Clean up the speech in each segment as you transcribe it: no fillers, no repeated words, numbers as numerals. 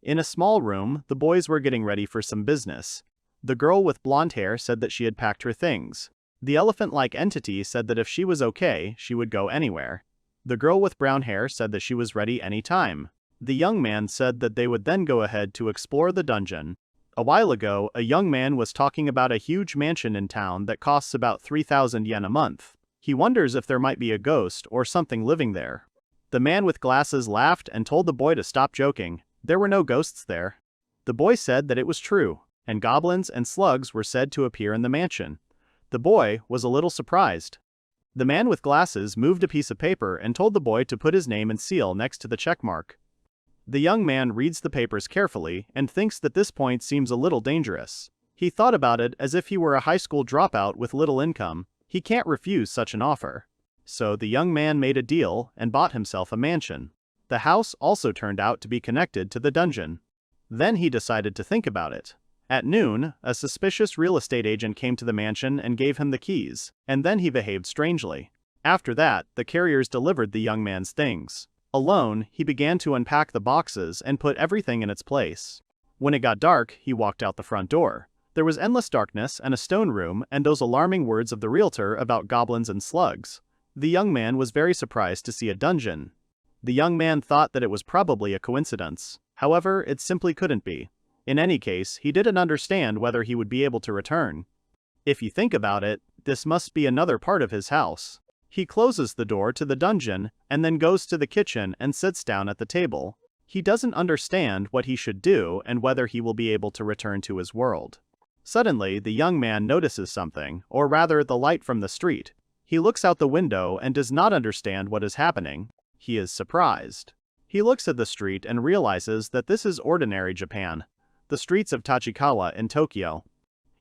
In a small room, the boys were getting ready for some business. The girl with blonde hair said that she had packed her things. The elephant-like entity said that if she was okay, she would go anywhere. The girl with brown hair said that she was ready any time. The young man said that they would then go ahead to explore the dungeon. A while ago, a young man was talking about a huge mansion in town that costs about 3,000 yen a month. He wonders if there might be a ghost or something living there. The man with glasses laughed and told the boy to stop joking. There were no ghosts there. The boy said that it was true, and goblins and slugs were said to appear in the mansion. The boy was a little surprised. The man with glasses moved a piece of paper and told the boy to put his name and seal next to the check mark. The young man reads the papers carefully and thinks that this point seems a little dangerous. He thought about it as if he were a high school dropout with little income. He can't refuse such an offer. So the young man made a deal and bought himself a mansion. The house also turned out to be connected to the dungeon. Then he decided to think about it. At noon, a suspicious real estate agent came to the mansion and gave him the keys, and then he behaved strangely. After that, the carriers delivered the young man's things. Alone, he began to unpack the boxes and put everything in its place. When it got dark, he walked out the front door. There was endless darkness and a stone room and those alarming words of the realtor about goblins and slugs. The young man was very surprised to see a dungeon. The young man thought that it was probably a coincidence. However, it simply couldn't be. In any case, he didn't understand whether he would be able to return. If you think about it, this must be another part of his house. He closes the door to the dungeon and then goes to the kitchen and sits down at the table. He doesn't understand what he should do and whether he will be able to return to his world. Suddenly, the young man notices something, or rather the light from the street. He looks out the window and does not understand what is happening. He is surprised. He looks at the street and realizes that this is ordinary Japan, the streets of Tachikawa in Tokyo.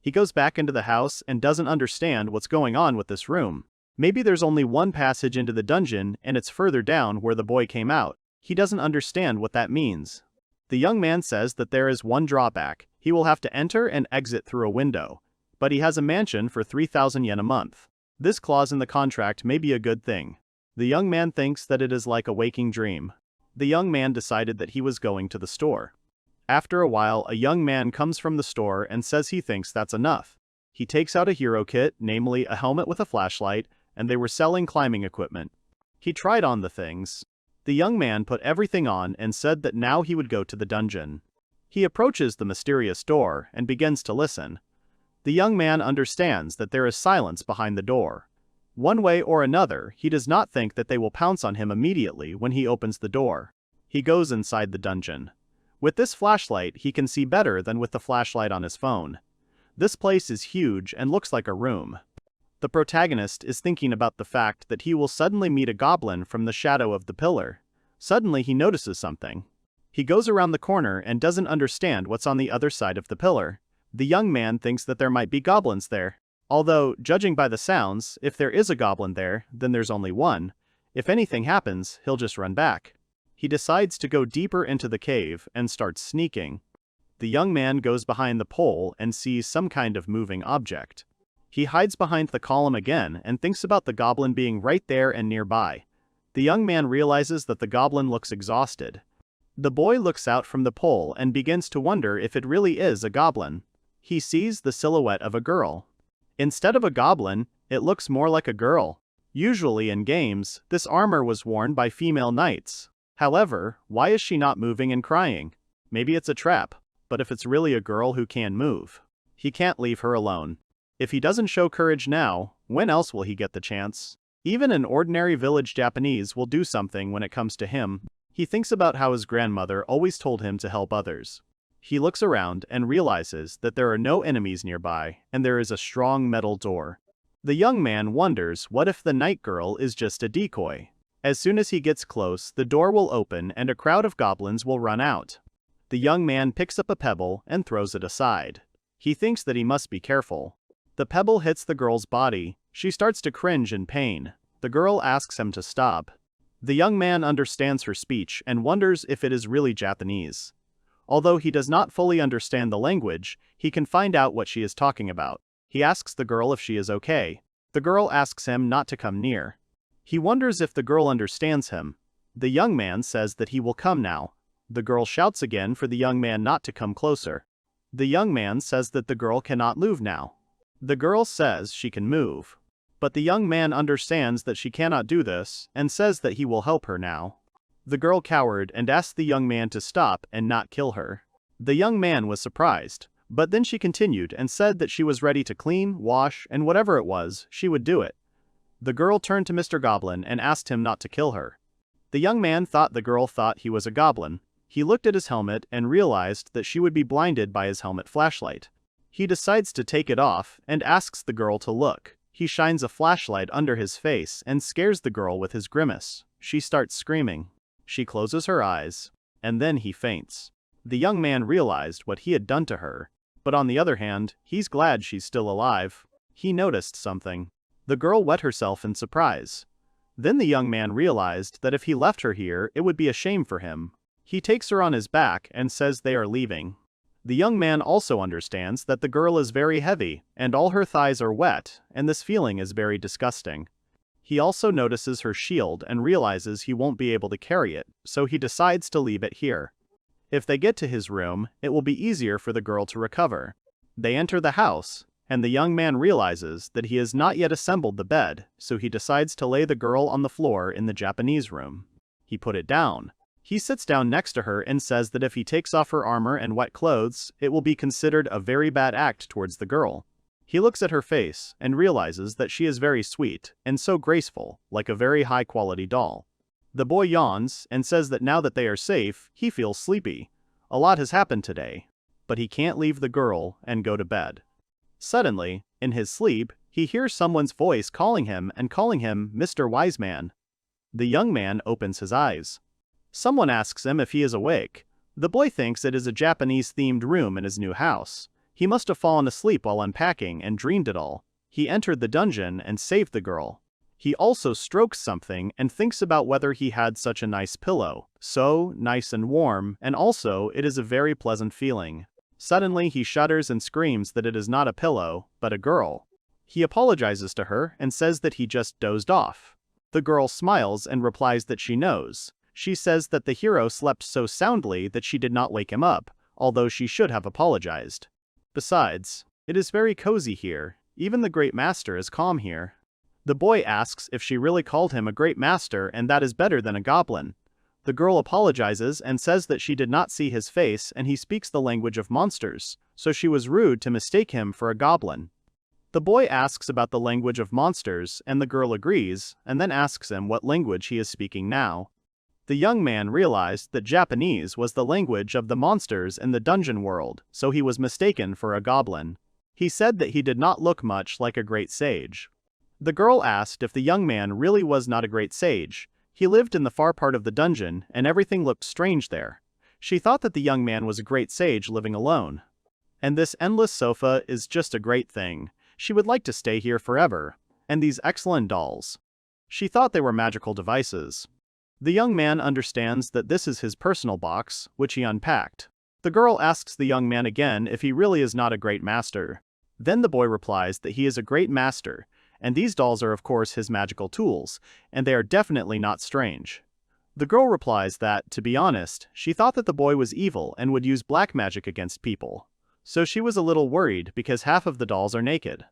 He goes back into the house and doesn't understand what's going on with this room. Maybe there's only one passage into the dungeon and it's further down where the boy came out. He doesn't understand what that means. The young man says that there is one drawback. He will have to enter and exit through a window. But he has a mansion for 3,000 yen a month. This clause in the contract may be a good thing. The young man thinks that it is like a waking dream. The young man decided that he was going to the store. After a while, a young man comes from the store and says he thinks that's enough. He takes out a hero kit, namely a helmet with a flashlight, and they were selling climbing equipment. He tried on the things. The young man put everything on and said that now he would go to the dungeon. He approaches the mysterious door and begins to listen. The young man understands that there is silence behind the door. One way or another, he does not think that they will pounce on him immediately when he opens the door. He goes inside the dungeon. With this flashlight, he can see better than with the flashlight on his phone. This place is huge and looks like a room. The protagonist is thinking about the fact that he will suddenly meet a goblin from the shadow of the pillar. Suddenly he notices something. He goes around the corner and doesn't understand what's on the other side of the pillar. The young man thinks that there might be goblins there. Although, judging by the sounds, if there is a goblin there, then there's only one. If anything happens, he'll just run back. He decides to go deeper into the cave and starts sneaking. The young man goes behind the pole and sees some kind of moving object. He hides behind the column again and thinks about the goblin being right there and nearby. The young man realizes that the goblin looks exhausted. The boy looks out from the pole and begins to wonder if it really is a goblin. He sees the silhouette of a girl. Instead of a goblin, it looks more like a girl. Usually in games, this armor was worn by female knights. However, why is she not moving and crying? Maybe it's a trap, but if it's really a girl who can move, he can't leave her alone. If he doesn't show courage now, when else will he get the chance? Even an ordinary village Japanese will do something when it comes to him. He thinks about how his grandmother always told him to help others. He looks around and realizes that there are no enemies nearby, and there is a strong metal door. The young man wonders what if the night girl is just a decoy. As soon as he gets close, the door will open and a crowd of goblins will run out. The young man picks up a pebble and throws it aside. He thinks that he must be careful. The pebble hits the girl's body. She starts to cringe in pain. The girl asks him to stop. The young man understands her speech and wonders if it is really Japanese. Although he does not fully understand the language, he can find out what she is talking about. He asks the girl if she is okay. The girl asks him not to come near. He wonders if the girl understands him. The young man says that he will come now. The girl shouts again for the young man not to come closer. The young man says that the girl cannot move now. The girl says she can move. But the young man understands that she cannot do this, and says that he will help her now. The girl cowered and asked the young man to stop and not kill her. The young man was surprised, but then she continued and said that she was ready to clean, wash, and whatever it was, she would do it. The girl turned to Mr. Goblin and asked him not to kill her. The young man thought the girl thought he was a goblin. He looked at his helmet and realized that she would be blinded by his helmet flashlight. He decides to take it off and asks the girl to look. He shines a flashlight under his face and scares the girl with his grimace. She starts screaming. She closes her eyes, and then he faints. The young man realized what he had done to her, but on the other hand, he's glad she's still alive. He noticed something. The girl wet herself in surprise. Then the young man realized that if he left her here, it would be a shame for him. He takes her on his back and says they are leaving. The young man also understands that the girl is very heavy, and all her thighs are wet, and this feeling is very disgusting. He also notices her shield and realizes he won't be able to carry it, so he decides to leave it here. If they get to his room, it will be easier for the girl to recover. They enter the house, and the young man realizes that he has not yet assembled the bed, so he decides to lay the girl on the floor in the Japanese room. He put it down. He sits down next to her and says that if he takes off her armor and wet clothes, it will be considered a very bad act towards the girl. He looks at her face and realizes that she is very sweet and so graceful, like a very high-quality doll. The boy yawns and says that now that they are safe, he feels sleepy. A lot has happened today, but he can't leave the girl and go to bed. Suddenly, in his sleep, he hears someone's voice calling him and calling him Mr. Wiseman. The young man opens his eyes. Someone asks him if he is awake. The boy thinks it is a Japanese-themed room in his new house. He must have fallen asleep while unpacking and dreamed it all. He entered the dungeon and saved the girl. He also strokes something and thinks about whether he had such a nice pillow. So nice and warm, and also it is a very pleasant feeling. Suddenly he shudders and screams that it is not a pillow, but a girl. He apologizes to her and says that he just dozed off. The girl smiles and replies that she knows. She says that the hero slept so soundly that she did not wake him up, although she should have apologized. Besides, it is very cozy here. Even the great master is calm here. The boy asks if she really called him a great master and that is better than a goblin. The girl apologizes and says that she did not see his face and he speaks the language of monsters, so she was rude to mistake him for a goblin. The boy asks about the language of monsters and the girl agrees, and then asks him what language he is speaking now. The young man realized that Japanese was the language of the monsters in the dungeon world, so he was mistaken for a goblin. He said that he did not look much like a great sage. The girl asked if the young man really was not a great sage. He lived in the far part of the dungeon, and everything looked strange there. She thought that the young man was a great sage living alone. And this endless sofa is just a great thing. She would like to stay here forever. And these excellent dolls. She thought they were magical devices. The young man understands that this is his personal box, which he unpacked. The girl asks the young man again if he really is not a great master. Then the boy replies that he is a great master, and these dolls are of course his magical tools, and they are definitely not strange. The girl replies that, to be honest, she thought that the boy was evil and would use black magic against people. So she was a little worried because half of the dolls are naked.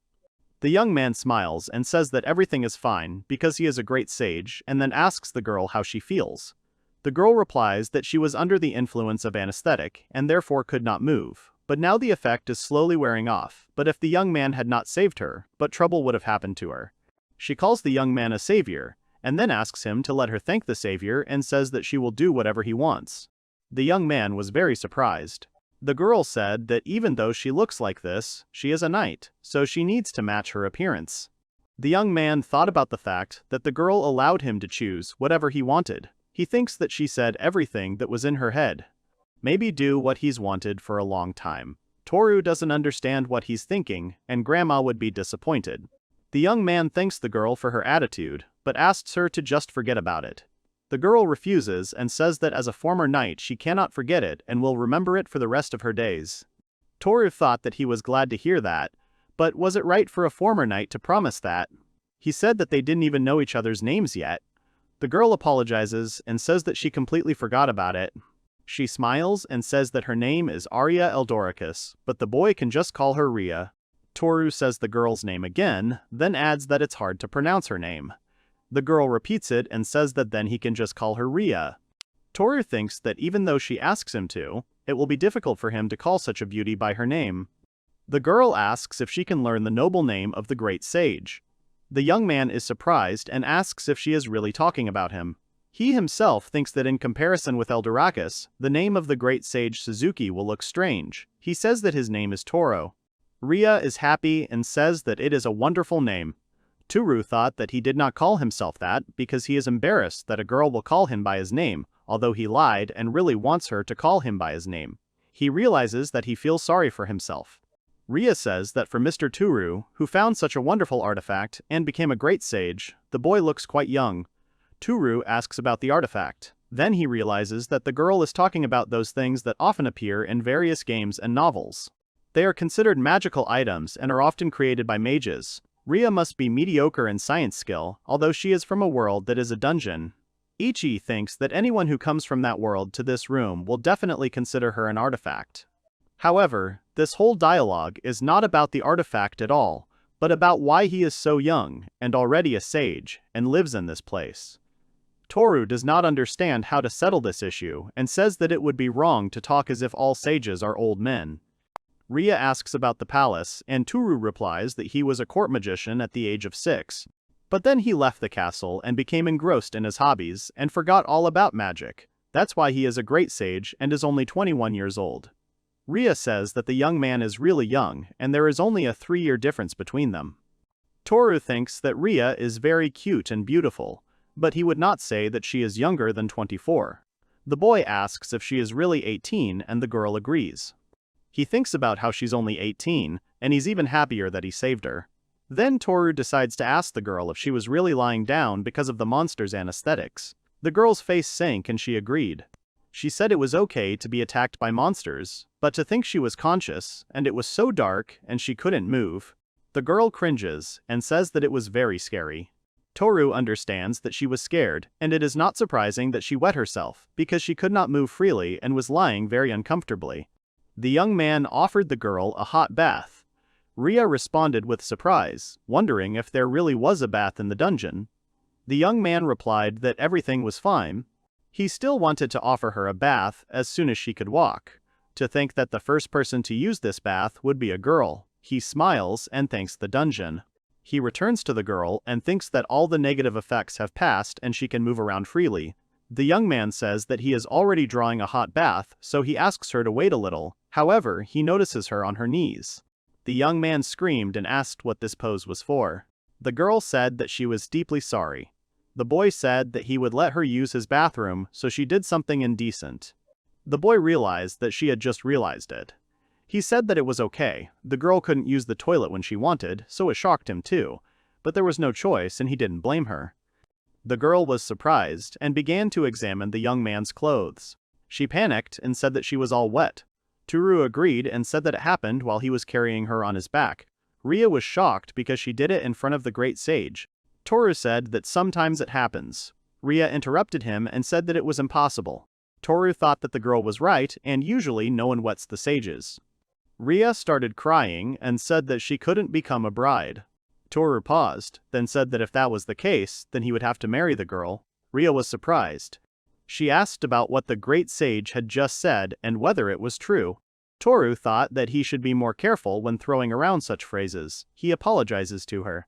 The young man smiles and says that everything is fine because he is a great sage, and then asks the girl how she feels. The girl replies that she was under the influence of anesthetic and therefore could not move, but now the effect is slowly wearing off, but if the young man had not saved her, but trouble would have happened to her. She calls the young man a savior, and then asks him to let her thank the savior and says that she will do whatever he wants. The young man was very surprised. The girl said that even though she looks like this, she is a knight, so she needs to match her appearance. The young man thought about the fact that the girl allowed him to choose whatever he wanted. He thinks that she said everything that was in her head. Maybe do what he's wanted for a long time. Tooru doesn't understand what he's thinking, and Grandma would be disappointed. The young man thanks the girl for her attitude, but asks her to just forget about it. The girl refuses and says that as a former knight she cannot forget it and will remember it for the rest of her days. Tooru thought that he was glad to hear that, but was it right for a former knight to promise that? He said that they didn't even know each other's names yet. The girl apologizes and says that she completely forgot about it. She smiles and says that her name is Arya Eldoricus, but the boy can just call her Rhea. Tooru says the girl's name again, then adds that it's hard to pronounce her name. The girl repeats it and says that then he can just call her Rhea. Tooru thinks that even though she asks him to, it will be difficult for him to call such a beauty by her name. The girl asks if she can learn the noble name of the great sage. The young man is surprised and asks if she is really talking about him. He himself thinks that in comparison with Eldoracus, the name of the great sage Shizuku will look strange. He says that his name is Toro. Rhea is happy and says that it is a wonderful name. Tooru thought that he did not call himself that because he is embarrassed that a girl will call him by his name, although he lied and really wants her to call him by his name. He realizes that he feels sorry for himself. Rhea says that for Mr. Tooru, who found such a wonderful artifact and became a great sage, the boy looks quite young. Tooru asks about the artifact. Then he realizes that the girl is talking about those things that often appear in various games and novels. They are considered magical items and are often created by mages. Rhea must be mediocre in science skill, although she is from a world that is a dungeon. Ichi thinks that anyone who comes from that world to this room will definitely consider her an artifact. However, this whole dialogue is not about the artifact at all, but about why he is so young and already a sage and lives in this place. Tooru does not understand how to settle this issue and says that it would be wrong to talk as if all sages are old men. Rhea asks about the palace, and Tooru replies that he was a court magician at the age of 6. But then he left the castle and became engrossed in his hobbies and forgot all about magic. That's why he is a great sage and is only 21 years old. Rhea says that the young man is really young and there is only a 3-year difference between them. Tooru thinks that Rhea is very cute and beautiful, but he would not say that she is younger than 24. The boy asks if she is really 18 and the girl agrees. He thinks about how she's only 18, and he's even happier that he saved her. Then Tooru decides to ask the girl if she was really lying down because of the monster's anesthetics. The girl's face sank and she agreed. She said it was okay to be attacked by monsters, but to think she was conscious, and it was so dark and she couldn't move. The girl cringes and says that it was very scary. Tooru understands that she was scared, and it is not surprising that she wet herself, because she could not move freely and was lying very uncomfortably. The young man offered the girl a hot bath. Rhea responded with surprise, wondering if there really was a bath in the dungeon. The young man replied that everything was fine. He still wanted to offer her a bath as soon as she could walk. To think that the first person to use this bath would be a girl. He smiles and thanks the dungeon. He returns to the girl and thinks that all the negative effects have passed and she can move around freely. The young man says that he is already drawing a hot bath, so he asks her to wait a little. However, he notices her on her knees. The young man screamed and asked what this pose was for. The girl said that she was deeply sorry. The boy said that he would let her use his bathroom, so she did something indecent. The boy realized that she had just realized it. He said that it was okay. The girl couldn't use the toilet when she wanted, so it shocked him too. But there was no choice and he didn't blame her. The girl was surprised and began to examine the young man's clothes. She panicked and said that she was all wet. Tooru agreed and said that it happened while he was carrying her on his back. Rhea was shocked because she did it in front of the great sage. Tooru said that sometimes it happens. Rhea interrupted him and said that it was impossible. Tooru thought that the girl was right and usually no one wets the sages. Rhea started crying and said that she couldn't become a bride. Tooru paused, then said that if that was the case, then he would have to marry the girl. Rhea was surprised. She asked about what the great sage had just said and whether it was true. Tooru thought that he should be more careful when throwing around such phrases. He apologizes to her.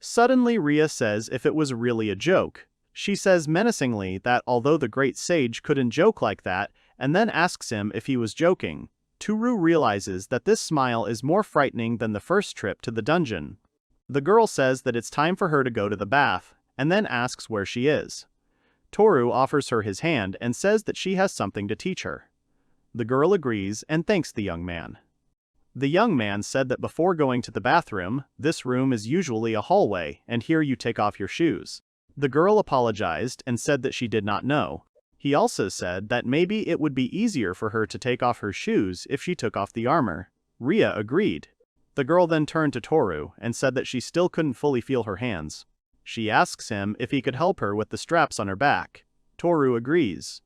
Suddenly Rhea says if it was really a joke. She says menacingly that although the great sage couldn't joke like that, and then asks him if he was joking. Tooru realizes that this smile is more frightening than the first trip to the dungeon. The girl says that it's time for her to go to the bath, and then asks where she is. Tooru offers her his hand and says that she has something to teach her. The girl agrees and thanks the young man. The young man said that before going to the bathroom, this room is usually a hallway, and here you take off your shoes. The girl apologized and said that she did not know. He also said that maybe it would be easier for her to take off her shoes if she took off the armor. Rhea agreed. The girl then turned to Tooru and said that she still couldn't fully feel her hands. She asks him if he could help her with the straps on her back. Tooru agrees.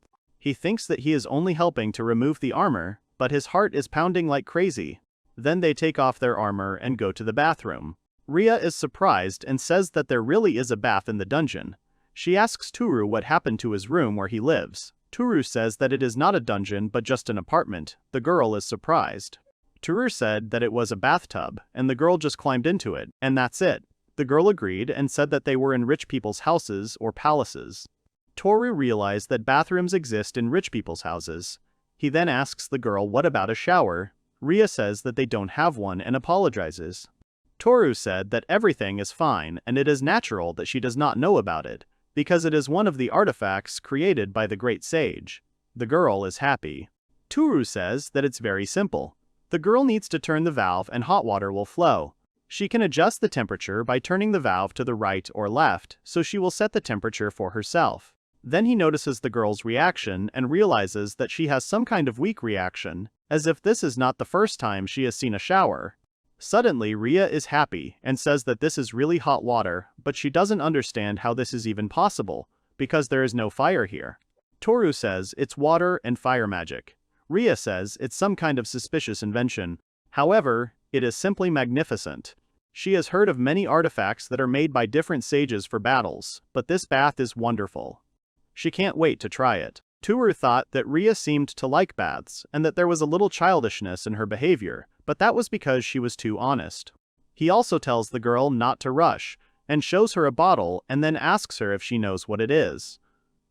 He thinks that he is only helping to remove the armor, but his heart is pounding like crazy. Then they take off their armor and go to the bathroom. Rhea is surprised and says that there really is a bath in the dungeon. She asks Tooru what happened to his room where he lives. Tooru says that it is not a dungeon but just an apartment. The girl is surprised. Tooru said that it was a bathtub, and the girl just climbed into it, and that's it. The girl agreed and said that they were in rich people's houses or palaces. Tooru realized that bathrooms exist in rich people's houses. He then asks the girl what about a shower. Rhea says that they don't have one and apologizes. Tooru said that everything is fine and it is natural that she does not know about it, because it is one of the artifacts created by the great sage. The girl is happy. Tooru says that it's very simple. The girl needs to turn the valve and hot water will flow. She can adjust the temperature by turning the valve to the right or left, so she will set the temperature for herself. Then he notices the girl's reaction and realizes that she has some kind of weak reaction, as if this is not the first time she has seen a shower. Suddenly Rhea is happy and says that this is really hot water, but she doesn't understand how this is even possible, because there is no fire here. Tooru says it's water and fire magic. Rhea says it's some kind of suspicious invention. However, it is simply magnificent. She has heard of many artifacts that are made by different sages for battles, but this bath is wonderful. She can't wait to try it. Tooru thought that Rhea seemed to like baths and that there was a little childishness in her behavior, but that was because she was too honest. He also tells the girl not to rush, and shows her a bottle and then asks her if she knows what it is.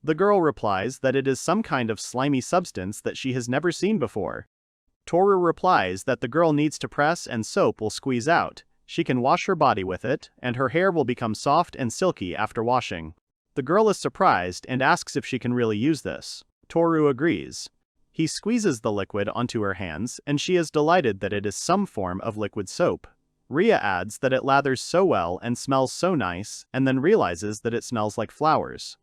The girl replies that it is some kind of slimy substance that she has never seen before. Tooru replies that the girl needs to press and soap will squeeze out. She can wash her body with it, and her hair will become soft and silky after washing. The girl is surprised and asks if she can really use this. Tooru agrees. He squeezes the liquid onto her hands, and she is delighted that it is some form of liquid soap. Rhea adds that it lathers so well and smells so nice, and then realizes that it smells like flowers.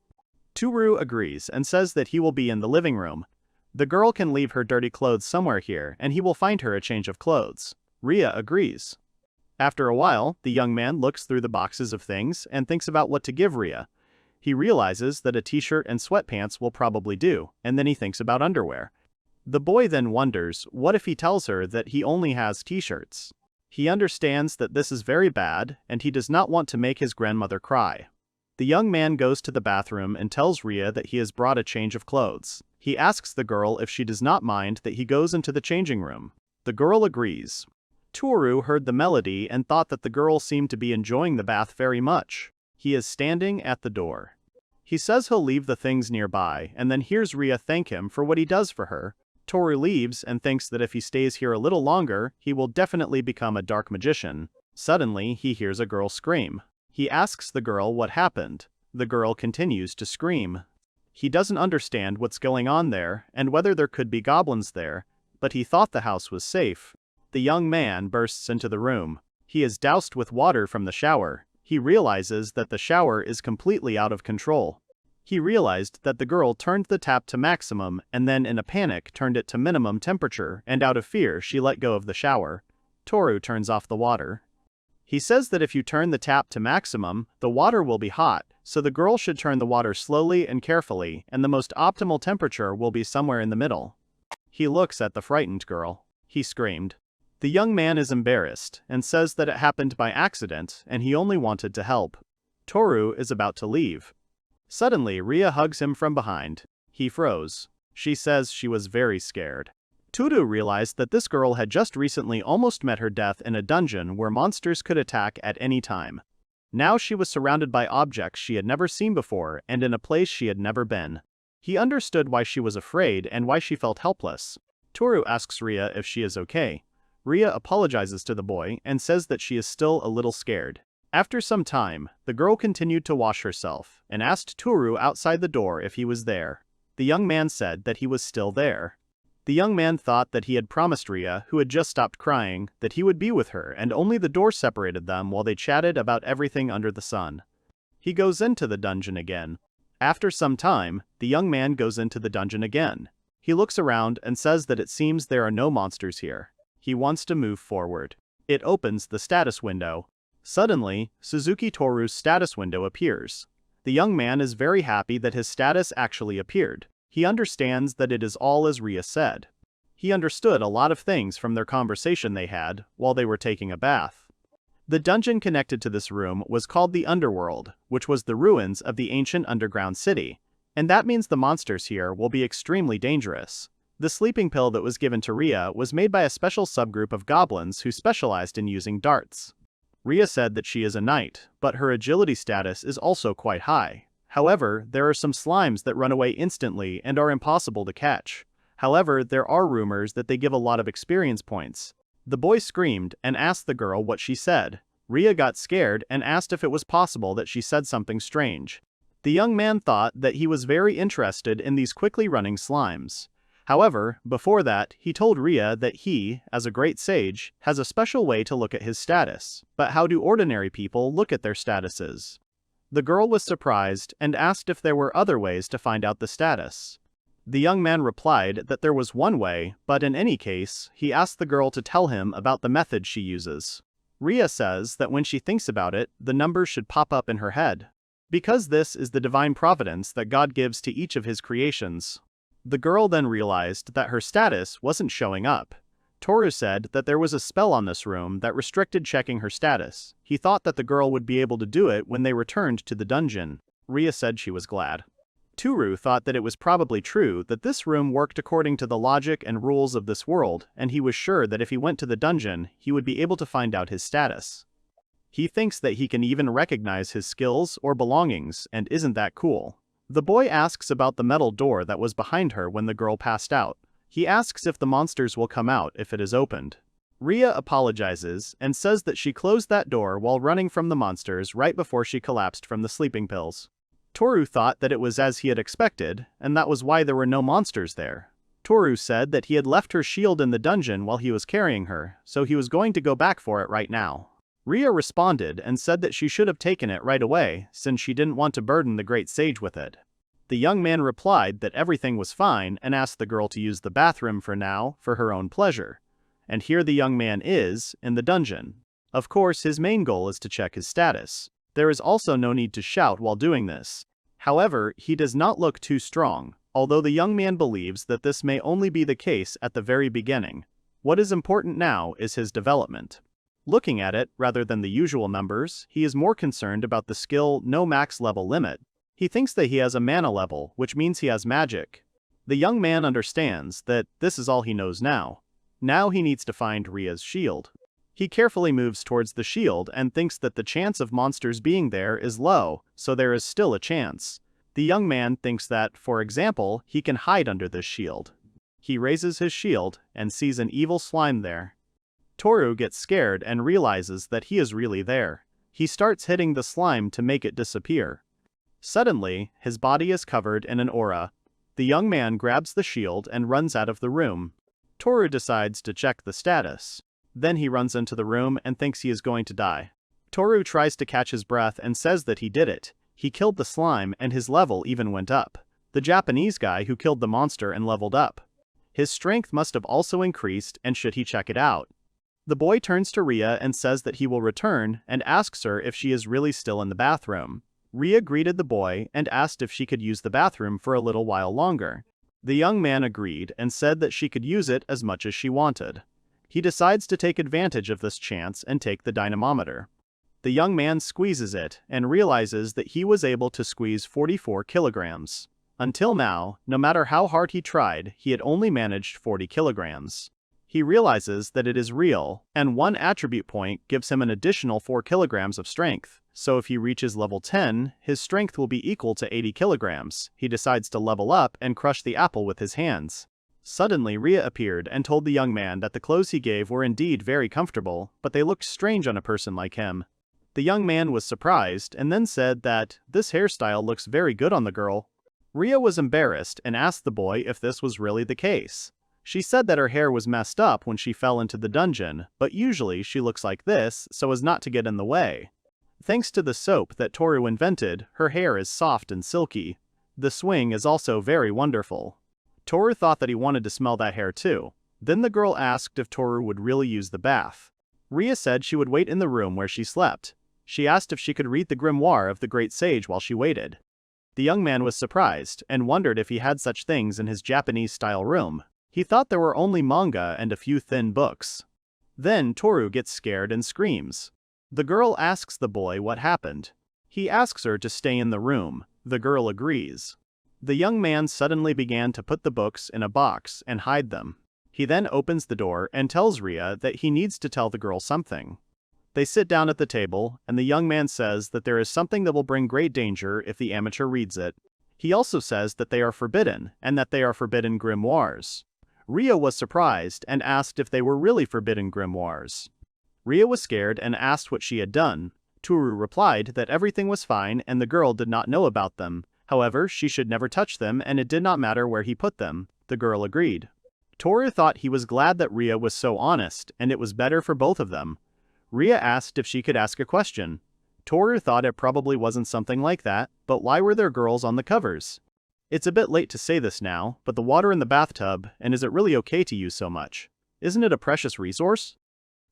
Tooru agrees and says that he will be in the living room. The girl can leave her dirty clothes somewhere here, and he will find her a change of clothes. Rhea agrees. After a while, the young man looks through the boxes of things and thinks about what to give Rhea. He realizes that a t-shirt and sweatpants will probably do, and then he thinks about underwear. The boy then wonders what if he tells her that he only has t-shirts. He understands that this is very bad, and he does not want to make his grandmother cry. The young man goes to the bathroom and tells Rhea that he has brought a change of clothes. He asks the girl if she does not mind that he goes into the changing room. The girl agrees. Tooru heard the melody and thought that the girl seemed to be enjoying the bath very much. He is standing at the door. He says he'll leave the things nearby and then hears Rhea thank him for what he does for her. Tooru leaves and thinks that if he stays here a little longer, he will definitely become a dark magician. Suddenly, he hears a girl scream. He asks the girl what happened. The girl continues to scream. He doesn't understand what's going on there and whether there could be goblins there, but he thought the house was safe. The young man bursts into the room. He is doused with water from the shower. He realizes that the shower is completely out of control. He realized that the girl turned the tap to maximum and then in a panic turned it to minimum temperature, and out of fear she let go of the shower. Tooru turns off the water. He says that if you turn the tap to maximum, the water will be hot, so the girl should turn the water slowly and carefully, and the most optimal temperature will be somewhere in the middle. He looks at the frightened girl. He screamed. The young man is embarrassed and says that it happened by accident and he only wanted to help. Tooru is about to leave. Suddenly, Rhea hugs him from behind. He froze. She says she was very scared. Tooru realized that this girl had just recently almost met her death in a dungeon where monsters could attack at any time. Now she was surrounded by objects she had never seen before and in a place she had never been. He understood why she was afraid and why she felt helpless. Tooru asks Rhea if she is okay. Rhea apologizes to the boy and says that she is still a little scared. After some time, the girl continued to wash herself and asked Tooru outside the door if he was there. The young man said that he was still there. The young man thought that he had promised Rhea, who had just stopped crying, that he would be with her, and only the door separated them while they chatted about everything under the sun. He goes into the dungeon again. After some time, the young man goes into the dungeon again. He looks around and says that it seems there are no monsters here. He wants to move forward. It opens the status window. Suddenly, Suzuki Toru's status window appears. The young man is very happy that his status actually appeared. He understands that it is all as Rhea said. He understood a lot of things from their conversation they had while they were taking a bath. The dungeon connected to this room was called the Underworld, which was the ruins of the ancient underground city, and that means the monsters here will be extremely dangerous. The sleeping pill that was given to Rhea was made by a special subgroup of goblins who specialized in using darts. Rhea said that she is a knight, but her agility status is also quite high. However, there are some slimes that run away instantly and are impossible to catch. However, there are rumors that they give a lot of experience points. The boy screamed and asked the girl what she said. Rhea got scared and asked if it was possible that she said something strange. The young man thought that he was very interested in these quickly running slimes. However, before that, he told Rhea that he, as a great sage, has a special way to look at his status. But how do ordinary people look at their statuses? The girl was surprised and asked if there were other ways to find out the status. The young man replied that there was one way, but in any case, he asked the girl to tell him about the method she uses. Rhea says that when she thinks about it, the numbers should pop up in her head. Because this is the divine providence that God gives to each of his creations. The girl then realized that her status wasn't showing up. Tooru said that there was a spell on this room that restricted checking her status. He thought that the girl would be able to do it when they returned to the dungeon. Rhea said she was glad. Tooru thought that it was probably true that this room worked according to the logic and rules of this world, and he was sure that if he went to the dungeon, he would be able to find out his status. He thinks that he can even recognize his skills or belongings, and isn't that cool? The boy asks about the metal door that was behind her when the girl passed out. He asks if the monsters will come out if it is opened. Rhea apologizes and says that she closed that door while running from the monsters right before she collapsed from the sleeping pills. Tooru thought that it was as he had expected, and that was why there were no monsters there. Tooru said that he had left her shield in the dungeon while he was carrying her, so he was going to go back for it right now. Rhea responded and said that she should have taken it right away, since she didn't want to burden the great sage with it. The young man replied that everything was fine and asked the girl to use the bathroom for now, for her own pleasure. And here the young man is, in the dungeon. Of course, his main goal is to check his status. There is also no need to shout while doing this. However, he does not look too strong, although the young man believes that this may only be the case at the very beginning. What is important now is his development. Looking at it, rather than the usual numbers, he is more concerned about the skill no max level limit. He thinks that he has a mana level, which means he has magic. The young man understands that this is all he knows now. Now he needs to find Rhea's shield. He carefully moves towards the shield and thinks that the chance of monsters being there is low, so there is still a chance. The young man thinks that, for example, he can hide under this shield. He raises his shield and sees an evil slime there. Tooru gets scared and realizes that he is really there. He starts hitting the slime to make it disappear. Suddenly, his body is covered in an aura. The young man grabs the shield and runs out of the room. Tooru decides to check the status. Then he runs into the room and thinks he is going to die. Tooru tries to catch his breath and says that he did it. He killed the slime and his level even went up. The Japanese guy who killed the monster and leveled up. His strength must have also increased, and should he check it out? The boy turns to Rhea and says that he will return and asks her if she is really still in the bathroom. Rhea greeted the boy and asked if she could use the bathroom for a little while longer. The young man agreed and said that she could use it as much as she wanted. He decides to take advantage of this chance and take the dynamometer. The young man squeezes it and realizes that he was able to squeeze 44 kilograms. Until now, no matter how hard he tried, he had only managed 40 kilograms. He realizes that it is real, and one attribute point gives him an additional 4 kilograms of strength. So if he reaches level 10, his strength will be equal to 80 kilograms. He decides to level up and crush the apple with his hands. Suddenly Rhea appeared and told the young man that the clothes he gave were indeed very comfortable, but they looked strange on a person like him. The young man was surprised and then said that this hairstyle looks very good on the girl. Rhea was embarrassed and asked the boy if this was really the case. She said that her hair was messed up when she fell into the dungeon, but usually she looks like this so as not to get in the way. Thanks to the soap that Tooru invented, her hair is soft and silky. The swing is also very wonderful. Tooru thought that he wanted to smell that hair too. Then the girl asked if Tooru would really use the bath. Rhea said she would wait in the room where she slept. She asked if she could read the grimoire of the great sage while she waited. The young man was surprised and wondered if he had such things in his Japanese-style room. He thought there were only manga and a few thin books. Then Tooru gets scared and screams. The girl asks the boy what happened. He asks her to stay in the room. The girl agrees. The young man suddenly began to put the books in a box and hide them. He then opens the door and tells Rhea that he needs to tell the girl something. They sit down at the table, and the young man says that there is something that will bring great danger if the amateur reads it. He also says that they are forbidden, and that they are forbidden grimoires. Rhea was surprised and asked if they were really forbidden grimoires. Rhea was scared and asked what she had done. Tooru replied that everything was fine and the girl did not know about them. However, she should never touch them and it did not matter where he put them. The girl agreed. Tooru thought he was glad that Rhea was so honest and it was better for both of them. Rhea asked if she could ask a question. Tooru thought it probably wasn't something like that, but why were there girls on the covers? It's a bit late to say this now, but the water in the bathtub, and is it really okay to use so much? Isn't it a precious resource?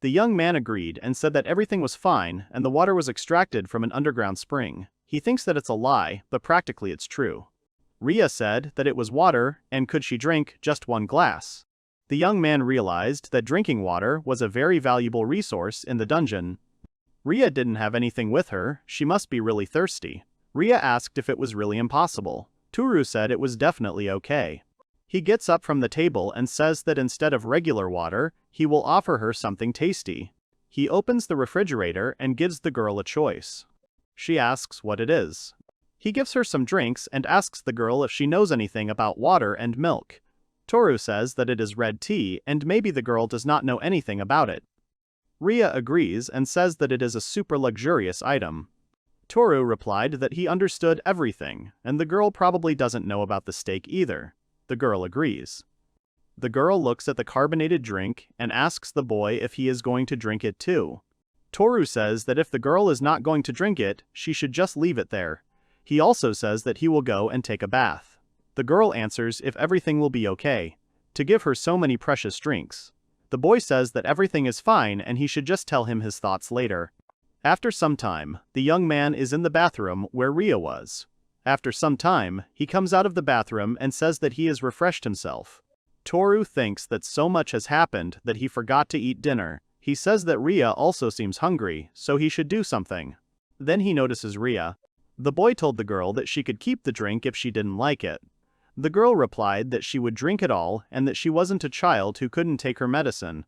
The young man agreed and said that everything was fine and the water was extracted from an underground spring. He thinks that it's a lie, but practically it's true. Rhea said that it was water and could she drink just one glass. The young man realized that drinking water was a very valuable resource in the dungeon. Rhea didn't have anything with her, she must be really thirsty. Rhea asked if it was really impossible. Tooru said it was definitely okay. He gets up from the table and says that instead of regular water, he will offer her something tasty. He opens the refrigerator and gives the girl a choice. She asks what it is. He gives her some drinks and asks the girl if she knows anything about water and milk. Tooru says that it is red tea and maybe the girl does not know anything about it. Rhea agrees and says that it is a super luxurious item. Tooru replied that he understood everything and the girl probably doesn't know about the steak either. The girl agrees. The girl looks at the carbonated drink and asks the boy if he is going to drink it too. Tooru says that if the girl is not going to drink it, she should just leave it there. He also says that he will go and take a bath. The girl answers if everything will be okay, to give her so many precious drinks. The boy says that everything is fine and he should just tell him his thoughts later. After some time, the young man is in the bathroom where Rhea was. After some time, he comes out of the bathroom and says that he has refreshed himself. Tooru thinks that so much has happened that he forgot to eat dinner. He says that Rhea also seems hungry, so he should do something. Then he notices Rhea. The boy told the girl that she could keep the drink if she didn't like it. The girl replied that she would drink it all and that she wasn't a child who couldn't take her medicine.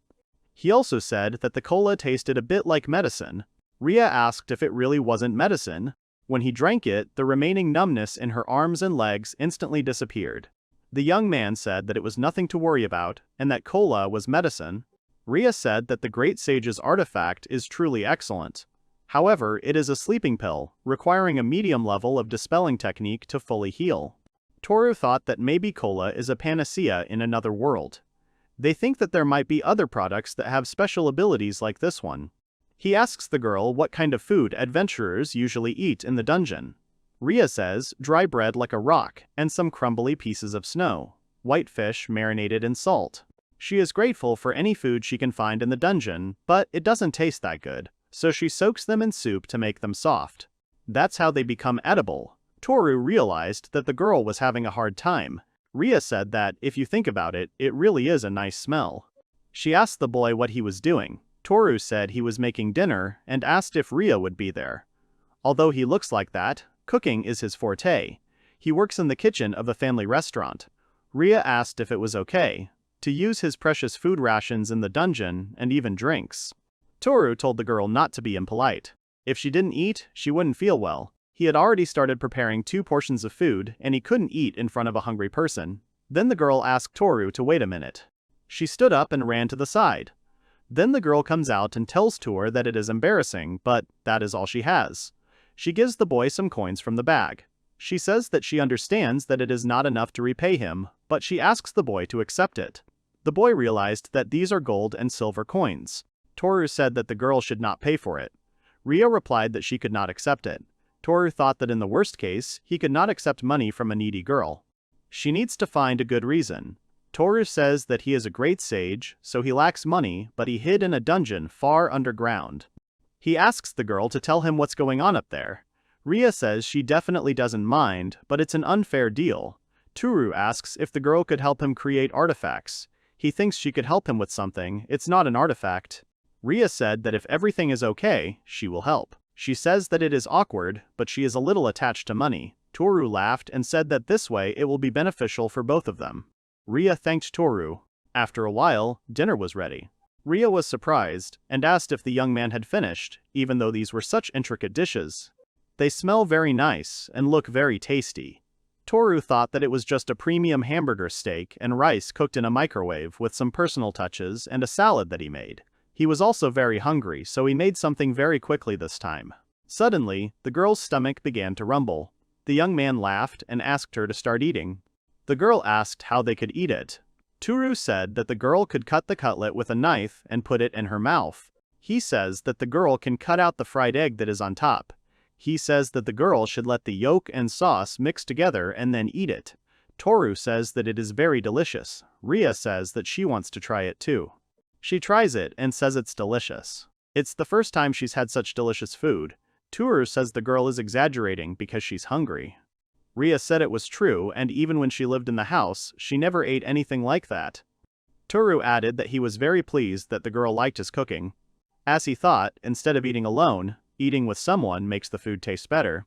He also said that the cola tasted a bit like medicine. Rhea asked if it really wasn't medicine. When he drank it, the remaining numbness in her arms and legs instantly disappeared. The young man said that it was nothing to worry about, and that cola was medicine. Rhea said that the Great Sage's artifact is truly excellent. However, it is a sleeping pill, requiring a medium level of dispelling technique to fully heal. Tooru thought that maybe cola is a panacea in another world. They think that there might be other products that have special abilities like this one. He asks the girl what kind of food adventurers usually eat in the dungeon. Rhea says dry bread like a rock and some crumbly pieces of snow, white fish marinated in salt. She is grateful for any food she can find in the dungeon, but it doesn't taste that good, so she soaks them in soup to make them soft. That's how they become edible. Tooru realized that the girl was having a hard time. Rhea said that, if you think about it, it really is a nice smell. She asked the boy what he was doing. Tooru said he was making dinner and asked if Rhea would be there. Although he looks like that, cooking is his forte. He works in the kitchen of a family restaurant. Rhea asked if it was okay to use his precious food rations in the dungeon and even drinks. Tooru told the girl not to be impolite. If she didn't eat, she wouldn't feel well. He had already started preparing 2 portions of food and he couldn't eat in front of a hungry person. Then the girl asked Tooru to wait a minute. She stood up and ran to the side. Then the girl comes out and tells Tooru that it is embarrassing, but that is all she has. She gives the boy some coins from the bag. She says that she understands that it is not enough to repay him, but she asks the boy to accept it. The boy realized that these are gold and silver coins. Tooru said that the girl should not pay for it. Rhea replied that she could not accept it. Tooru thought that in the worst case, he could not accept money from a needy girl. She needs to find a good reason. Tooru says that he is a great sage, so he lacks money, but he hid in a dungeon far underground. He asks the girl to tell him what's going on up there. Rhea says she definitely doesn't mind, but it's an unfair deal. Tooru asks if the girl could help him create artifacts. He thinks she could help him with something, it's not an artifact. Rhea said that if everything is okay, she will help. She says that it is awkward, but she is a little attached to money. Tooru laughed and said that this way it will be beneficial for both of them. Rhea thanked Tooru. After a while, dinner was ready. Rhea was surprised, and asked if the young man had finished, even though these were such intricate dishes. They smell very nice, and look very tasty. Tooru thought that it was just a premium hamburger steak and rice cooked in a microwave with some personal touches and a salad that he made. He was also very hungry, so he made something very quickly this time. Suddenly, the girl's stomach began to rumble. The young man laughed and asked her to start eating. The girl asked how they could eat it. Tooru said that the girl could cut the cutlet with a knife and put it in her mouth. He says that the girl can cut out the fried egg that is on top. He says that the girl should let the yolk and sauce mix together and then eat it. Tooru says that it is very delicious. Rhea says that she wants to try it too. She tries it and says it's delicious. It's the first time she's had such delicious food. Tooru says the girl is exaggerating because she's hungry. Rhea said it was true, and even when she lived in the house, she never ate anything like that. Tooru added that he was very pleased that the girl liked his cooking. As he thought, instead of eating alone, eating with someone makes the food taste better.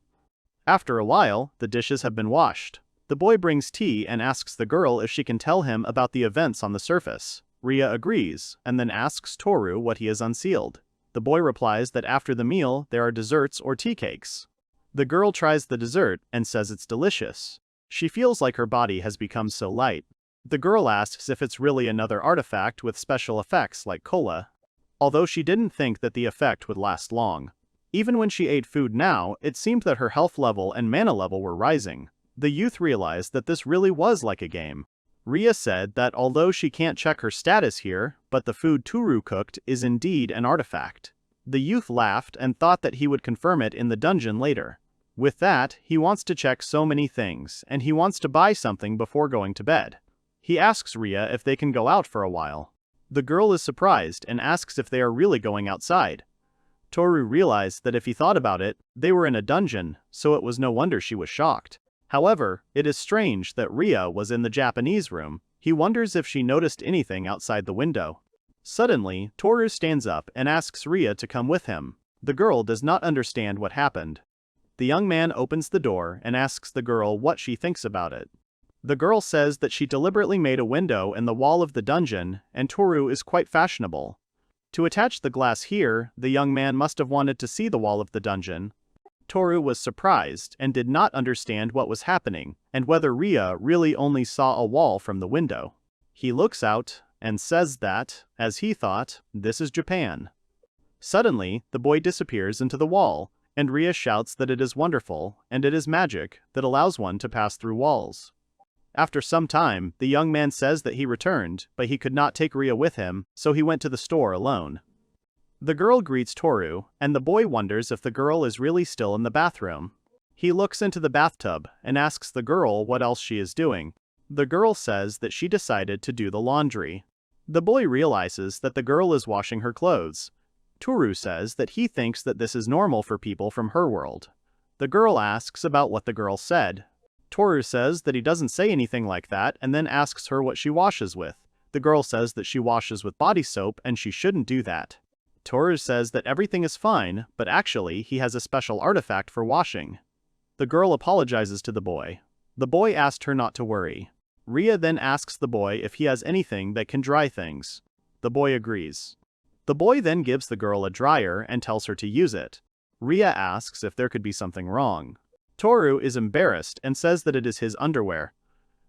After a while, the dishes have been washed. The boy brings tea and asks the girl if she can tell him about the events on the surface. Rhea agrees, and then asks Tooru what he has unsealed. The boy replies that after the meal, there are desserts or tea cakes. The girl tries the dessert and says it's delicious. She feels like her body has become so light. The girl asks if it's really another artifact with special effects like cola. Although she didn't think that the effect would last long. Even when she ate food now, it seemed that her health level and mana level were rising. The youth realized that this really was like a game. Rhea said that although she can't check her status here, but the food Tooru cooked is indeed an artifact. The youth laughed and thought that he would confirm it in the dungeon later. With that, he wants to check so many things, and he wants to buy something before going to bed. He asks Rhea if they can go out for a while. The girl is surprised and asks if they are really going outside. Tooru realized that if he thought about it, they were in a dungeon, so it was no wonder she was shocked. However, it is strange that Rhea was in the Japanese room. He wonders if she noticed anything outside the window. Suddenly, Tooru stands up and asks Rhea to come with him. The girl does not understand what happened. The young man opens the door and asks the girl what she thinks about it. The girl says that she deliberately made a window in the wall of the dungeon, and Tooru is quite fashionable. To attach the glass here, the young man must have wanted to see the wall of the dungeon. Tooru was surprised and did not understand what was happening, and whether Rhea really only saw a wall from the window. He looks out and says that, as he thought, this is Japan. Suddenly, the boy disappears into the wall, and Rhea shouts that it is wonderful, and it is magic that allows one to pass through walls. After some time, the young man says that he returned, but he could not take Rhea with him, so he went to the store alone. The girl greets Tooru, and the boy wonders if the girl is really still in the bathroom. He looks into the bathtub and asks the girl what else she is doing. The girl says that she decided to do the laundry. The boy realizes that the girl is washing her clothes. Tooru says that he thinks that this is normal for people from her world. The girl asks about what the girl said. Tooru says that he doesn't say anything like that and then asks her what she washes with. The girl says that she washes with body soap and she shouldn't do that. Tooru says that everything is fine, but actually he has a special artifact for washing. The girl apologizes to the boy. The boy asked her not to worry. Rhea then asks the boy if he has anything that can dry things. The boy agrees. The boy then gives the girl a dryer and tells her to use it. Rhea asks if there could be something wrong. Tooru is embarrassed and says that it is his underwear.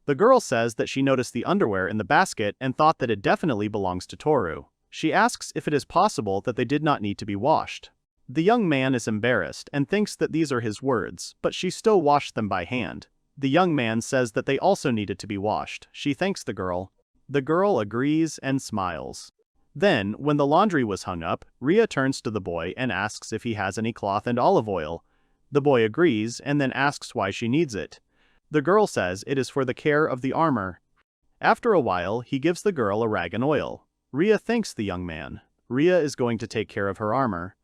The girl says that she noticed the underwear in the basket and thought that it definitely belongs to Tooru. She asks if it is possible that they did not need to be washed. The young man is embarrassed and thinks that these are his words, but she still washed them by hand. The young man says that they also needed to be washed. She thanks the girl. The girl agrees and smiles. Then, when the laundry was hung up, Rhea turns to the boy and asks if he has any cloth and olive oil. The boy agrees and then asks why she needs it. The girl says it is for the care of the armor. After a while, he gives the girl a rag and oil. Rhea thanks the young man. Rhea is going to take care of her armor.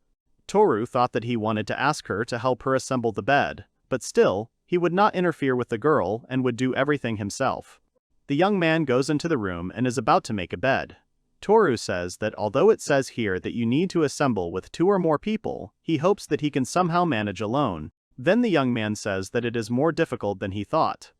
Tooru thought that he wanted to ask her to help her assemble the bed, but still, he would not interfere with the girl and would do everything himself. The young man goes into the room and is about to make a bed. Tooru says that although it says here that you need to assemble with 2 or more people, he hopes that he can somehow manage alone. Then the young man says that it is more difficult than he thought.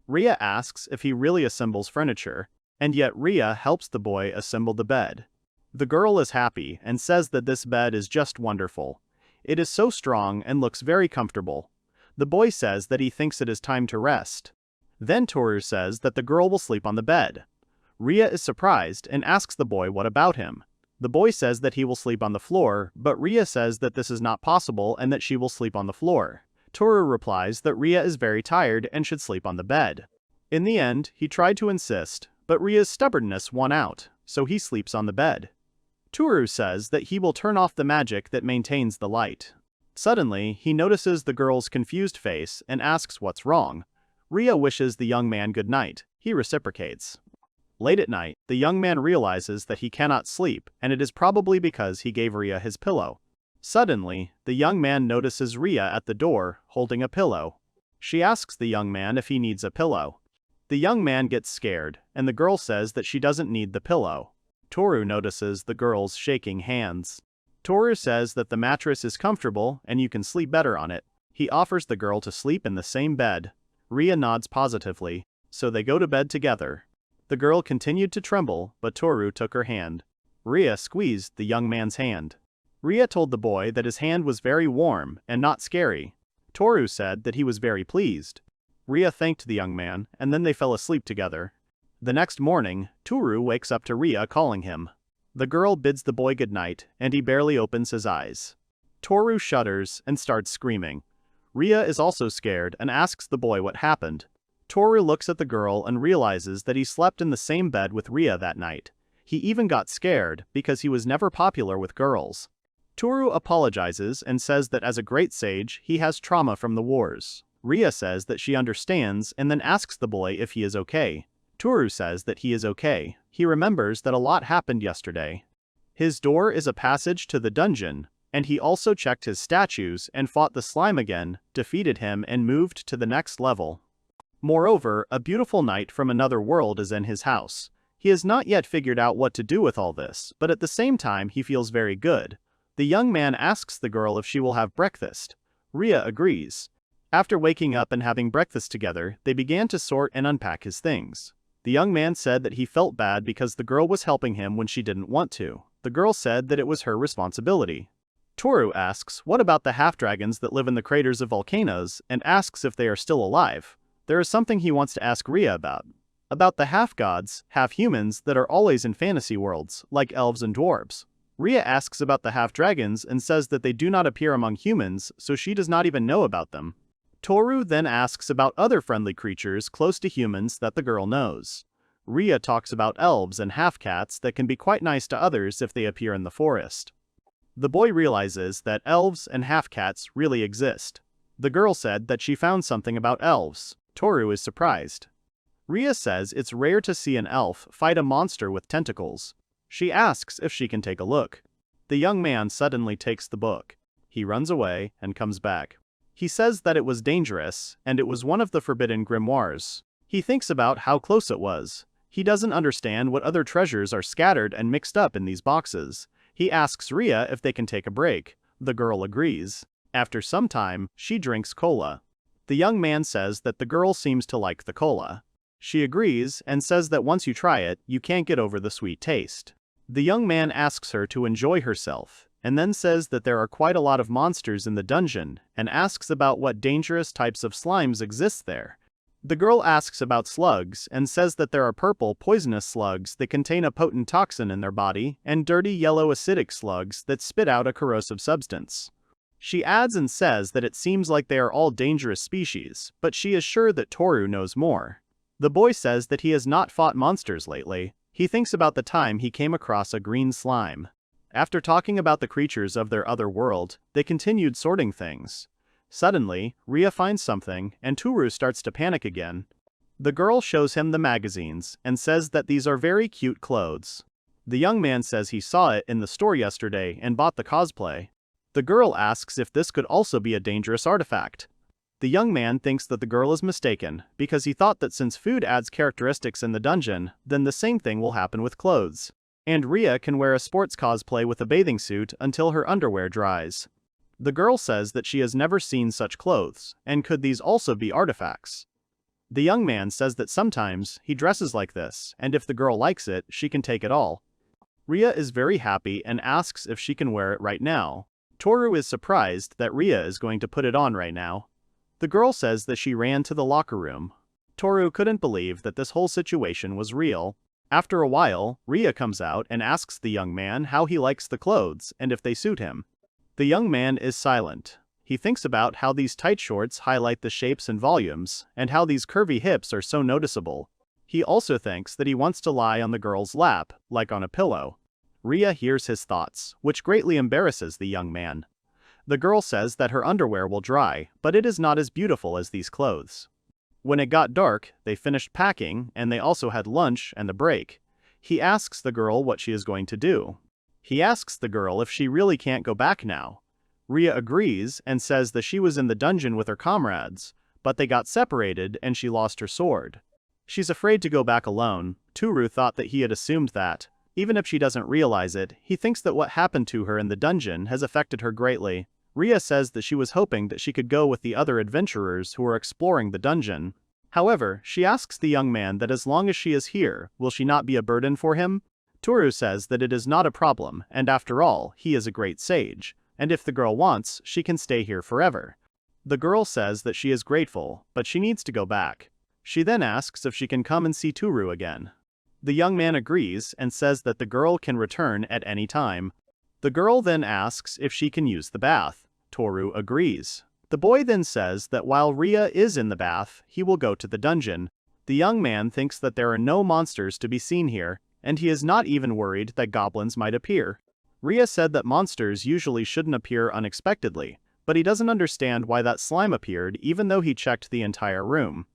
Rhea asks if he really assembles furniture, and yet Rhea helps the boy assemble the bed. The girl is happy and says that this bed is just wonderful. It is so strong and looks very comfortable. The boy says that he thinks it is time to rest. Then Tooru says that the girl will sleep on the bed. Rhea is surprised and asks the boy what about him. The boy says that he will sleep on the floor, but Rhea says that this is not possible and that she will sleep on the floor. Tooru replies that Rhea is very tired and should sleep on the bed. In the end, he tried to insist, but Rhea's stubbornness won out, so he sleeps on the bed. Tooru says that he will turn off the magic that maintains the light. Suddenly, he notices the girl's confused face and asks what's wrong. Rhea wishes the young man good night. He reciprocates. Late at night, the young man realizes that he cannot sleep, and it is probably because he gave Rhea his pillow. Suddenly, the young man notices Rhea at the door, holding a pillow. She asks the young man if he needs a pillow. The young man gets scared, and the girl says that she doesn't need the pillow. Tooru notices the girl's shaking hands. Tooru says that the mattress is comfortable and you can sleep better on it. He offers the girl to sleep in the same bed. Rhea nods positively, so they go to bed together. The girl continued to tremble, but Tooru took her hand. Rhea squeezed the young man's hand. Rhea told the boy that his hand was very warm and not scary. Tooru said that he was very pleased. Rhea thanked the young man, and then they fell asleep together. The next morning, Tooru wakes up to Rhea calling him. The girl bids the boy goodnight, and he barely opens his eyes. Tooru shudders and starts screaming. Rhea is also scared and asks the boy what happened. Tooru looks at the girl and realizes that he slept in the same bed with Rhea that night. He even got scared because he was never popular with girls. Tooru apologizes and says that as a great sage, he has trauma from the wars. Rhea says that she understands and then asks the boy if he is okay. Tooru says that he is okay. He remembers that a lot happened yesterday. His door is a passage to the dungeon, and he also checked his statues and fought the slime again, defeated him and moved to the next level. Moreover, a beautiful knight from another world is in his house. He has not yet figured out what to do with all this, but at the same time he feels very good. The young man asks the girl if she will have breakfast. Rhea agrees. After waking up and having breakfast together, they began to sort and unpack his things. The young man said that he felt bad because the girl was helping him when she didn't want to. The girl said that it was her responsibility. Tooru asks what about the half-dragons that live in the craters of volcanoes and asks if they are still alive. There is something he wants to ask Rhea about. About the half-gods, half-humans that are always in fantasy worlds, like elves and dwarves. Rhea asks about the half-dragons and says that they do not appear among humans, so she does not even know about them. Tooru then asks about other friendly creatures close to humans that the girl knows. Rhea talks about elves and half-cats that can be quite nice to others if they appear in the forest. The boy realizes that elves and half-cats really exist. The girl said that she found something about elves. Tooru is surprised. Rhea says it's rare to see an elf fight a monster with tentacles. She asks if she can take a look. The young man suddenly takes the book. He runs away and comes back. He says that it was dangerous, and it was one of the forbidden grimoires. He thinks about how close it was. He doesn't understand what other treasures are scattered and mixed up in these boxes. He asks Rhea if they can take a break. The girl agrees. After some time, she drinks cola. The young man says that the girl seems to like the cola. She agrees and says that once you try it, you can't get over the sweet taste. The young man asks her to enjoy herself, and then says that there are quite a lot of monsters in the dungeon, and asks about what dangerous types of slimes exist there. The girl asks about slugs and says that there are purple, poisonous slugs that contain a potent toxin in their body, and dirty yellow acidic slugs that spit out a corrosive substance. She adds and says that it seems like they are all dangerous species, but she is sure that Tooru knows more. The boy says that he has not fought monsters lately. He thinks about the time he came across a green slime. After talking about the creatures of their other world, they continued sorting things. Suddenly, Rhea finds something, and Tooru starts to panic again. The girl shows him the magazines, and says that these are very cute clothes. The young man says he saw it in the store yesterday and bought the cosplay. The girl asks if this could also be a dangerous artifact. The young man thinks that the girl is mistaken, because he thought that since food adds characteristics in the dungeon, then the same thing will happen with clothes. And Rhea can wear a sports cosplay with a bathing suit until her underwear dries. The girl says that she has never seen such clothes, and could these also be artifacts? The young man says that sometimes he dresses like this, and if the girl likes it, she can take it all. Rhea is very happy and asks if she can wear it right now. Tooru is surprised that Rhea is going to put it on right now. The girl says that she ran to the locker room. Tooru couldn't believe that this whole situation was real. After a while, Rhea comes out and asks the young man how he likes the clothes and if they suit him. The young man is silent. He thinks about how these tight shorts highlight the shapes and volumes, and how these curvy hips are so noticeable. He also thinks that he wants to lie on the girl's lap, like on a pillow. Rhea hears his thoughts, which greatly embarrasses the young man. The girl says that her underwear will dry, but it is not as beautiful as these clothes. When it got dark, they finished packing, and they also had lunch and a break. He asks the girl what she is going to do. He asks the girl if she really can't go back now. Rhea agrees and says that she was in the dungeon with her comrades, but they got separated and she lost her sword. She's afraid to go back alone. Tooru thought that he had assumed that. Even if she doesn't realize it, he thinks that what happened to her in the dungeon has affected her greatly. Rhea says that she was hoping that she could go with the other adventurers who are exploring the dungeon. However, she asks the young man that as long as she is here, will she not be a burden for him? Tooru says that it is not a problem, and after all, he is a great sage, and if the girl wants, she can stay here forever. The girl says that she is grateful, but she needs to go back. She then asks if she can come and see Tooru again. The young man agrees and says that the girl can return at any time. The girl then asks if she can use the bath. Tooru agrees. The boy then says that while Rhea is in the bath, he will go to the dungeon. The young man thinks that there are no monsters to be seen here, and he is not even worried that goblins might appear. Rhea said that monsters usually shouldn't appear unexpectedly, but he doesn't understand why that slime appeared even though he checked the entire room.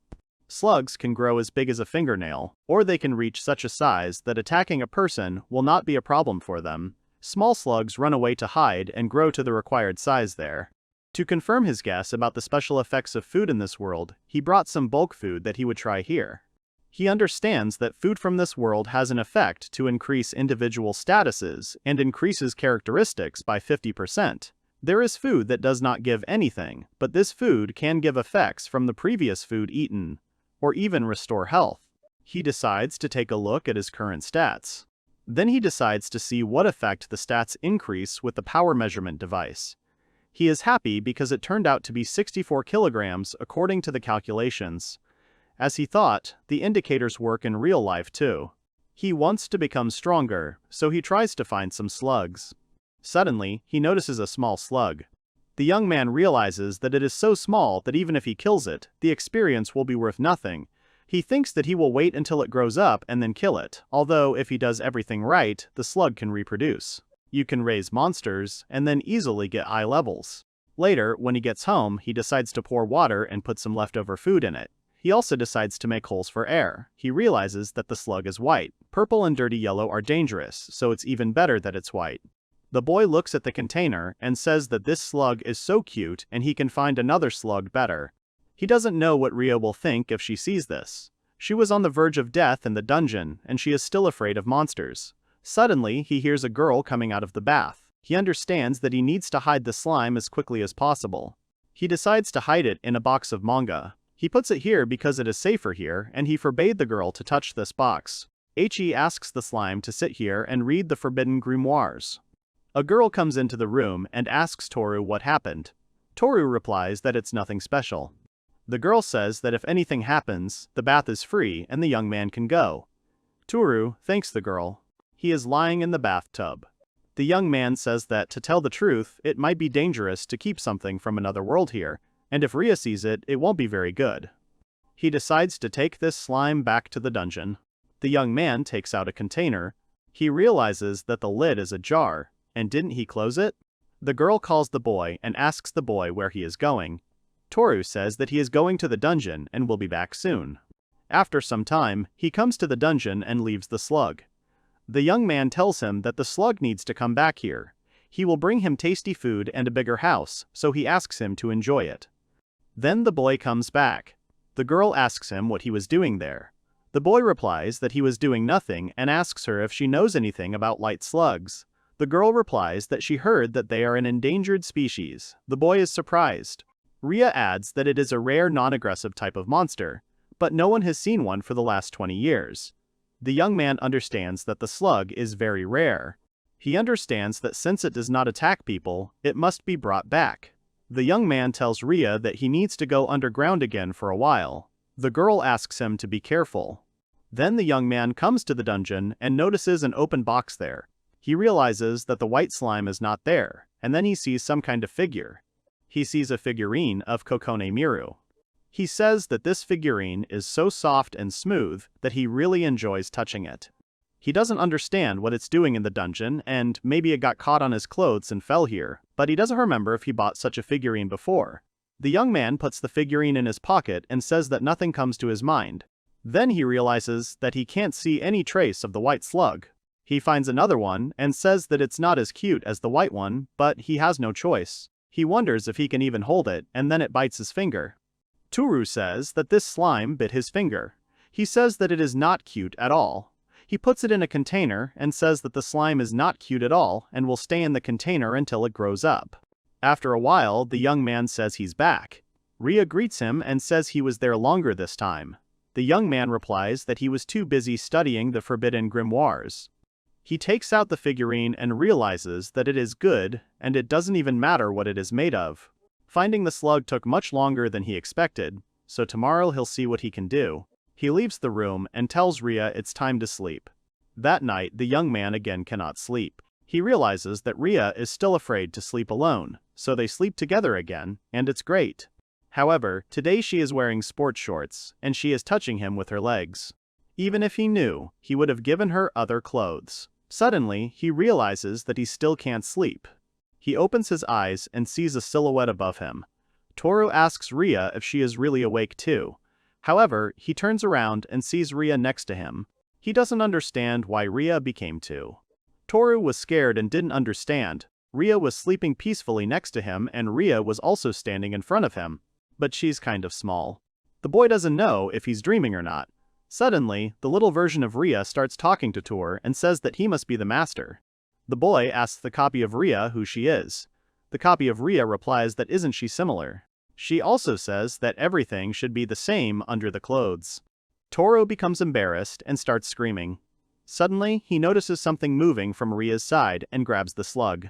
Slugs can grow as big as a fingernail, or they can reach such a size that attacking a person will not be a problem for them. Small slugs run away to hide and grow to the required size there. To confirm his guess about the special effects of food in this world, he brought some bulk food that he would try here. He understands that food from this world has an effect to increase individual statuses and increases characteristics by 50%. There is food that does not give anything, but this food can give effects from the previous food eaten, or even restore health. He decides to take a look at his current stats. Then he decides to see what effect the stats increase with the power measurement device. He is happy because it turned out to be 64 kilograms according to the calculations. As he thought, the indicators work in real life too. He wants to become stronger, so he tries to find some slugs. Suddenly, he notices a small slug. The young man realizes that it is so small that even if he kills it, the experience will be worth nothing. He thinks that he will wait until it grows up and then kill it, although if he does everything right, the slug can reproduce. You can raise monsters, and then easily get high levels. Later, when he gets home, he decides to pour water and put some leftover food in it. He also decides to make holes for air. He realizes that the slug is white. Purple and dirty yellow are dangerous, so it's even better that it's white. The boy looks at the container and says that this slug is so cute and he can find another slug better. He doesn't know what Rhea will think if she sees this. She was on the verge of death in the dungeon, and she is still afraid of monsters. Suddenly, he hears a girl coming out of the bath. He understands that he needs to hide the slime as quickly as possible. He decides to hide it in a box of manga. He puts it here because it is safer here, and he forbade the girl to touch this box. He asks the slime to sit here and read the forbidden grimoires. A girl comes into the room and asks Tooru what happened. Tooru replies that it's nothing special. The girl says that if anything happens, the bath is free and the young man can go. Tooru thanks the girl. He is lying in the bathtub. The young man says that, to tell the truth, it might be dangerous to keep something from another world here, and if Rhea sees it, it won't be very good. He decides to take this slime back to the dungeon. The young man takes out a container. He realizes that the lid is ajar, and didn't he close it? The girl calls the boy and asks the boy where he is going. Tooru says that he is going to the dungeon and will be back soon. After some time, he comes to the dungeon and leaves the slug. The young man tells him that the slug needs to come back here. He will bring him tasty food and a bigger house, so he asks him to enjoy it. Then the boy comes back. The girl asks him what he was doing there. The boy replies that he was doing nothing and asks her if she knows anything about light slugs. The girl replies that she heard that they are an endangered species. The boy is surprised. Rhea adds that it is a rare non-aggressive type of monster, but no one has seen one for the last 20 years. The young man understands that the slug is very rare. He understands that since it does not attack people, it must be brought back. The young man tells Rhea that he needs to go underground again for a while. The girl asks him to be careful. Then the young man comes to the dungeon and notices an open box there. He realizes that the white slime is not there, and then he sees some kind of figure. He sees a figurine of Kokone Miru. He says that this figurine is so soft and smooth that he really enjoys touching it. He doesn't understand what it's doing in the dungeon, and maybe it got caught on his clothes and fell here, but he doesn't remember if he bought such a figurine before. The young man puts the figurine in his pocket and says that nothing comes to his mind. Then he realizes that he can't see any trace of the white slug. He finds another one and says that it's not as cute as the white one, but he has no choice. He wonders if he can even hold it, and then it bites his finger. Tooru says that this slime bit his finger. He says that it is not cute at all. He puts it in a container and says that the slime is not cute at all and will stay in the container until it grows up. After a while, the young man says he's back. Rhea greets him and says he was there longer this time. The young man replies that he was too busy studying the forbidden grimoires. He takes out the figurine and realizes that it is good, and it doesn't even matter what it is made of. Finding the slug took much longer than he expected, so tomorrow he'll see what he can do. He leaves the room and tells Rhea it's time to sleep. That night, the young man again cannot sleep. He realizes that Rhea is still afraid to sleep alone, so they sleep together again, and it's great. However, today she is wearing sports shorts, and she is touching him with her legs. Even if he knew, he would have given her other clothes. Suddenly, he realizes that he still can't sleep. He opens his eyes and sees a silhouette above him. Tooru asks Rhea if she is really awake too. However, he turns around and sees Rhea next to him. He doesn't understand why Rhea became two. Tooru was scared and didn't understand. Rhea was sleeping peacefully next to him and Rhea was also standing in front of him. But she's kind of small. The boy doesn't know if he's dreaming or not. Suddenly, the little version of Rhea starts talking to Tooru and says that he must be the master. The boy asks the copy of Rhea who she is. The copy of Rhea replies that isn't she similar. She also says that everything should be the same under the clothes. Tooru becomes embarrassed and starts screaming. Suddenly, he notices something moving from Rhea's side and grabs the slug.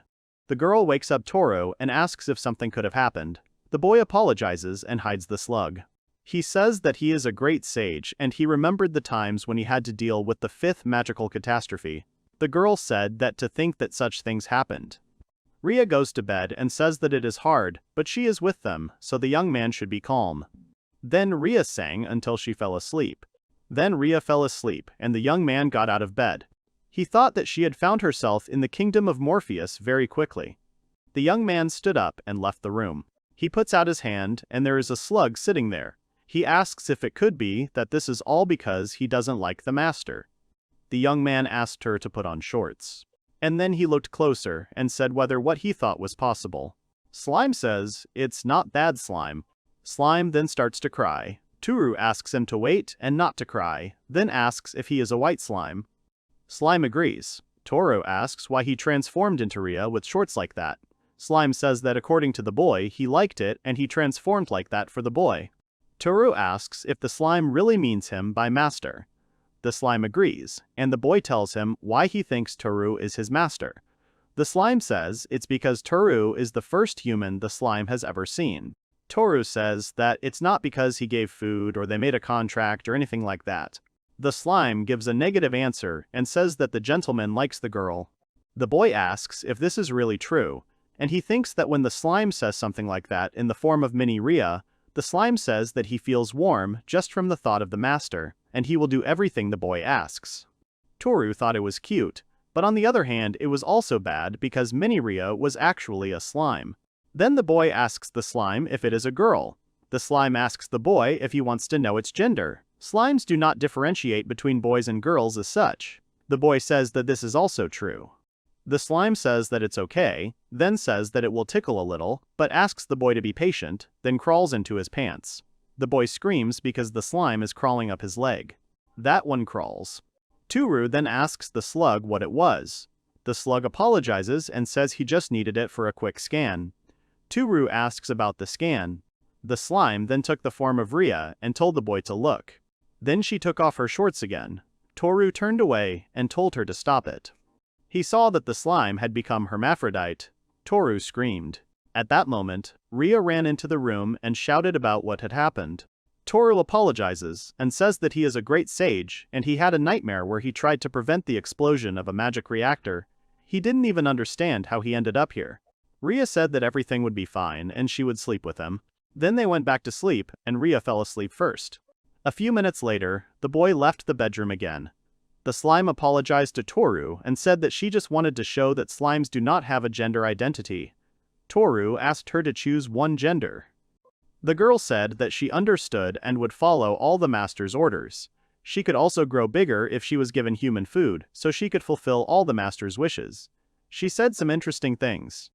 The girl wakes up Tooru and asks if something could have happened. The boy apologizes and hides the slug. He says that he is a great sage and he remembered the times when he had to deal with the 5th magical catastrophe. The girl said that to think that such things happened. Rhea goes to bed and says that it is hard, but she is with them, so the young man should be calm. Then Rhea sang until she fell asleep. Then Rhea fell asleep and the young man got out of bed. He thought that she had found herself in the kingdom of Morpheus very quickly. The young man stood up and left the room. He puts out his hand and there is a slug sitting there. He asks if it could be that this is all because he doesn't like the master. The young man asked her to put on shorts. And then he looked closer and said whether what he thought was possible. Slime says, "It's not bad, Slime." Slime then starts to cry. Tooru asks him to wait and not to cry, then asks if he is a white slime. Slime agrees. Tooru asks why he transformed into Rhea with shorts like that. Slime says that according to the boy, he liked it and he transformed like that for the boy. Tooru asks if the slime really means him by master. The slime agrees, and the boy tells him why he thinks Tooru is his master. The slime says it's because Tooru is the first human the slime has ever seen. Tooru says that it's not because he gave food or they made a contract or anything like that. The slime gives a negative answer and says that the gentleman likes the girl. The boy asks if this is really true, and he thinks that when the slime says something like that in the form of mini Rhea, the slime says that he feels warm just from the thought of the master, and he will do everything the boy asks. Tooru thought it was cute, but on the other hand it was also bad because mini Rhea was actually a slime. Then the boy asks the slime if it is a girl. The slime asks the boy if he wants to know its gender. Slimes do not differentiate between boys and girls as such. The boy says that this is also true. The slime says that it's okay, then says that it will tickle a little, but asks the boy to be patient, then crawls into his pants. The boy screams because the slime is crawling up his leg. That one crawls. Tooru then asks the slug what it was. The slug apologizes and says he just needed it for a quick scan. Tooru asks about the scan. The slime then took the form of Rhea and told the boy to look. Then she took off her shorts again. Tooru turned away and told her to stop it. He saw that the slime had become hermaphrodite. Tooru screamed. At that moment, Rhea ran into the room and shouted about what had happened. Tooru apologizes and says that he is a great sage and he had a nightmare where he tried to prevent the explosion of a magic reactor. He didn't even understand how he ended up here. Rhea said that everything would be fine and she would sleep with him. Then they went back to sleep and Rhea fell asleep first. A few minutes later, the boy left the bedroom again. The slime apologized to Tooru and said that she just wanted to show that slimes do not have a gender identity. Tooru asked her to choose one gender. The girl said that she understood and would follow all the master's orders. She could also grow bigger if she was given human food, so she could fulfill all the master's wishes. She said some interesting things.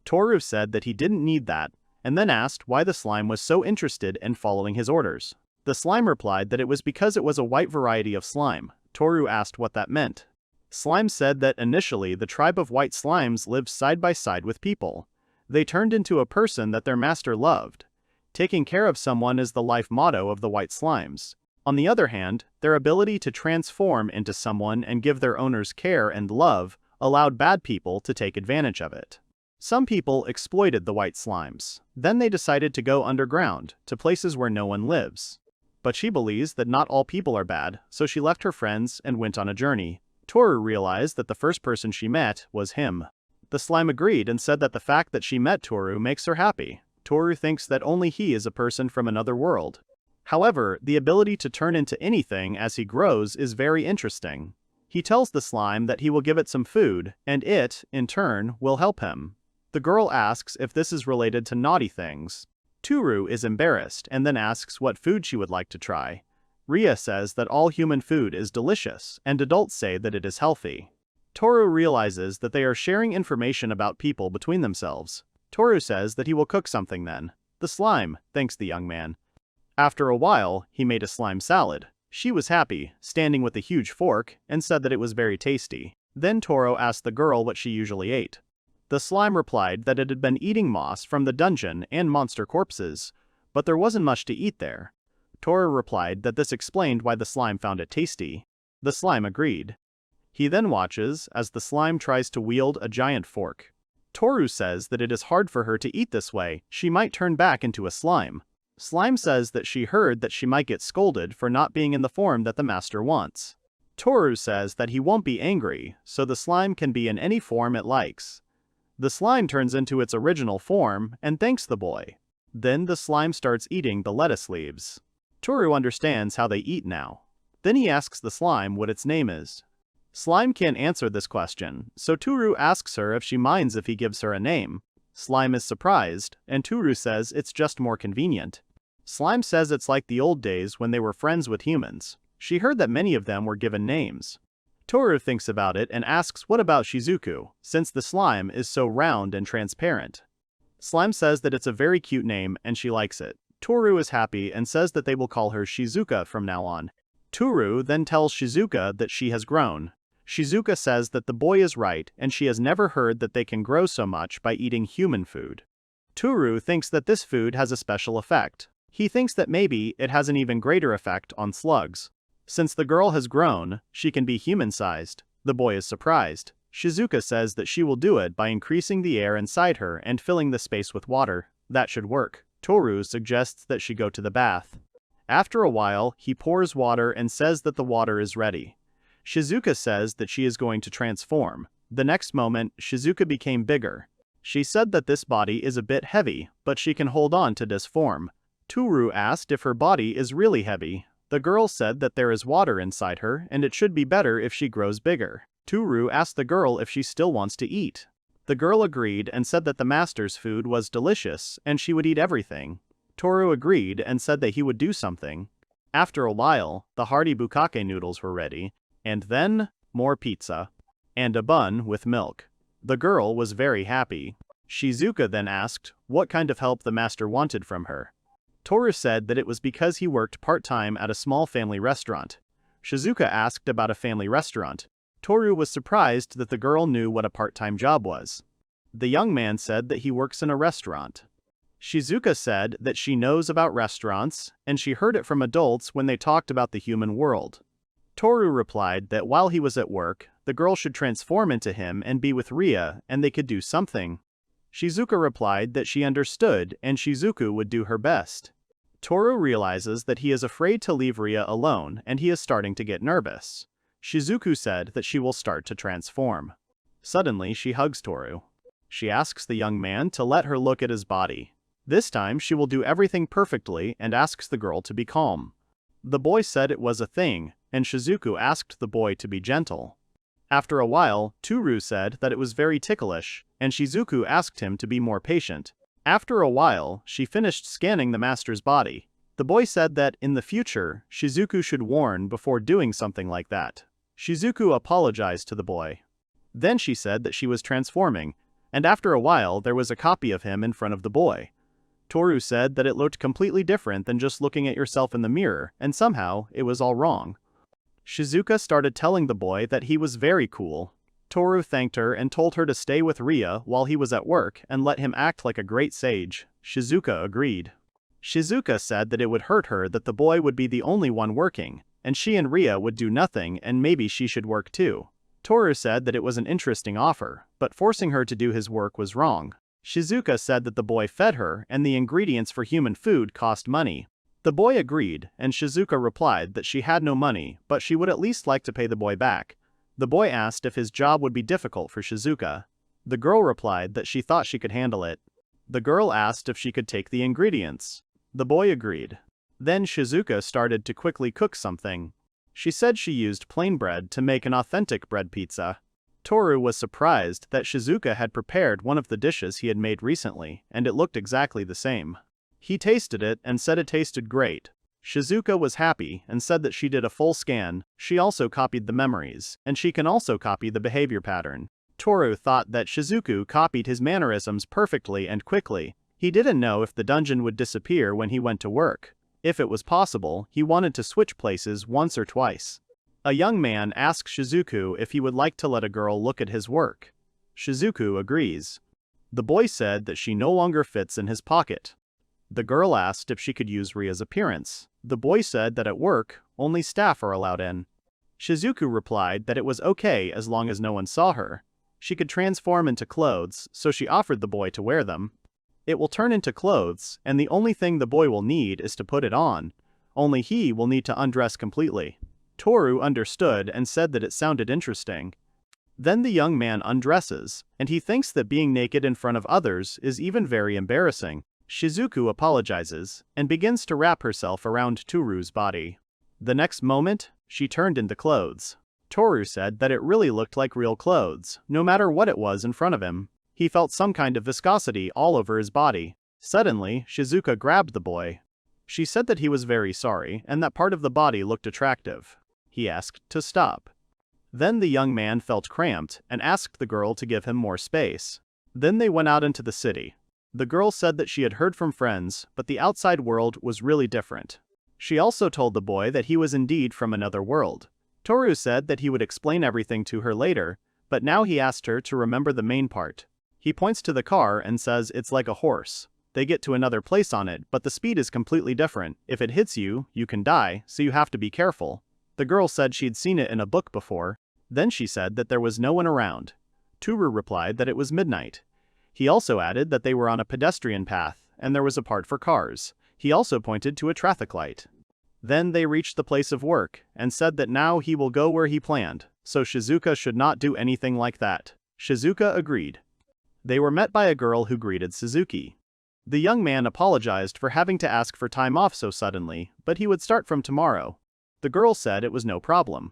Tooru said that he didn't need that, and then asked why the slime was so interested in following his orders. The slime replied that it was because it was a white variety of slime. Tooru asked what that meant. Slime said that initially the tribe of white slimes lived side by side with people. They turned into a person that their master loved. Taking care of someone is the life motto of the white slimes. On the other hand, their ability to transform into someone and give their owners care and love allowed bad people to take advantage of it. Some people exploited the white slimes. Then they decided to go underground, to places where no one lives. But she believes that not all people are bad, so she left her friends and went on a journey. Tooru realized that the first person she met was him. The slime agreed and said that the fact that she met Tooru makes her happy. Tooru thinks that only he is a person from another world. However, the ability to turn into anything as he grows is very interesting. He tells the slime that he will give it some food, and it, in turn, will help him. The girl asks if this is related to naughty things. Tooru is embarrassed and then asks what food she would like to try. Rhea says that all human food is delicious, and adults say that it is healthy. Tooru realizes that they are sharing information about people between themselves. Tooru says that he will cook something then. The slime thanks the young man. After a while, he made a slime salad. She was happy, standing with a huge fork, and said that it was very tasty. Then Tooru asked the girl what she usually ate. The slime replied that it had been eating moss from the dungeon and monster corpses, but there wasn't much to eat there. Tooru replied that this explained why the slime found it tasty. The slime agreed. He then watches as the slime tries to wield a giant fork. Tooru says that it is hard for her to eat this way, she might turn back into a slime. Slime says that she heard that she might get scolded for not being in the form that the master wants. Tooru says that he won't be angry, so the slime can be in any form it likes. The slime turns into its original form and thanks the boy. Then the slime starts eating the lettuce leaves. Tooru understands how they eat now. Then he asks the slime what its name is. Slime can't answer this question, so Tooru asks her if she minds if he gives her a name. Slime is surprised, and Tooru says it's just more convenient. Slime says it's like the old days when they were friends with humans. She heard that many of them were given names. Tooru thinks about it and asks what about Shizuku, since the slime is so round and transparent. Slime says that it's a very cute name and she likes it. Tooru is happy and says that they will call her Shizuka from now on. Tooru then tells Shizuka that she has grown. Shizuka says that the boy is right and she has never heard that they can grow so much by eating human food. Tooru thinks that this food has a special effect. He thinks that maybe it has an even greater effect on slugs. Since the girl has grown, she can be human-sized. The boy is surprised. Shizuka says that she will do it by increasing the air inside her and filling the space with water. That should work. Tooru suggests that she go to the bath. After a while, he pours water and says that the water is ready. Shizuka says that she is going to transform. The next moment, Shizuka became bigger. She said that this body is a bit heavy, but she can hold on to this form. Tooru asked if her body is really heavy. The girl said that there is water inside her and it should be better if she grows bigger. Tooru asked the girl if she still wants to eat. The girl agreed and said that the master's food was delicious and she would eat everything. Tooru agreed and said that he would do something. After a while, the hearty bukkake noodles were ready, and then more pizza and a bun with milk. The girl was very happy. Shizuka then asked what kind of help the master wanted from her. Tooru said that it was because he worked part-time at a small family restaurant. Shizuka asked about a family restaurant. Tooru was surprised that the girl knew what a part-time job was. The young man said that he works in a restaurant. Shizuka said that she knows about restaurants, and she heard it from adults when they talked about the human world. Tooru replied that while he was at work, the girl should transform into him and be with Rhea, and they could do something. Shizuka replied that she understood and Shizuku would do her best. Tooru realizes that he is afraid to leave Rhea alone and he is starting to get nervous. Shizuku said that she will start to transform. Suddenly she hugs Tooru. She asks the young man to let her look at his body. This time she will do everything perfectly and asks the girl to be calm. The boy said it was a thing, and Shizuku asked the boy to be gentle. After a while, Tooru said that it was very ticklish, and Shizuku asked him to be more patient. After a while, she finished scanning the master's body. The boy said that, in the future, Shizuku should warn before doing something like that. Shizuku apologized to the boy. Then she said that she was transforming, and after a while there was a copy of him in front of the boy. Tooru said that it looked completely different than just looking at yourself in the mirror, and somehow, it was all wrong. Shizuka started telling the boy that he was very cool. Tooru thanked her and told her to stay with Rhea while he was at work and let him act like a great sage. Shizuka agreed. Shizuka said that it would hurt her that the boy would be the only one working, and she and Rhea would do nothing and maybe she should work too. Tooru said that it was an interesting offer, but forcing her to do his work was wrong. Shizuka said that the boy fed her and the ingredients for human food cost money. The boy agreed, and Shizuka replied that she had no money, but she would at least like to pay the boy back. The boy asked if his job would be difficult for Shizuka. The girl replied that she thought she could handle it. The girl asked if she could take the ingredients. The boy agreed. Then Shizuka started to quickly cook something. She said she used plain bread to make an authentic bread pizza. Tooru was surprised that Shizuka had prepared one of the dishes he had made recently, and it looked exactly the same. He tasted it and said it tasted great. Shizuka was happy and said that she did a full scan. She also copied the memories, and she can also copy the behavior pattern. Tooru thought that Shizuku copied his mannerisms perfectly and quickly. He didn't know if the dungeon would disappear when he went to work. If it was possible, he wanted to switch places once or twice. A young man asks Shizuku if he would like to let a girl look at his work. Shizuku agrees. The boy said that she no longer fits in his pocket. The girl asked if she could use Rhea's appearance. The boy said that at work, only staff are allowed in. Shizuku replied that it was okay as long as no one saw her. She could transform into clothes, so she offered the boy to wear them. It will turn into clothes, and the only thing the boy will need is to put it on. Only he will need to undress completely. Tooru understood and said that it sounded interesting. Then the young man undresses, and he thinks that being naked in front of others is even very embarrassing. Shizuku apologizes, and begins to wrap herself around Tooru's body. The next moment, she turned into clothes. Tooru said that it really looked like real clothes, no matter what it was in front of him. He felt some kind of viscosity all over his body. Suddenly, Shizuka grabbed the boy. She said that he was very sorry, and that part of the body looked attractive. He asked to stop. Then the young man felt cramped, and asked the girl to give him more space. Then they went out into the city. The girl said that she had heard from friends, but the outside world was really different. She also told the boy that he was indeed from another world. Tooru said that he would explain everything to her later, but now he asked her to remember the main part. He points to the car and says it's like a horse. They get to another place on it, but the speed is completely different. If it hits you, you can die, so you have to be careful. The girl said she'd seen it in a book before. Then she said that there was no one around. Tooru replied that it was midnight. He also added that they were on a pedestrian path, and there was a part for cars. He also pointed to a traffic light. Then they reached the place of work, and said that now he will go where he planned, so Shizuka should not do anything like that. Shizuka agreed. They were met by a girl who greeted Suzuki. The young man apologized for having to ask for time off so suddenly, but he would start from tomorrow. The girl said it was no problem.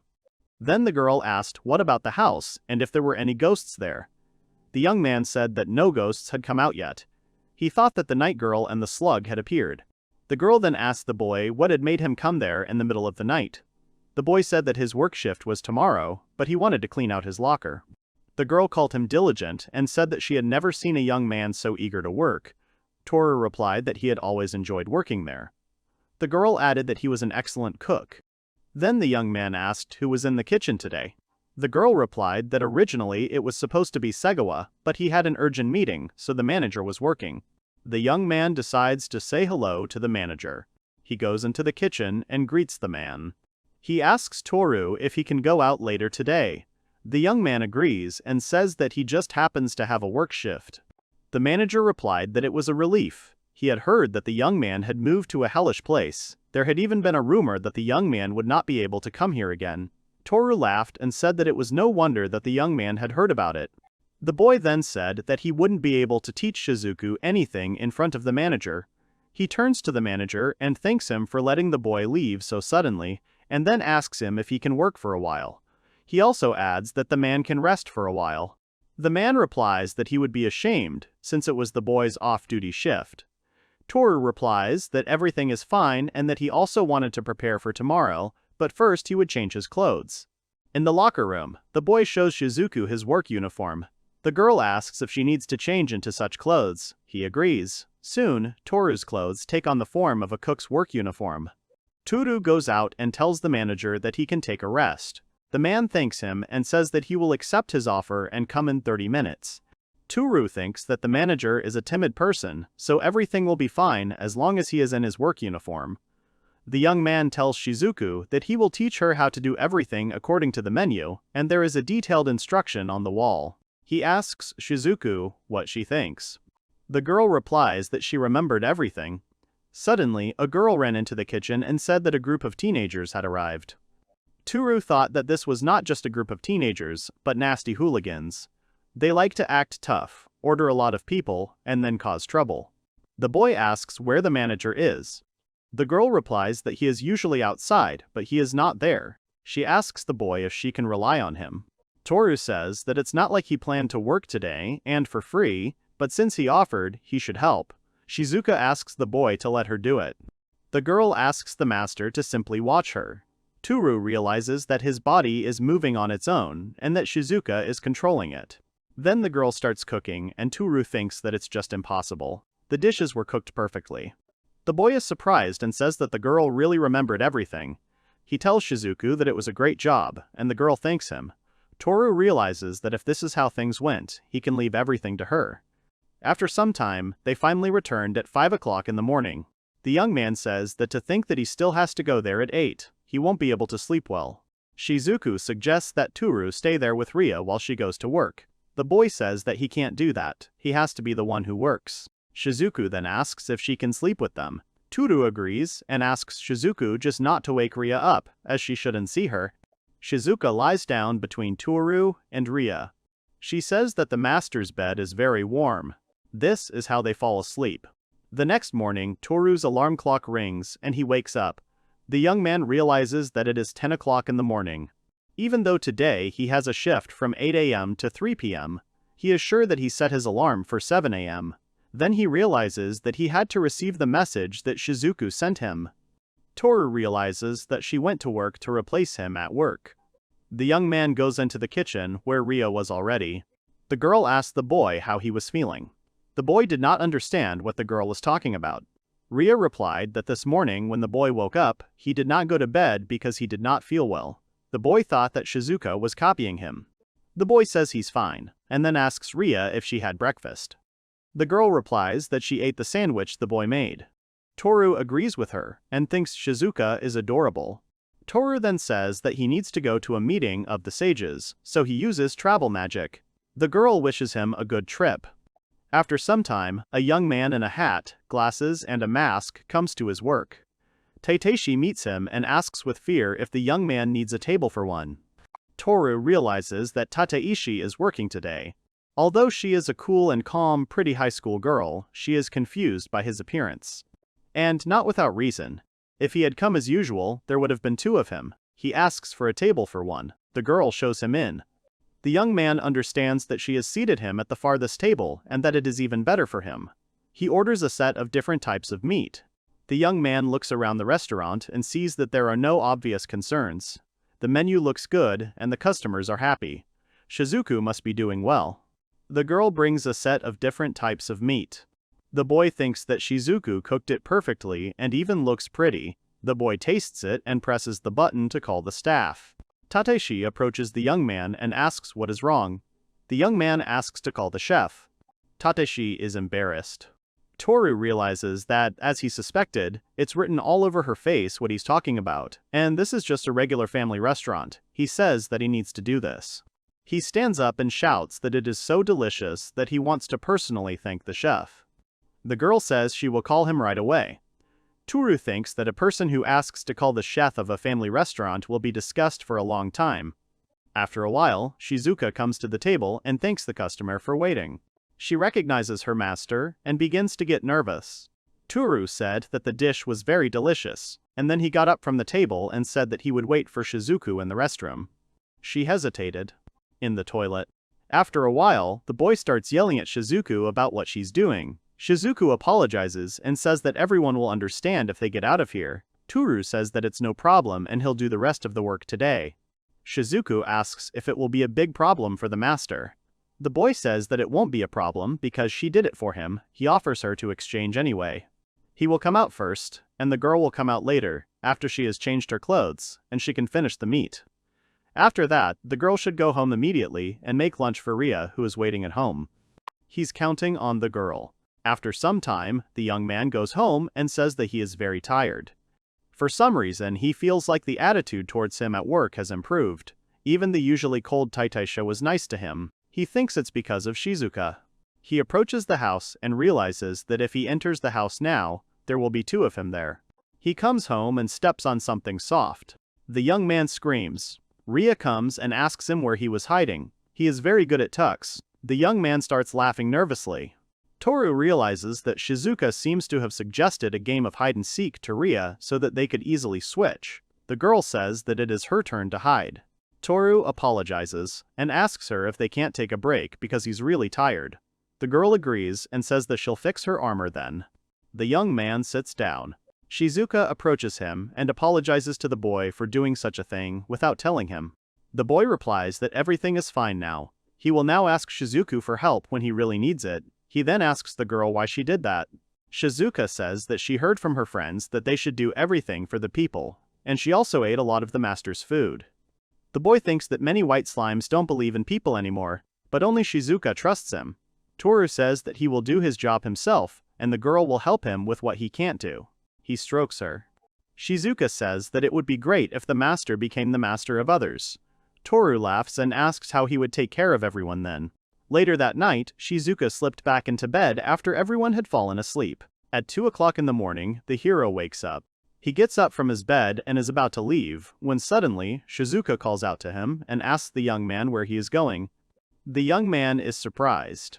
Then the girl asked what about the house, and if there were any ghosts there. The young man said that no ghosts had come out yet. He thought that the night girl and the slug had appeared. The girl then asked the boy what had made him come there in the middle of the night. The boy said that his work shift was tomorrow, but he wanted to clean out his locker. The girl called him diligent and said that she had never seen a young man so eager to work. Tooru replied that he had always enjoyed working there. The girl added that he was an excellent cook. Then the young man asked who was in the kitchen today. The girl replied that originally it was supposed to be Segawa, but he had an urgent meeting, so the manager was working. The young man decides to say hello to the manager. He goes into the kitchen and greets the man. He asks Tooru if he can go out later today. The young man agrees and says that he just happens to have a work shift. The manager replied that it was a relief. He had heard that the young man had moved to a hellish place. There had even been a rumor that the young man would not be able to come here again. Tooru laughed and said that it was no wonder that the young man had heard about it. The boy then said that he wouldn't be able to teach Shizuku anything in front of the manager. He turns to the manager and thanks him for letting the boy leave so suddenly, and then asks him if he can work for a while. He also adds that the man can rest for a while. The man replies that he would be ashamed, since it was the boy's off-duty shift. Tooru replies that everything is fine and that he also wanted to prepare for tomorrow, but first he would change his clothes. In the locker room, the boy shows Shizuku his work uniform. The girl asks if she needs to change into such clothes. He agrees. Soon, Tooru's clothes take on the form of a cook's work uniform. Tooru goes out and tells the manager that he can take a rest. The man thanks him and says that he will accept his offer and come in 30 minutes. Tooru thinks that the manager is a timid person, so everything will be fine as long as he is in his work uniform. The young man tells Shizuku that he will teach her how to do everything according to the menu, and there is a detailed instruction on the wall. He asks Shizuku what she thinks. The girl replies that she remembered everything. Suddenly, a girl ran into the kitchen and said that a group of teenagers had arrived. Tooru thought that this was not just a group of teenagers, but nasty hooligans. They like to act tough, order a lot of people, and then cause trouble. The boy asks where the manager is. The girl replies that he is usually outside, but he is not there. She asks the boy if she can rely on him. Tooru says that it's not like he planned to work today, and for free, but since he offered, he should help. Shizuka asks the boy to let her do it. The girl asks the master to simply watch her. Tooru realizes that his body is moving on its own, and that Shizuka is controlling it. Then the girl starts cooking, and Tooru thinks that it's just impossible. The dishes were cooked perfectly. The boy is surprised and says that the girl really remembered everything. He tells Shizuku that it was a great job, and the girl thanks him. Tooru realizes that if this is how things went, he can leave everything to her. After some time, they finally returned at 5 o'clock in the morning. The young man says that to think that he still has to go there at 8, he won't be able to sleep well. Shizuku suggests that Tooru stay there with Rhea while she goes to work. The boy says that he can't do that, he has to be the one who works. Shizuku then asks if she can sleep with them. Tooru agrees and asks Shizuku just not to wake Rhea up, as she shouldn't see her. Shizuka lies down between Tooru and Rhea. She says that the master's bed is very warm. This is how they fall asleep. The next morning, Tooru's alarm clock rings and he wakes up. The young man realizes that it is 10 o'clock in the morning. Even though today he has a shift from 8 a.m. to 3 p.m., he is sure that he set his alarm for 7 a.m. Then he realizes that he had to receive the message that Shizuku sent him. Tooru realizes that she went to work to replace him at work. The young man goes into the kitchen where Rhea was already. The girl asks the boy how he was feeling. The boy did not understand what the girl was talking about. Rhea replied that this morning when the boy woke up, he did not go to bed because he did not feel well. The boy thought that Shizuka was copying him. The boy says he's fine, and then asks Rhea if she had breakfast. The girl replies that she ate the sandwich the boy made. Tooru agrees with her, and thinks Shizuka is adorable. Tooru then says that he needs to go to a meeting of the sages, so he uses travel magic. The girl wishes him a good trip. After some time, a young man in a hat, glasses, and a mask comes to his work. Taiteishi meets him and asks with fear if the young man needs a table for one. Tooru realizes that Tateishi is working today. Although she is a cool and calm, pretty high school girl, she is confused by his appearance. And not without reason. If he had come as usual, there would have been 2 of him. He asks for a table for one. The girl shows him in. The young man understands that she has seated him at the farthest table and that it is even better for him. He orders a set of different types of meat. The young man looks around the restaurant and sees that there are no obvious concerns. The menu looks good and the customers are happy. Shizuku must be doing well. The girl brings a set of different types of meat. The boy thinks that Shizuku cooked it perfectly and even looks pretty. The boy tastes it and presses the button to call the staff. Tateshi approaches the young man and asks what is wrong. The young man asks to call the chef. Tateshi is embarrassed. Tooru realizes that, as he suspected, it's written all over her face what he's talking about, and this is just a regular family restaurant. He says that he needs to do this. He stands up and shouts that it is so delicious that he wants to personally thank the chef. The girl says she will call him right away. Tooru thinks that a person who asks to call the chef of a family restaurant will be discussed for a long time. After a while, Shizuka comes to the table and thanks the customer for waiting. She recognizes her master and begins to get nervous. Tooru said that the dish was very delicious, and then he got up from the table and said that he would wait for Shizuku in the restroom. She hesitated. In the toilet. After a while, the boy starts yelling at Shizuku about what she's doing. Shizuku apologizes and says that everyone will understand if they get out of here. Tooru says that it's no problem and he'll do the rest of the work today. Shizuku asks if it will be a big problem for the master. The boy says that it won't be a problem because she did it for him. He offers her to exchange anyway. He will come out first, and the girl will come out later, after she has changed her clothes, and she can finish the meat. After that, the girl should go home immediately and make lunch for Rhea, who is waiting at home. He's counting on the girl. After some time, the young man goes home and says that he is very tired. For some reason, he feels like the attitude towards him at work has improved. Even the usually cold Taitaisha was nice to him. He thinks it's because of Shizuka. He approaches the house and realizes that if he enters the house now, there will be two of him there. He comes home and steps on something soft. The young man screams. Rhea comes and asks him where he was hiding. He is very good at tucks. The young man starts laughing nervously. Tooru realizes that Shizuka seems to have suggested a game of hide-and-seek to Rhea so that they could easily switch. The girl says that it is her turn to hide. Tooru apologizes and asks her if they can't take a break because he's really tired. The girl agrees and says that she'll fix her armor then. The young man sits down. Shizuka approaches him and apologizes to the boy for doing such a thing without telling him. The boy replies that everything is fine now. He will now ask Shizuku for help when he really needs it. He then asks the girl why she did that. Shizuka says that she heard from her friends that they should do everything for the people, and she also ate a lot of the master's food. The boy thinks that many white slimes don't believe in people anymore, but only Shizuka trusts him. Tooru says that he will do his job himself, and the girl will help him with what he can't do. He strokes her. Shizuka says that it would be great if the master became the master of others. Tooru laughs and asks how he would take care of everyone then. Later that night, Shizuka slipped back into bed after everyone had fallen asleep. At 2 o'clock in the morning, the hero wakes up. He gets up from his bed and is about to leave, when suddenly, Shizuka calls out to him and asks the young man where he is going. The young man is surprised.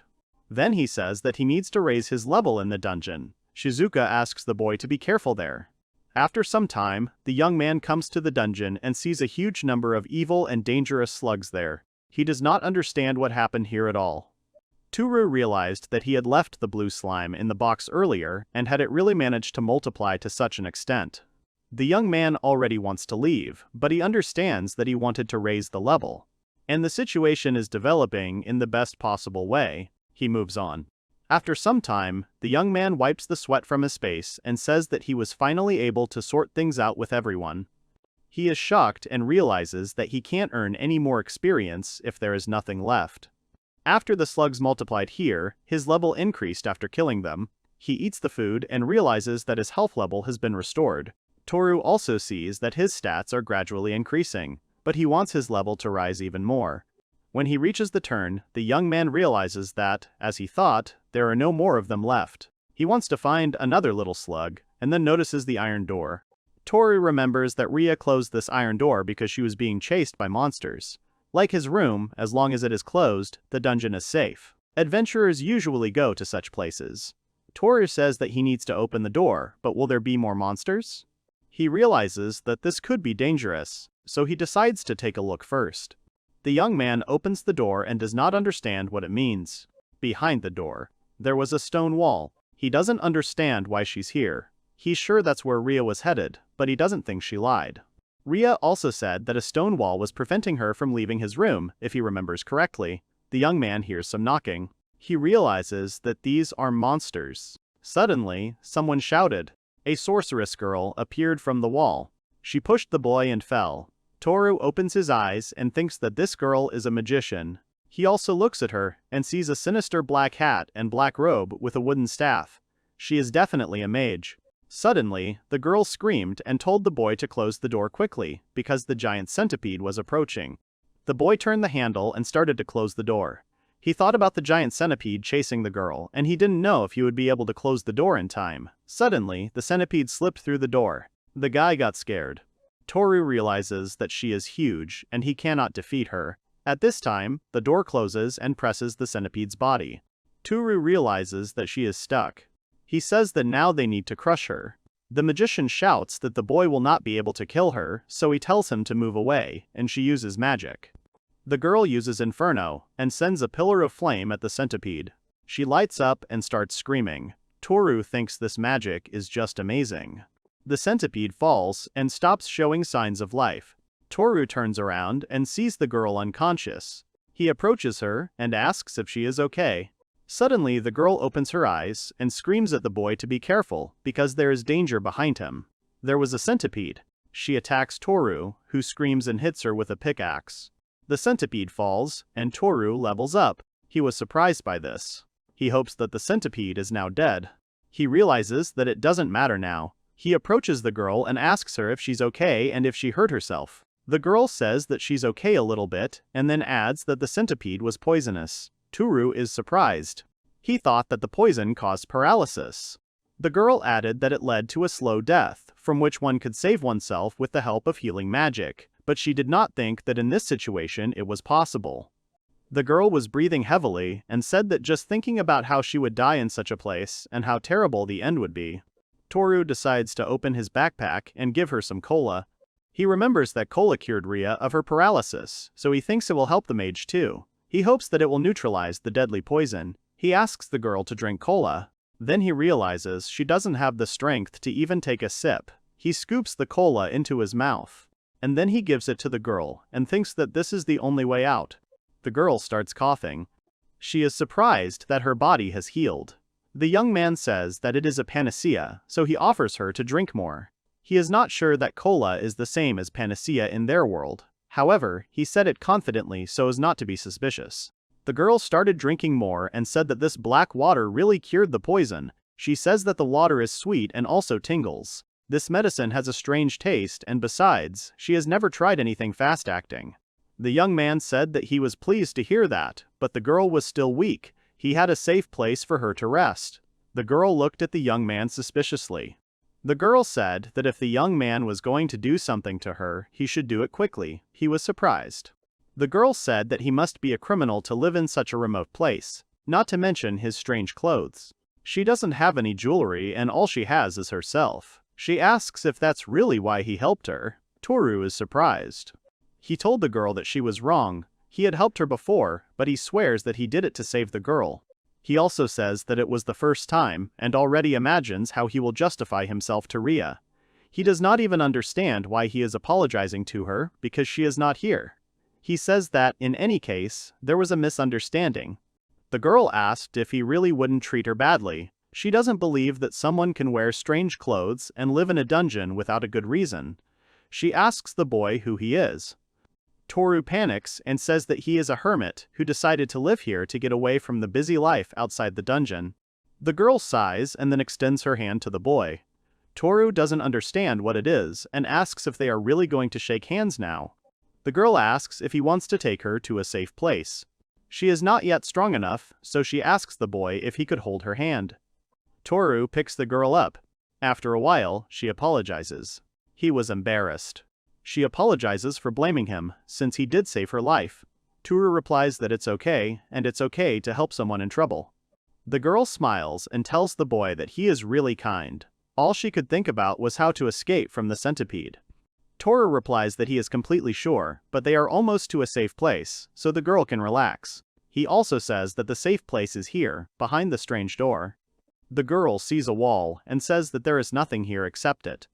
Then he says that he needs to raise his level in the dungeon. Shizuka asks the boy to be careful there. After some time, the young man comes to the dungeon and sees a huge number of evil and dangerous slugs there. He does not understand what happened here at all. Tooru realized that he had left the blue slime in the box earlier and had it really managed to multiply to such an extent. The young man already wants to leave, but he understands that he wanted to raise the level. And the situation is developing in the best possible way. He moves on. After some time, the young man wipes the sweat from his face and says that he was finally able to sort things out with everyone. He is shocked and realizes that he can't earn any more experience if there is nothing left. After the slugs multiplied here, his level increased after killing them. He eats the food and realizes that his health level has been restored. Tooru also sees that his stats are gradually increasing, but he wants his level to rise even more. When he reaches the turn, the young man realizes that, as he thought, there are no more of them left. He wants to find another little slug, and then notices the iron door. Tooru remembers that Rhea closed this iron door because she was being chased by monsters. Like his room, as long as it is closed, the dungeon is safe. Adventurers usually go to such places. Tooru says that he needs to open the door, but will there be more monsters? He realizes that this could be dangerous, so he decides to take a look first. The young man opens the door and does not understand what it means. Behind the door, there was a stone wall. He doesn't understand why she's here. He's sure that's where Rhea was headed, but he doesn't think she lied. Rhea also said that a stone wall was preventing her from leaving his room, if he remembers correctly. The young man hears some knocking. He realizes that these are monsters. Suddenly, someone shouted. A sorceress girl appeared from the wall. She pushed the boy and fell. Tooru opens his eyes and thinks that this girl is a magician. He also looks at her and sees a sinister black hat and black robe with a wooden staff. She is definitely a mage. Suddenly, the girl screamed and told the boy to close the door quickly, because the giant centipede was approaching. The boy turned the handle and started to close the door. He thought about the giant centipede chasing the girl, and he didn't know if he would be able to close the door in time. Suddenly, the centipede slipped through the door. The guy got scared. Tooru realizes that she is huge, and he cannot defeat her. At this time, the door closes and presses the centipede's body. Tooru realizes that she is stuck. He says that now they need to crush her. The magician shouts that the boy will not be able to kill her, so he tells him to move away, and she uses magic. The girl uses Inferno, and sends a pillar of flame at the centipede. She lights up and starts screaming. Tooru thinks this magic is just amazing. The centipede falls and stops showing signs of life. Tooru turns around and sees the girl unconscious. He approaches her and asks if she is okay. Suddenly, the girl opens her eyes and screams at the boy to be careful because there is danger behind him. There was a centipede. She attacks Tooru, who screams and hits her with a pickaxe. The centipede falls, and Tooru levels up. He was surprised by this. He hopes that the centipede is now dead. He realizes that it doesn't matter now. He approaches the girl and asks her if she's okay and if she hurt herself. The girl says that she's okay a little bit, and then adds that the centipede was poisonous. Tooru is surprised. He thought that the poison caused paralysis. The girl added that it led to a slow death, from which one could save oneself with the help of healing magic, but she did not think that in this situation it was possible. The girl was breathing heavily and said that just thinking about how she would die in such a place and how terrible the end would be. Tooru decides to open his backpack and give her some cola. He remembers that cola cured Rhea of her paralysis, so he thinks it will help the mage too. He hopes that it will neutralize the deadly poison. He asks the girl to drink cola. Then he realizes she doesn't have the strength to even take a sip. He scoops the cola into his mouth. And then he gives it to the girl and thinks that this is the only way out. The girl starts coughing. She is surprised that her body has healed. The young man says that it is a panacea, so he offers her to drink more. He is not sure that cola is the same as panacea in their world. However, he said it confidently so as not to be suspicious. The girl started drinking more and said that this black water really cured the poison. She says that the water is sweet and also tingles. This medicine has a strange taste, and besides, she has never tried anything fast-acting. The young man said that he was pleased to hear that, but the girl was still weak. He had a safe place for her to rest. The girl looked at the young man suspiciously. The girl said that if the young man was going to do something to her, he should do it quickly. He was surprised. The girl said that he must be a criminal to live in such a remote place, not to mention his strange clothes. She doesn't have any jewelry and all she has is herself. She asks if that's really why he helped her. Tooru is surprised. He told the girl that she was wrong. He had helped her before, but he swears that he did it to save the girl. He also says that it was the first time, and already imagines how he will justify himself to Rhea. He does not even understand why he is apologizing to her, because she is not here. He says that, in any case, there was a misunderstanding. The girl asked if he really wouldn't treat her badly. She doesn't believe that someone can wear strange clothes and live in a dungeon without a good reason. She asks the boy who he is. Tooru panics and says that he is a hermit who decided to live here to get away from the busy life outside the dungeon. The girl sighs and then extends her hand to the boy. Tooru doesn't understand what it is and asks if they are really going to shake hands now. The girl asks if he wants to take her to a safe place. She is not yet strong enough, so she asks the boy if he could hold her hand. Tooru picks the girl up. After a while, she apologizes. He was embarrassed. She apologizes for blaming him, since he did save her life. Tooru replies that it's okay, and it's okay to help someone in trouble. The girl smiles and tells the boy that he is really kind. All she could think about was how to escape from the centipede. Tooru replies that he is completely sure, but they are almost to a safe place, so the girl can relax. He also says that the safe place is here, behind the strange door. The girl sees a wall and says that there is nothing here except it.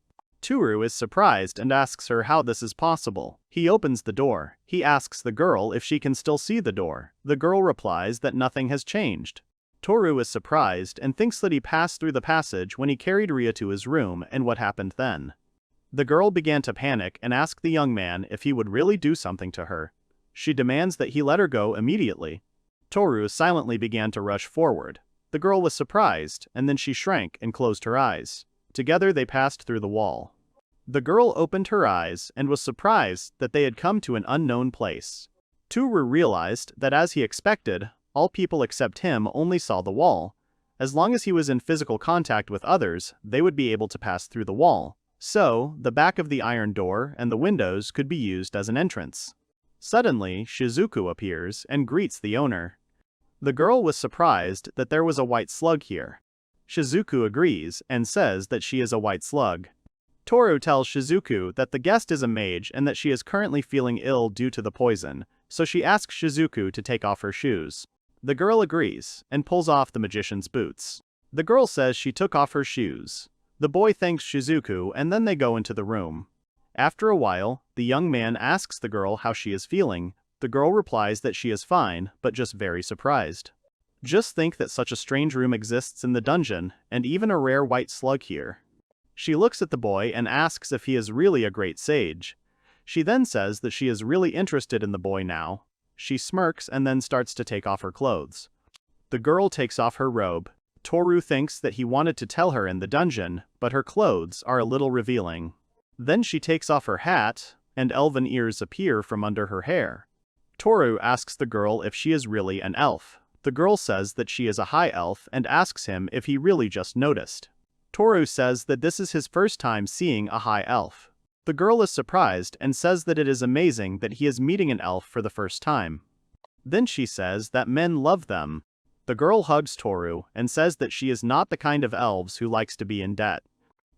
Tooru is surprised and asks her how this is possible. He opens the door. He asks the girl if she can still see the door. The girl replies that nothing has changed. Tooru is surprised and thinks that he passed through the passage when he carried Rhea to his room and what happened then. The girl began to panic and asked the young man if he would really do something to her. She demands that he let her go immediately. Tooru silently began to rush forward. The girl was surprised, and then she shrank and closed her eyes. Together they passed through the wall. The girl opened her eyes and was surprised that they had come to an unknown place. Tooru realized that, as he expected, all people except him only saw the wall. As long as he was in physical contact with others, they would be able to pass through the wall. So, the back of the iron door and the windows could be used as an entrance. Suddenly, Shizuku appears and greets the owner. The girl was surprised that there was a white slug here. Shizuku agrees and says that she is a white slug. Tooru tells Shizuku that the guest is a mage and that she is currently feeling ill due to the poison, so she asks Shizuku to take off her shoes. The girl agrees and pulls off the magician's boots. The girl says she took off her shoes. The boy thanks Shizuku and then they go into the room. After a while, the young man asks the girl how she is feeling. The girl replies that she is fine, but just very surprised. Just think that such a strange room exists in the dungeon, and even a rare white slug here. She looks at the boy and asks if he is really a great sage. She then says that she is really interested in the boy now. She smirks and then starts to take off her clothes. The girl takes off her robe. Tooru thinks that he wanted to tell her in the dungeon, but her clothes are a little revealing. Then she takes off her hat, and elven ears appear from under her hair. Tooru asks the girl if she is really an elf. The girl says that she is a high elf and asks him if he really just noticed. Tooru says that this is his first time seeing a high elf. The girl is surprised and says that it is amazing that he is meeting an elf for the first time. Then she says that men love them. The girl hugs Tooru and says that she is not the kind of elves who likes to be in debt.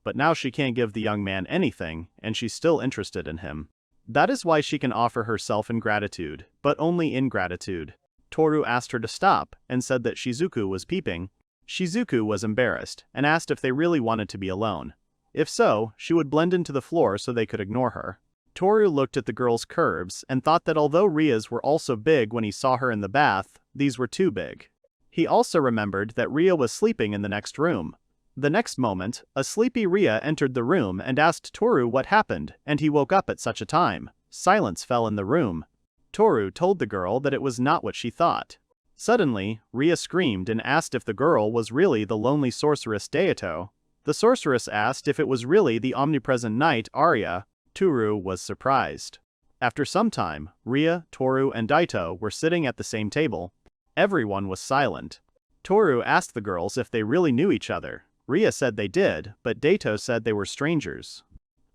But now she can't give the young man anything, and she's still interested in him. That is why she can offer herself in gratitude, but only in gratitude. Tooru asked her to stop and said that Shizuku was peeping. Shizuku was embarrassed and asked if they really wanted to be alone. If so, she would blend into the floor so they could ignore her. Tooru looked at the girl's curves and thought that although Rhea's were also big when he saw her in the bath, these were too big. He also remembered that Rhea was sleeping in the next room. The next moment, a sleepy Rhea entered the room and asked Tooru what happened, and he woke up at such a time. Silence fell in the room. Tooru told the girl that it was not what she thought. Suddenly, Rhea screamed and asked if the girl was really the lonely sorceress Daito. The sorceress asked if it was really the omnipresent knight Arya. Tooru was surprised. After some time, Rhea, Tooru, and Daito were sitting at the same table. Everyone was silent. Tooru asked the girls if they really knew each other. Rhea said they did, but Daito said they were strangers.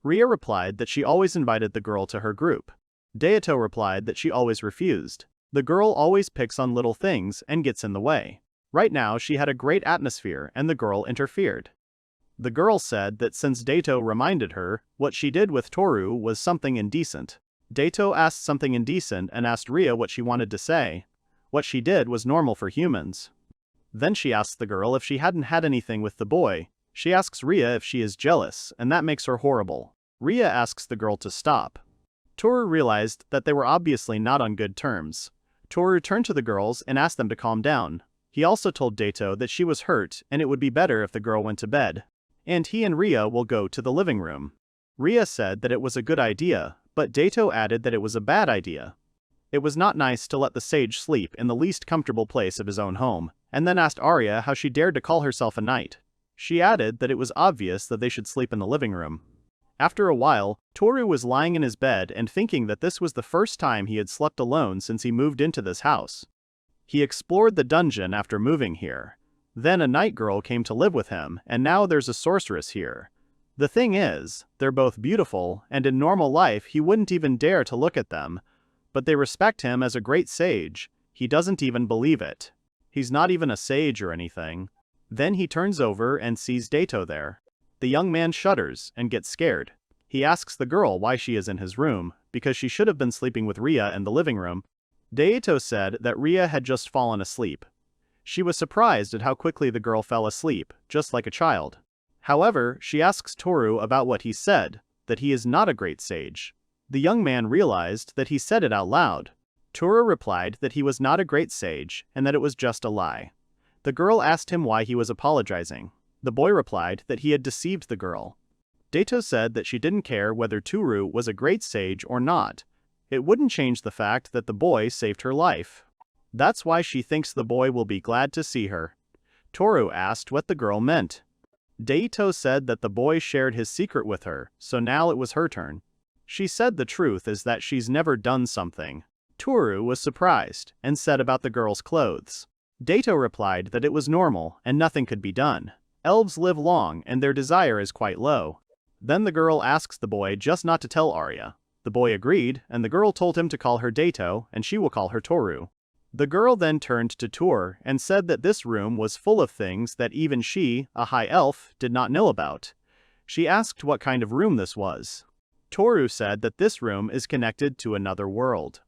Rhea replied that she always invited the girl to her group. Daito replied that she always refused. The girl always picks on little things and gets in the way. Right now she had a great atmosphere and the girl interfered. The girl said that since Daito reminded her, what she did with Tooru was something indecent. Daito asked something indecent and asked Rhea what she wanted to say. What she did was normal for humans. Then she asks the girl if she hadn't had anything with the boy. She asks Rhea if she is jealous, and that makes her horrible. Rhea asks the girl to stop. Tooru realized that they were obviously not on good terms. Tooru turned to the girls and asked them to calm down. He also told Daito that she was hurt and it would be better if the girl went to bed. And he and Rhea will go to the living room. Rhea said that it was a good idea, but Daito added that it was a bad idea. It was not nice to let the sage sleep in the least comfortable place of his own home, and then asked Arya how she dared to call herself a knight. She added that it was obvious that they should sleep in the living room. After a while, Tooru was lying in his bed and thinking that this was the first time he had slept alone since he moved into this house. He explored the dungeon after moving here. Then a night girl came to live with him, and now there's a sorceress here. The thing is, they're both beautiful, and in normal life he wouldn't even dare to look at them. But they respect him as a great sage. He doesn't even believe it. He's not even a sage or anything. Then he turns over and sees Daito there. The young man shudders and gets scared. He asks the girl why she is in his room, because she should have been sleeping with Rhea in the living room. Daito said that Rhea had just fallen asleep. She was surprised at how quickly the girl fell asleep, just like a child. However, she asks Tooru about what he said, that he is not a great sage. The young man realized that he said it out loud. Tooru replied that he was not a great sage and that it was just a lie. The girl asked him why he was apologizing. The boy replied that he had deceived the girl. Daito said that she didn't care whether Tooru was a great sage or not. It wouldn't change the fact that the boy saved her life. That's why she thinks the boy will be glad to see her. Tooru asked what the girl meant. Daito said that the boy shared his secret with her, so now it was her turn. She said the truth is that she's never done something. Tooru was surprised and said about the girl's clothes. Daito replied that it was normal and nothing could be done. Elves live long and their desire is quite low. Then the girl asks the boy just not to tell Arya. The boy agreed, and the girl told him to call her Daito and she will call her Tooru. The girl then turned to Tooru and said that this room was full of things that even she, a high elf, did not know about. She asked what kind of room this was. Tooru said that this room is connected to another world.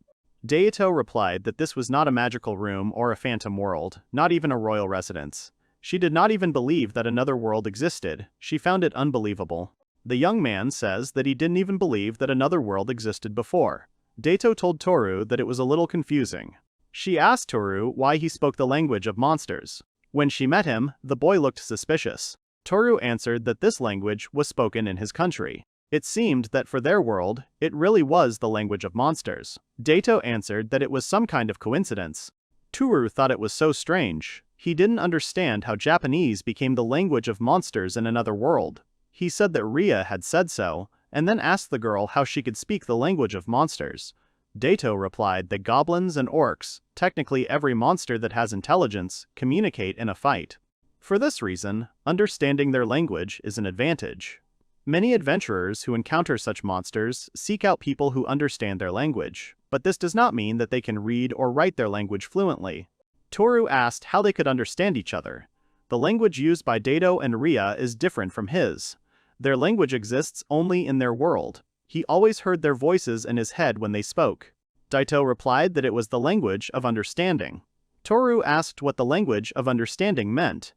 Daito replied that this was not a magical room or a phantom world, not even a royal residence. She did not even believe that another world existed. She found it unbelievable. The young man says that he didn't even believe that another world existed before. Daito told Tooru that it was a little confusing. She asked Tooru why he spoke the language of monsters. When she met him, the boy looked suspicious. Tooru answered that this language was spoken in his country. It seemed that for their world, it really was the language of monsters. Daito answered that it was some kind of coincidence. Tooru thought it was so strange. He didn't understand how Japanese became the language of monsters in another world. He said that Rhea had said so, and then asked the girl how she could speak the language of monsters. Daito replied that goblins and orcs, technically every monster that has intelligence, communicate in a fight. For this reason, understanding their language is an advantage. Many adventurers who encounter such monsters seek out people who understand their language, but this does not mean that they can read or write their language fluently. Tooru asked how they could understand each other. The language used by Daito and Rhea is different from his. Their language exists only in their world. He always heard their voices in his head when they spoke. Daito replied that it was the language of understanding. Tooru asked what the language of understanding meant.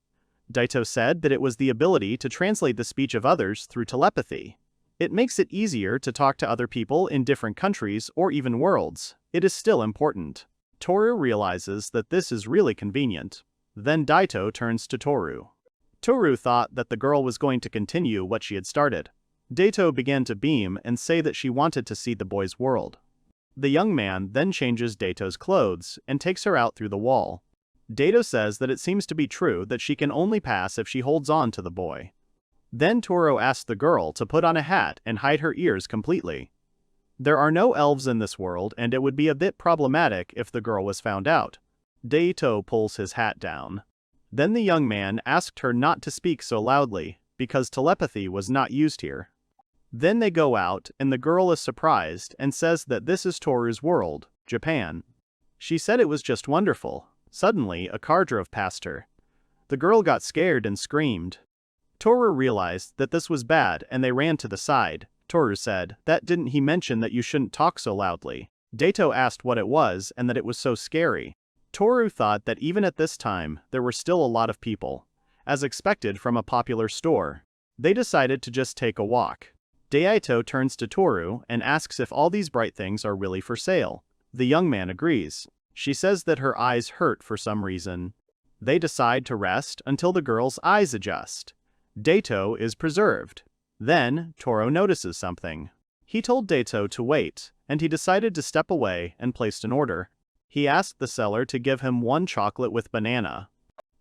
Daito said that it was the ability to translate the speech of others through telepathy. It makes it easier to talk to other people in different countries or even worlds. It is still important. Tooru realizes that this is really convenient. Then Daito turns to Tooru. Tooru thought that the girl was going to continue what she had started. Daito began to beam and say that she wanted to see the boy's world. The young man then changes Daito's clothes and takes her out through the wall. Daito says that it seems to be true that she can only pass if she holds on to the boy. Then Tooru asks the girl to put on a hat and hide her ears completely. There are no elves in this world and it would be a bit problematic if the girl was found out. Daito pulls his hat down. Then the young man asked her not to speak so loudly, because telepathy was not used here. Then they go out, and the girl is surprised and says that this is Tooru's world, Japan. She said it was just wonderful. Suddenly, a car drove past her. The girl got scared and screamed. Tooru realized that this was bad and they ran to the side. Tooru said, "That didn't he mention that you shouldn't talk so loudly?" Daito asked what it was and that it was so scary. Tooru thought that even at this time, there were still a lot of people. As expected from a popular store. They decided to just take a walk. Daito turns to Tooru and asks if all these bright things are really for sale. The young man agrees. She says that her eyes hurt for some reason. They decide to rest until the girl's eyes adjust. Daito is preserved. Then, Tooru notices something. He told Daito to wait, and he decided to step away and placed an order. He asked the seller to give him one chocolate with banana.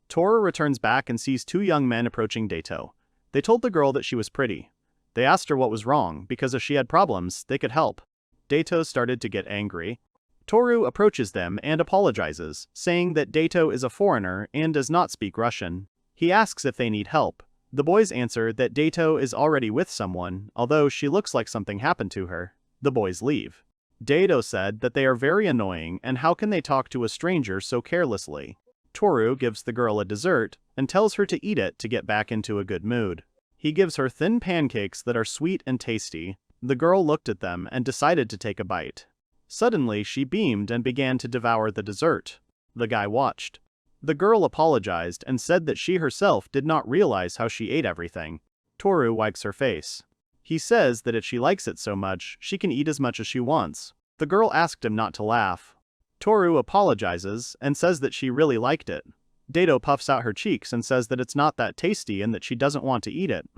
Tooru returns back and sees two young men approaching Daito. They told the girl that she was pretty. They asked her what was wrong, because if she had problems, they could help. Daito started to get angry. Tooru approaches them and apologizes, saying that Daito is a foreigner and does not speak Russian. He asks if they need help. The boys answer that Daito is already with someone, although she looks like something happened to her. The boys leave. Daito said that they are very annoying and how can they talk to a stranger so carelessly. Tooru gives the girl a dessert and tells her to eat it to get back into a good mood. He gives her thin pancakes that are sweet and tasty. The girl looked at them and decided to take a bite. Suddenly, she beamed and began to devour the dessert. The guy watched. The girl apologized and said that she herself did not realize how she ate everything. Tooru wipes her face. He says that if she likes it so much, she can eat as much as she wants. The girl asked him not to laugh. Tooru apologizes and says that she really liked it. Dato puffs out her cheeks and says that it's not that tasty and that she doesn't want to eat it.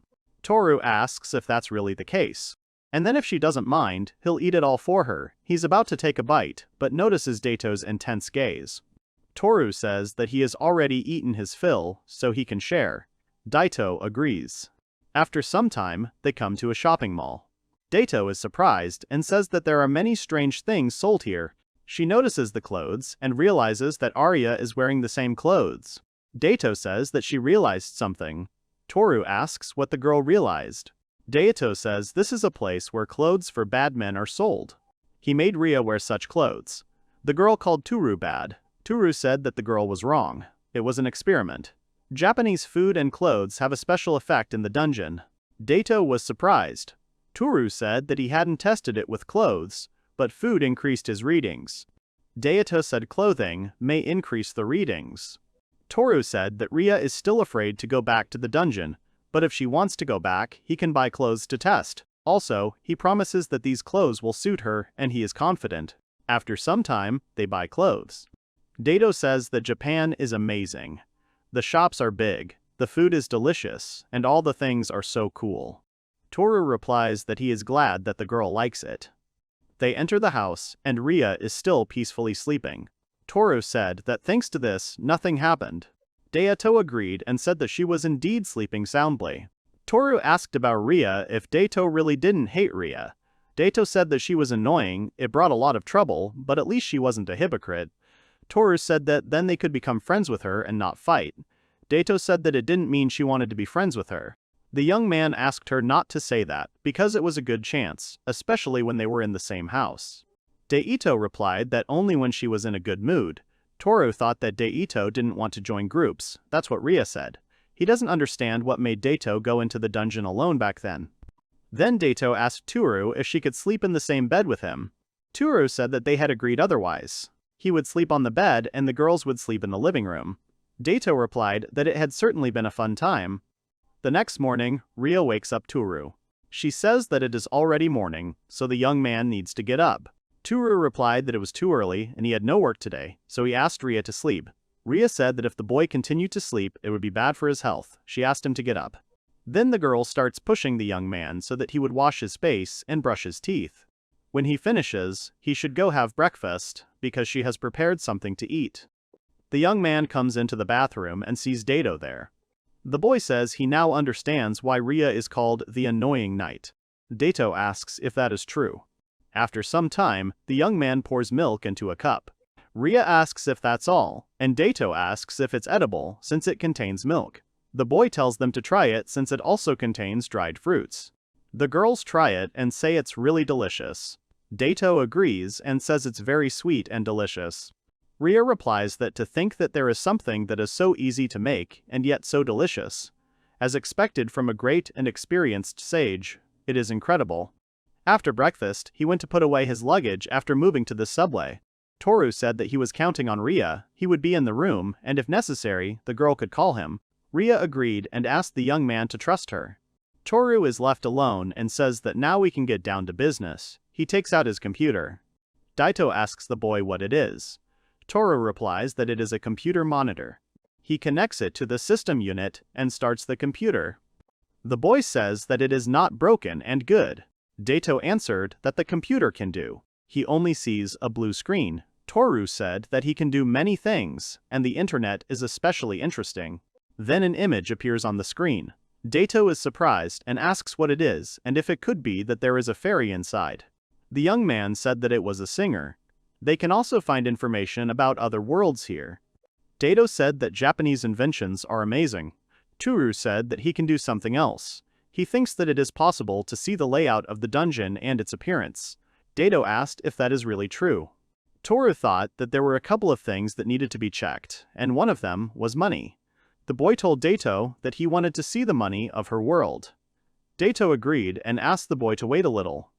Tooru asks if that's really the case. And then if she doesn't mind, he'll eat it all for her. He's about to take a bite, but notices Dato's intense gaze. Tooru says that he has already eaten his fill, so he can share. Daito agrees. After some time, they come to a shopping mall. Dato is surprised and says that there are many strange things sold here. She notices the clothes and realizes that Arya is wearing the same clothes. Dato says that she realized something. Tooru asks what the girl realized. Daito says this is a place where clothes for bad men are sold. He made Rhea wear such clothes. The girl called Tooru bad. Tooru said that the girl was wrong. It was an experiment. Japanese food and clothes have a special effect in the dungeon. Daito was surprised. Tooru said that he hadn't tested it with clothes, but food increased his readings. Daito said clothing may increase the readings. Tooru said that Rhea is still afraid to go back to the dungeon, but if she wants to go back, he can buy clothes to test. Also, he promises that these clothes will suit her, and he is confident. After some time, they buy clothes. Daito says that Japan is amazing. The shops are big, the food is delicious, and all the things are so cool. Tooru replies that he is glad that the girl likes it. They enter the house, and Rhea is still peacefully sleeping. Tooru said that thanks to this, nothing happened. Daito agreed and said that she was indeed sleeping soundly. Tooru asked about Rhea if Daito really didn't hate Rhea. Daito said that she was annoying, it brought a lot of trouble, but at least she wasn't a hypocrite. Tooru said that then they could become friends with her and not fight. Daito said that it didn't mean she wanted to be friends with her. The young man asked her not to say that, because it was a good chance, especially when they were in the same house. Daito replied that only when she was in a good mood. Tooru thought that Daito didn't want to join groups, that's what Rhea said. He doesn't understand what made Daito go into the dungeon alone back then. Then Daito asked Tooru if she could sleep in the same bed with him. Tooru said that they had agreed otherwise. He would sleep on the bed and the girls would sleep in the living room. Daito replied that it had certainly been a fun time. The next morning, Rhea wakes up Tooru. She says that it is already morning, so the young man needs to get up. Tooru replied that it was too early and he had no work today, so he asked Rhea to sleep. Rhea said that if the boy continued to sleep, it would be bad for his health. She asked him to get up. Then the girl starts pushing the young man so that he would wash his face and brush his teeth. When he finishes, he should go have breakfast, because she has prepared something to eat. The young man comes into the bathroom and sees Daito there. The boy says he now understands why Rhea is called the annoying knight. Daito asks if that is true. After some time, the young man pours milk into a cup. Rhea asks if that's all, and Daito asks if it's edible since it contains milk. The boy tells them to try it since it also contains dried fruits. The girls try it and say it's really delicious. Daito agrees and says it's very sweet and delicious. Rhea replies that to think that there is something that is so easy to make and yet so delicious. As expected from a great and experienced sage, it is incredible. After breakfast, he went to put away his luggage after moving to the subway. Tooru said that he was counting on Rhea, he would be in the room, and if necessary, the girl could call him. Rhea agreed and asked the young man to trust her. Tooru is left alone and says that now we can get down to business. He takes out his computer. Daito asks the boy what it is. Tooru replies that it is a computer monitor. He connects it to the system unit and starts the computer. The boy says that it is not broken and good. Daito answered that the computer can do. He only sees a blue screen. Tooru said that he can do many things, and the internet is especially interesting. Then an image appears on the screen. Daito is surprised and asks what it is and if it could be that there is a fairy inside. The young man said that it was a singer. They can also find information about other worlds here. Daito said that Japanese inventions are amazing. Tooru said that he can do something else. He thinks that it is possible to see the layout of the dungeon and its appearance. Daito asked if that is really true. Tooru thought that there were a couple of things that needed to be checked, and one of them was money. The boy told Daito that he wanted to see the money of her world. Daito agreed and asked the boy to wait a little.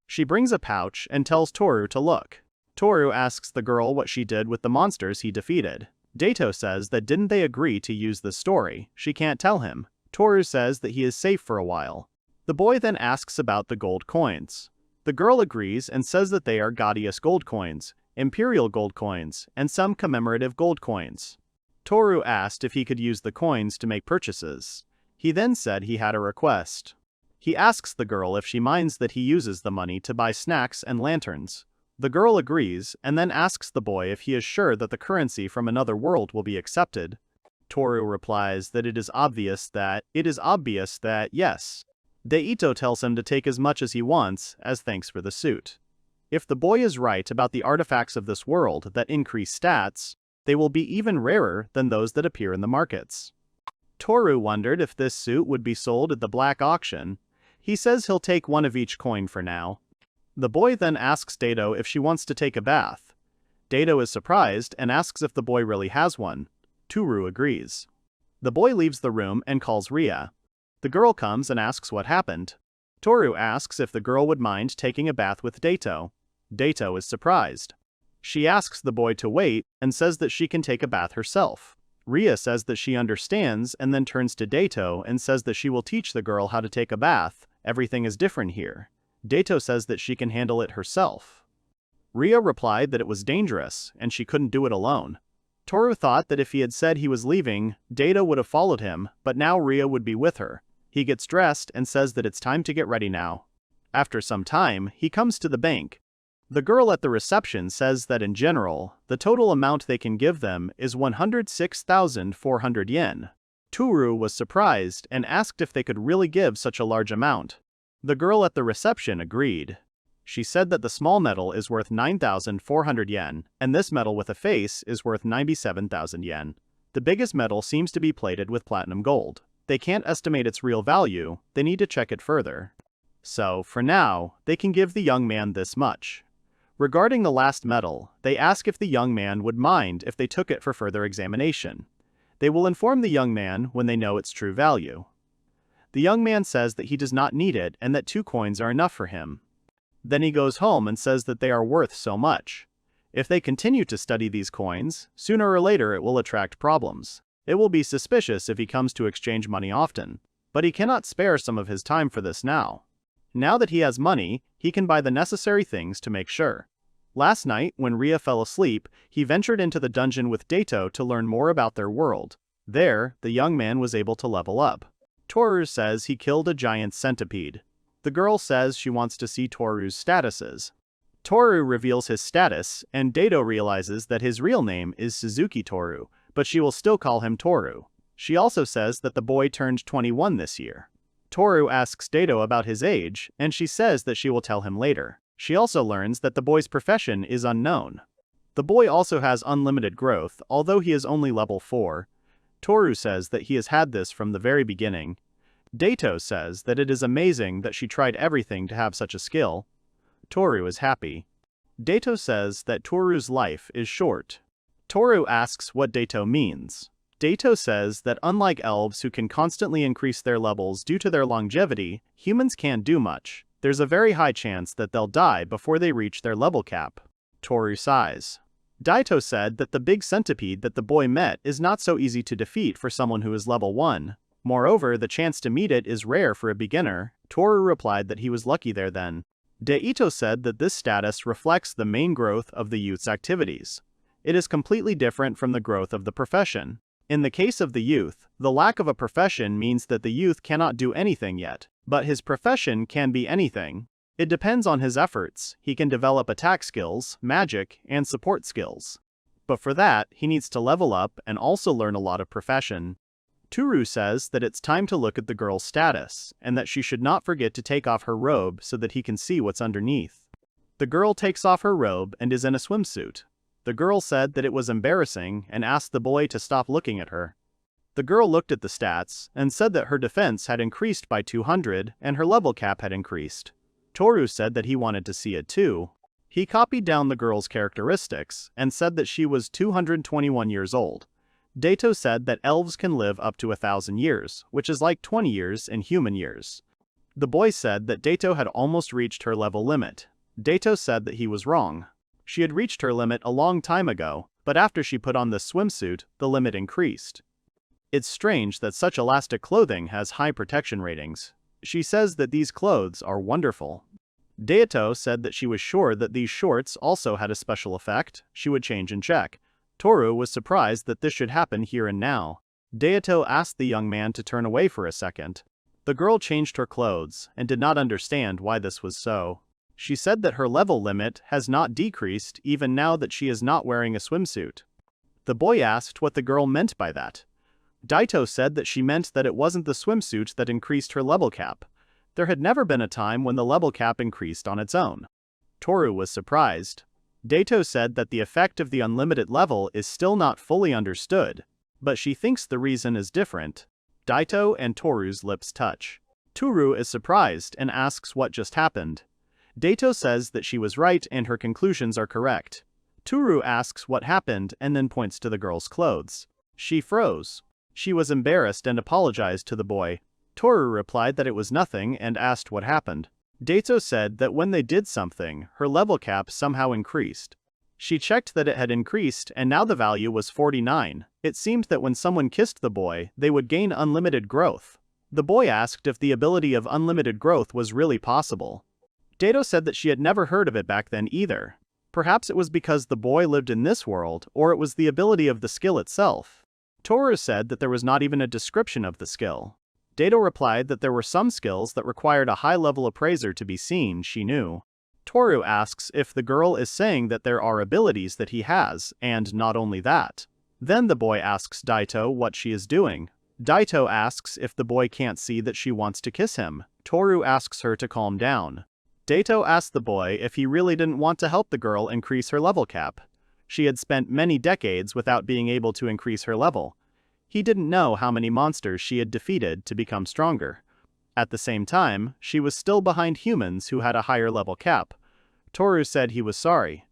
She brings a pouch and tells Tooru to look. Tooru asks the girl what she did with the monsters he defeated. Dato says that didn't they agree to use the story, she can't tell him. Tooru says that he is safe for a while. The boy then asks about the gold coins. The girl agrees and says that they are Gaudius gold coins, imperial gold coins, and some commemorative gold coins. Tooru asked if he could use the coins to make purchases. He then said he had a request. He asks the girl if she minds that he uses the money to buy snacks and lanterns. The girl agrees and then asks the boy if he is sure that the currency from another world will be accepted. Tooru replies that it is obvious that yes. Deito tells him to take as much as he wants as thanks for the suit. If the boy is right about the artifacts of this world that increase stats, they will be even rarer than those that appear in the markets. Tooru wondered if this suit would be sold at the black auction. He says he'll take one of each coin for now. The boy then asks Dato if she wants to take a bath. Dato is surprised and asks if the boy really has one. Tooru agrees. The boy leaves the room and calls Heya. The girl comes and asks what happened. Tooru asks if the girl would mind taking a bath with Dato. Dato is surprised. She asks the boy to wait and says that she can take a bath herself. Heya says that she understands and then turns to Dato and says that she will teach the girl how to take a bath. Everything is different here. Dato says that she can handle it herself. Heya replied that it was dangerous and she couldn't do it alone. Tooru thought that if he had said he was leaving, Dato would have followed him, but now Heya would be with her. He gets dressed and says that it's time to get ready now. After some time, he comes to the bank. The girl at the reception says that in general, the total amount they can give them is 106,400 yen. Tooru was surprised and asked if they could really give such a large amount. The girl at the reception agreed. She said that the small medal is worth 9,400 yen, and this medal with a face is worth 97,000 yen. The biggest medal seems to be plated with platinum gold. They can't estimate its real value, they need to check it further. So, for now, they can give the young man this much. Regarding the last medal, they ask if the young man would mind if they took it for further examination. They will inform the young man when they know its true value. The young man says that he does not need it and that 2 coins are enough for him. Then he goes home and says that they are worth so much. If they continue to study these coins, sooner or later it will attract problems. It will be suspicious if he comes to exchange money often, but he cannot spare some of his time for this now. Now that he has money, he can buy the necessary things to make sure. Last night, when Heya fell asleep, he ventured into the dungeon with Dato to learn more about their world. There, the young man was able to level up. Tooru says he killed a giant centipede. The girl says she wants to see Toru's statuses. Tooru reveals his status, and Dato realizes that his real name is Suzuki Tooru, but she will still call him Tooru. She also says that the boy turned 21 this year. Tooru asks Dato about his age, and she says that she will tell him later. She also learns that the boy's profession is unknown. The boy also has unlimited growth, although he is only level 4. Tooru says that he has had this from the very beginning. Dato says that it is amazing that she tried everything to have such a skill. Tooru is happy. Dato says that Tooru's life is short. Tooru asks what Dato means. Dato says that unlike elves who can constantly increase their levels due to their longevity, humans can't do much. There's a very high chance that they'll die before they reach their level cap. Tooru sighs. Daito said that the big centipede that the boy met is not so easy to defeat for someone who is level 1. Moreover, the chance to meet it is rare for a beginner. Tooru replied that he was lucky there then. Daito said that this status reflects the main growth of the youth's activities. It is completely different from the growth of the profession. In the case of the youth, the lack of a profession means that the youth cannot do anything yet, but his profession can be anything. It depends on his efforts. He can develop attack skills, magic, and support skills. But for that, he needs to level up and also learn a lot of profession. Tooru says that it's time to look at the girl's status, and that she should not forget to take off her robe so that he can see what's underneath. The girl takes off her robe and is in a swimsuit. The girl said that it was embarrassing and asked the boy to stop looking at her. The girl looked at the stats and said that her defense had increased by 200 and her level cap had increased. Tooru said that he wanted to see it too. He copied down the girl's characteristics and said that she was 221 years old. Daito said that elves can live up to 1,000 years, which is like 20 years in human years. The boy said that Daito had almost reached her level limit. Daito said that he was wrong. She had reached her limit a long time ago, but after she put on this swimsuit, the limit increased. It's strange that such elastic clothing has high protection ratings. She says that these clothes are wonderful. Daito said that she was sure that these shorts also had a special effect, she would change and check. Tooru was surprised that this should happen here and now. Daito asked the young man to turn away for a second. The girl changed her clothes and did not understand why this was so. She said that her level limit has not decreased even now that she is not wearing a swimsuit. The boy asked what the girl meant by that. Daito said that she meant that it wasn't the swimsuit that increased her level cap. There had never been a time when the level cap increased on its own. Tooru was surprised. Daito said that the effect of the unlimited level is still not fully understood, but she thinks the reason is different. Daito and Toru's lips touch. Tooru is surprised and asks what just happened. Daito says that she was right and her conclusions are correct. Tooru asks what happened and then points to the girl's clothes. She froze. She was embarrassed and apologized to the boy. Tooru replied that it was nothing and asked what happened. Daito said that when they did something, her level cap somehow increased. She checked that it had increased and now the value was 49. It seemed that when someone kissed the boy, they would gain unlimited growth. The boy asked if the ability of unlimited growth was really possible. Daito said that she had never heard of it back then either. Perhaps it was because the boy lived in this world, or it was the ability of the skill itself. Tooru said that there was not even a description of the skill. Daito replied that there were some skills that required a high-level appraiser to be seen, she knew. Tooru asks if the girl is saying that there are abilities that he has, and not only that. Then the boy asks Daito what she is doing. Daito asks if the boy can't see that she wants to kiss him. Tooru asks her to calm down. Daito asked the boy if he really didn't want to help the girl increase her level cap. She had spent many decades without being able to increase her level. He didn't know how many monsters she had defeated to become stronger. At the same time, she was still behind humans who had a higher level cap. Tooru said he was sorry.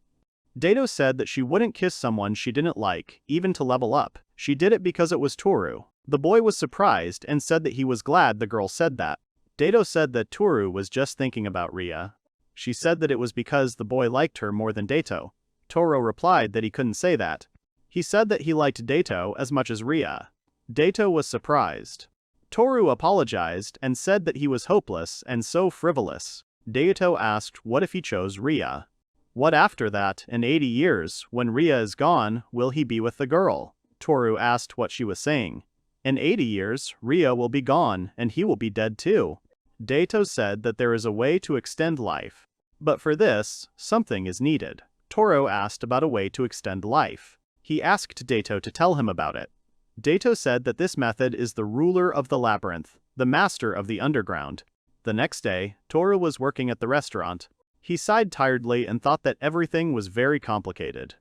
Daito said that she wouldn't kiss someone she didn't like, even to level up. She did it because it was Tooru. The boy was surprised and said that he was glad the girl said that. Daito said that Tooru was just thinking about Rhea. She said that it was because the boy liked her more than Daito. Tooru replied that he couldn't say that. He said that he liked Daito as much as Rhea. Daito was surprised. Tooru apologized and said that he was hopeless and so frivolous. Daito asked what if he chose Rhea. What after that, in 80 years, when Rhea is gone, will he be with the girl? Tooru asked what she was saying. In 80 years, Rhea will be gone and he will be dead too. Daito said that there is a way to extend life. But for this, something is needed. Tooru asked about a way to extend life. He asked Daito to tell him about it. Daito said that this method is the ruler of the labyrinth, the master of the underground. The next day, Tooru was working at the restaurant. He sighed tiredly and thought that everything was very complicated.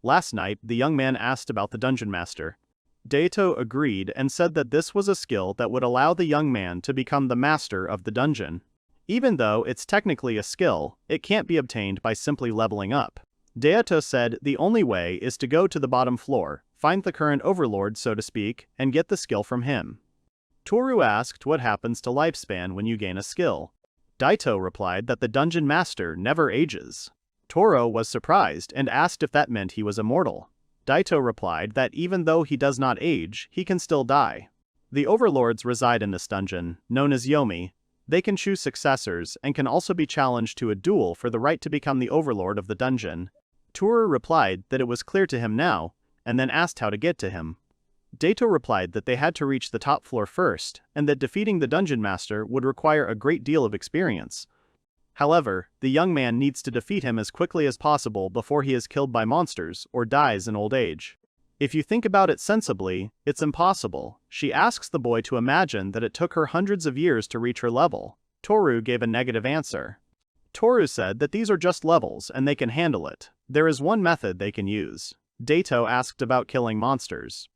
Last night, the young man asked about the dungeon master. Daito agreed and said that this was a skill that would allow the young man to become the master of the dungeon. Even though it's technically a skill, it can't be obtained by simply leveling up. Daito said the only way is to go to the bottom floor, find the current overlord so to speak, and get the skill from him. Tooru asked what happens to lifespan when you gain a skill. Daito replied that the dungeon master never ages. Tooru was surprised and asked if that meant he was immortal. Daito replied that even though he does not age, he can still die. The overlords reside in this dungeon, known as Yomi. They can choose successors and can also be challenged to a duel for the right to become the overlord of the dungeon. Tooru replied that it was clear to him now, and then asked how to get to him. Daito replied that they had to reach the top floor first, and that defeating the dungeon master would require a great deal of experience. However, the young man needs to defeat him as quickly as possible before he is killed by monsters or dies in old age. If you think about it sensibly, it's impossible. She asks the boy to imagine that it took her hundreds of years to reach her level. Tooru gave a negative answer. Tooru said that these are just levels and they can handle it. There is one method they can use. Daito asked about killing monsters.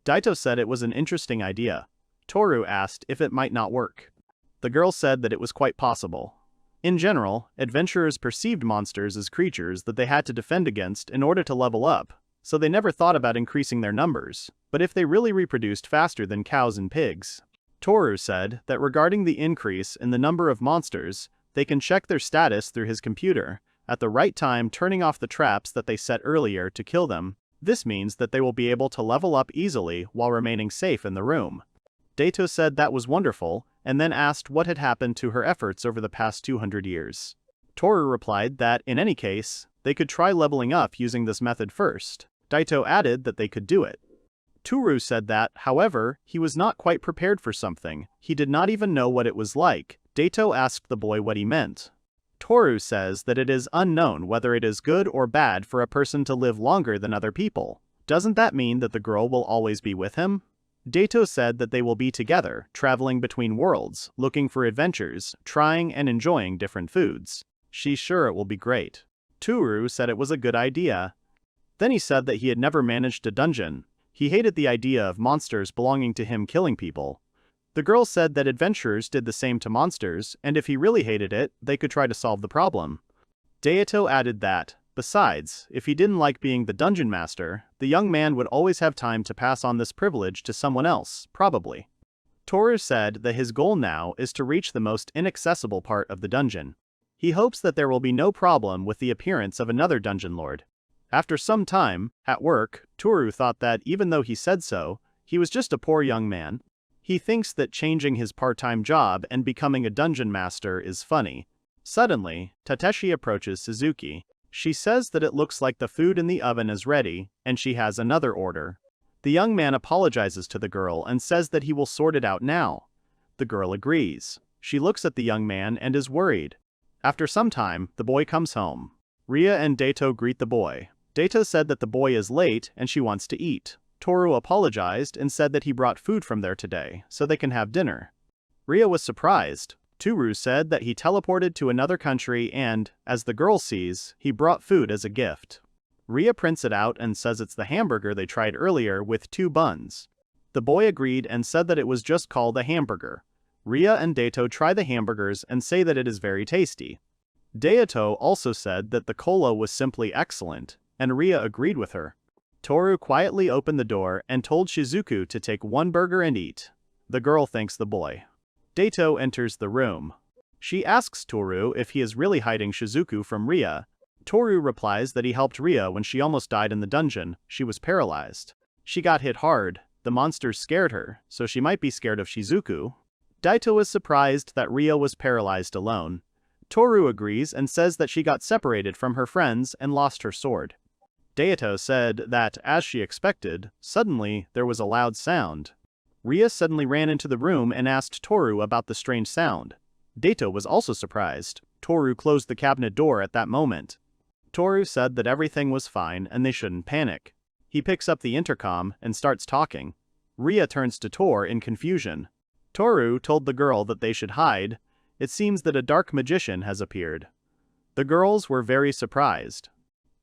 Daito said it was an interesting idea. Tooru asked if it might not work. The girl said that it was quite possible. In general, adventurers perceived monsters as creatures that they had to defend against in order to level up, so they never thought about increasing their numbers, but if they really reproduced faster than cows and pigs. Tooru said that regarding the increase in the number of monsters, they can check their status through his computer, at the right time turning off the traps that they set earlier to kill them. This means that they will be able to level up easily while remaining safe in the room. Daito said that was wonderful, and then asked what had happened to her efforts over the past 200 years. Tooru replied that, in any case, they could try leveling up using this method first. Daito added that they could do it. Tooru said that, however, he was not quite prepared for something. He did not even know what it was like. Daito asked the boy what he meant. Tooru says that it is unknown whether it is good or bad for a person to live longer than other people. Doesn't that mean that the girl will always be with him? Daito said that they will be together, traveling between worlds, looking for adventures, trying and enjoying different foods. She's sure it will be great. Tooru said it was a good idea. Then he said that he had never managed a dungeon. He hated the idea of monsters belonging to him killing people. The girl said that adventurers did the same to monsters, and if he really hated it, they could try to solve the problem. Daito added that, besides, if he didn't like being the dungeon master, the young man would always have time to pass on this privilege to someone else, probably. Tooru said that his goal now is to reach the most inaccessible part of the dungeon. He hopes that there will be no problem with the appearance of another dungeon lord. After some time, at work, Tooru thought that even though he said so, he was just a poor young man. He thinks that changing his part-time job and becoming a dungeon master is funny. Suddenly, Tateshi approaches Suzuki. She says that it looks like the food in the oven is ready, and she has another order. The young man apologizes to the girl and says that he will sort it out now. The girl agrees. She looks at the young man and is worried. After some time, the boy comes home. Ria and Daito greet the boy. Daito said that the boy is late and she wants to eat. Tooru apologized and said that he brought food from there today, so they can have dinner. Ria was surprised. Tooru said that he teleported to another country and, as the girl sees, he brought food as a gift. Ria prints it out and says it's the hamburger they tried earlier with 2 buns. The boy agreed and said that it was just called a hamburger. Ria and Daito try the hamburgers and say that it is very tasty. Daito also said that the cola was simply excellent, and Ria agreed with her. Tooru quietly opened the door and told Shizuku to take 1 burger and eat. The girl thanks the boy. Daito enters the room. She asks Tooru if he is really hiding Shizuku from Ria. Tooru replies that he helped Ria when she almost died in the dungeon. She was paralyzed. She got hit hard. The monsters scared her, so she might be scared of Shizuku. Daito is surprised that Ria was paralyzed alone. Tooru agrees and says that she got separated from her friends and lost her sword. Daito said that, as she expected, suddenly there was a loud sound. Ria suddenly ran into the room and asked Tooru about the strange sound. Daito was also surprised. Tooru closed the cabinet door at that moment. Tooru said that everything was fine and they shouldn't panic. He picks up the intercom and starts talking. Ria turns to Tooru in confusion. Tooru told the girl that they should hide. It seems that a dark magician has appeared. The girls were very surprised.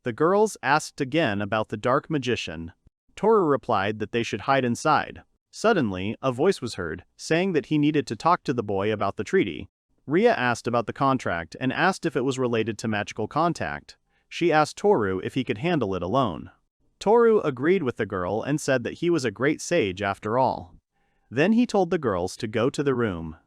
The girls asked again about the dark magician. Tooru replied that they should hide inside. Suddenly, a voice was heard, saying that he needed to talk to the boy about the treaty. Ria asked about the contract and asked if it was related to magical contact. She asked Tooru if he could handle it alone. Tooru agreed with the girl and said that he was a great sage after all. Then he told the girls to go to the room.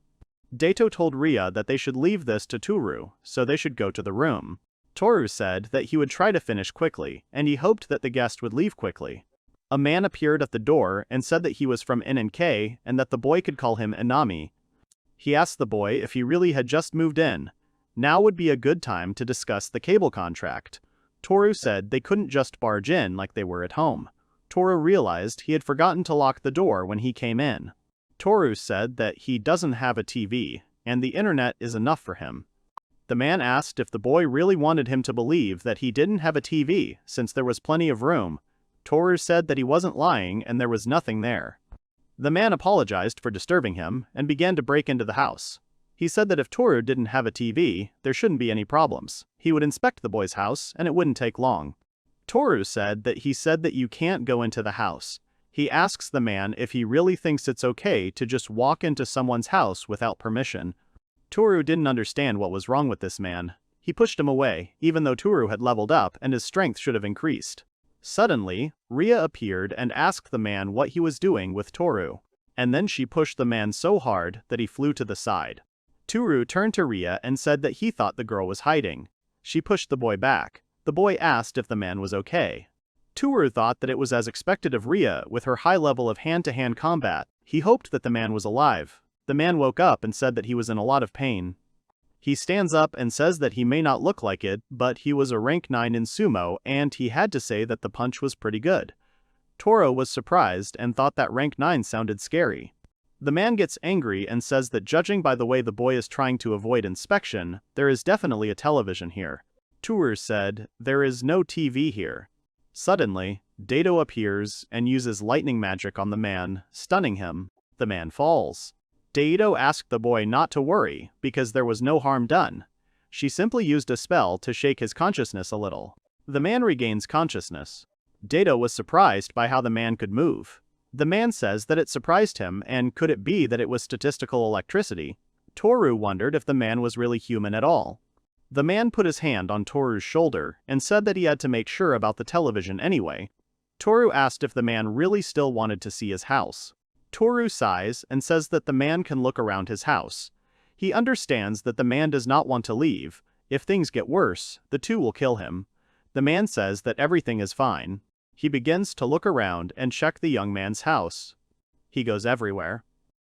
Daito told Ria that they should leave this to Tooru, so they should go to the room. Tooru said that he would try to finish quickly, and he hoped that the guest would leave quickly. A man appeared at the door and said that he was from NNK and that the boy could call him Inami. He asked the boy if he really had just moved in. Now would be a good time to discuss the cable contract. Tooru said they couldn't just barge in like they were at home. Tooru realized he had forgotten to lock the door when he came in. Tooru said that he doesn't have a TV, and the internet is enough for him. The man asked if the boy really wanted him to believe that he didn't have a TV, since there was plenty of room. Tooru said that he wasn't lying and there was nothing there. The man apologized for disturbing him and began to break into the house. He said that if Tooru didn't have a TV, there shouldn't be any problems. He would inspect the boy's house and it wouldn't take long. Tooru said that you can't go into the house. He asks the man if he really thinks it's okay to just walk into someone's house without permission. Tooru didn't understand what was wrong with this man. He pushed him away, even though Tooru had leveled up and his strength should have increased. Suddenly, Ria appeared and asked the man what he was doing with Tooru. And then she pushed the man so hard that he flew to the side. Tooru turned to Ria and said that he thought the girl was hiding. She pushed the boy back. The boy asked if the man was okay. Tooru thought that it was as expected of Rhea with her high level of hand-to-hand combat. He hoped that the man was alive. The man woke up and said that he was in a lot of pain. He stands up and says that he may not look like it, but he was a rank 9 in sumo and he had to say that the punch was pretty good. Tooru was surprised and thought that rank 9 sounded scary. The man gets angry and says that judging by the way the boy is trying to avoid inspection, there is definitely a television here. Tooru said, "There is no TV here." Suddenly, Dato appears and uses lightning magic on the man, stunning him. The man falls. Dato asked the boy not to worry, because there was no harm done. She simply used a spell to shake his consciousness a little. The man regains consciousness. Dato was surprised by how the man could move. The man says that it surprised him, and could it be that it was statistical electricity? Tooru wondered if the man was really human at all. The man put his hand on Toru's shoulder and said that he had to make sure about the television anyway. Tooru asked if the man really still wanted to see his house. Tooru sighs and says that the man can look around his house. He understands that the man does not want to leave. If things get worse, the two will kill him. The man says that everything is fine. He begins to look around and check the young man's house. He goes everywhere.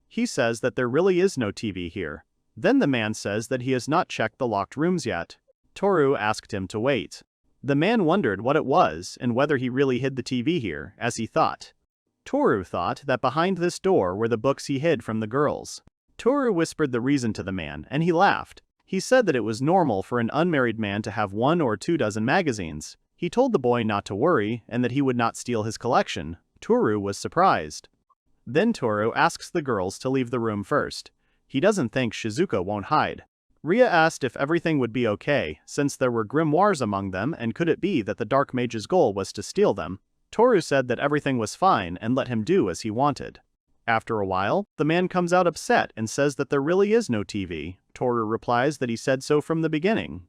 He says that there really is no TV here. Then the man says that he has not checked the locked rooms yet. Tooru asked him to wait. The man wondered what it was and whether he really hid the TV here, as he thought. Tooru thought that behind this door were the books he hid from the girls. Tooru whispered the reason to the man, and he laughed. He said that it was normal for an unmarried man to have 1 or 2 dozen magazines. He told the boy not to worry and that he would not steal his collection. Tooru was surprised. Then Tooru asks the girls to leave the room first. He doesn't think Shizuku won't hide. Rhea asked if everything would be okay, since there were grimoires among them, and could it be that the dark mage's goal was to steal them? Tooru said that everything was fine and let him do as he wanted. After a while, the man comes out upset and says that there really is no TV. Tooru replies that he said so from the beginning.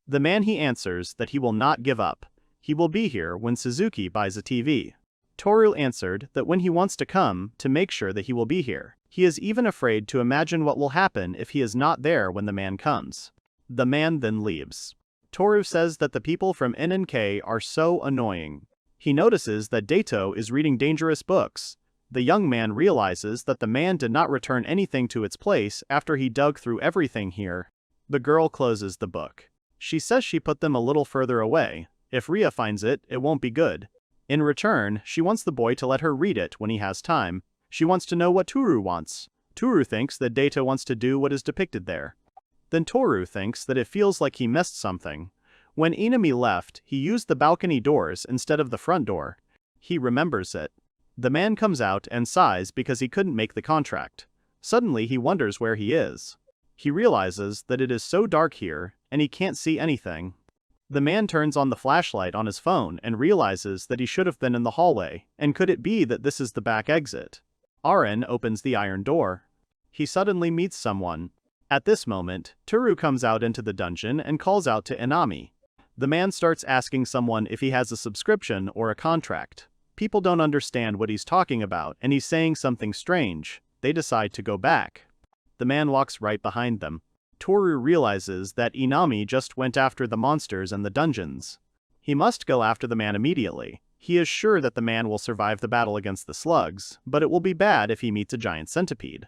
The man he answers that he will not give up. He will be here when Suzuki buys a TV. Tooru answered that when he wants to come, to make sure that he will be here. He is even afraid to imagine what will happen if he is not there when the man comes. The man then leaves. Tooru says that the people from NNK are so annoying. He notices that Dato is reading dangerous books. The young man realizes that the man did not return anything to its place after he dug through everything here. The girl closes the book. She says she put them a little further away. If Rhea finds it, it won't be good. In return, she wants the boy to let her read it when he has time. She wants to know what Tooru wants. Tooru thinks that Dato wants to do what is depicted there. Then Tooru thinks that it feels like he missed something. When Inami left, he used the balcony doors instead of the front door. He remembers it. The man comes out and sighs because he couldn't make the contract. Suddenly he wonders where he is. He realizes that it is so dark here, and he can't see anything. The man turns on the flashlight on his phone and realizes that he should have been in the hallway, and could it be that this is the back exit? Aren opens the iron door. He suddenly meets someone. At this moment, Tooru comes out into the dungeon and calls out to Inami. The man starts asking someone if he has a subscription or a contract. People don't understand what he's talking about and he's saying something strange. They decide to go back. The man walks right behind them. Tooru realizes that Inami just went after the monsters in the dungeons. He must go after the man immediately. He is sure that the man will survive the battle against the slugs, but it will be bad if he meets a giant centipede.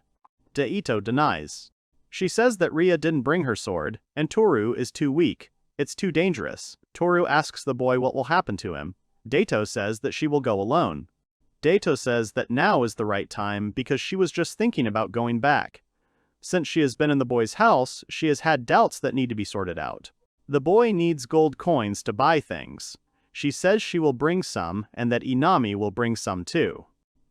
Daito denies. She says that Rhea didn't bring her sword, and Tooru is too weak. It's too dangerous. Tooru asks the boy what will happen to him. Daito says that she will go alone. Daito says that now is the right time because she was just thinking about going back. Since she has been in the boy's house, she has had doubts that need to be sorted out. The boy needs gold coins to buy things. She says she will bring some and that Inami will bring some too.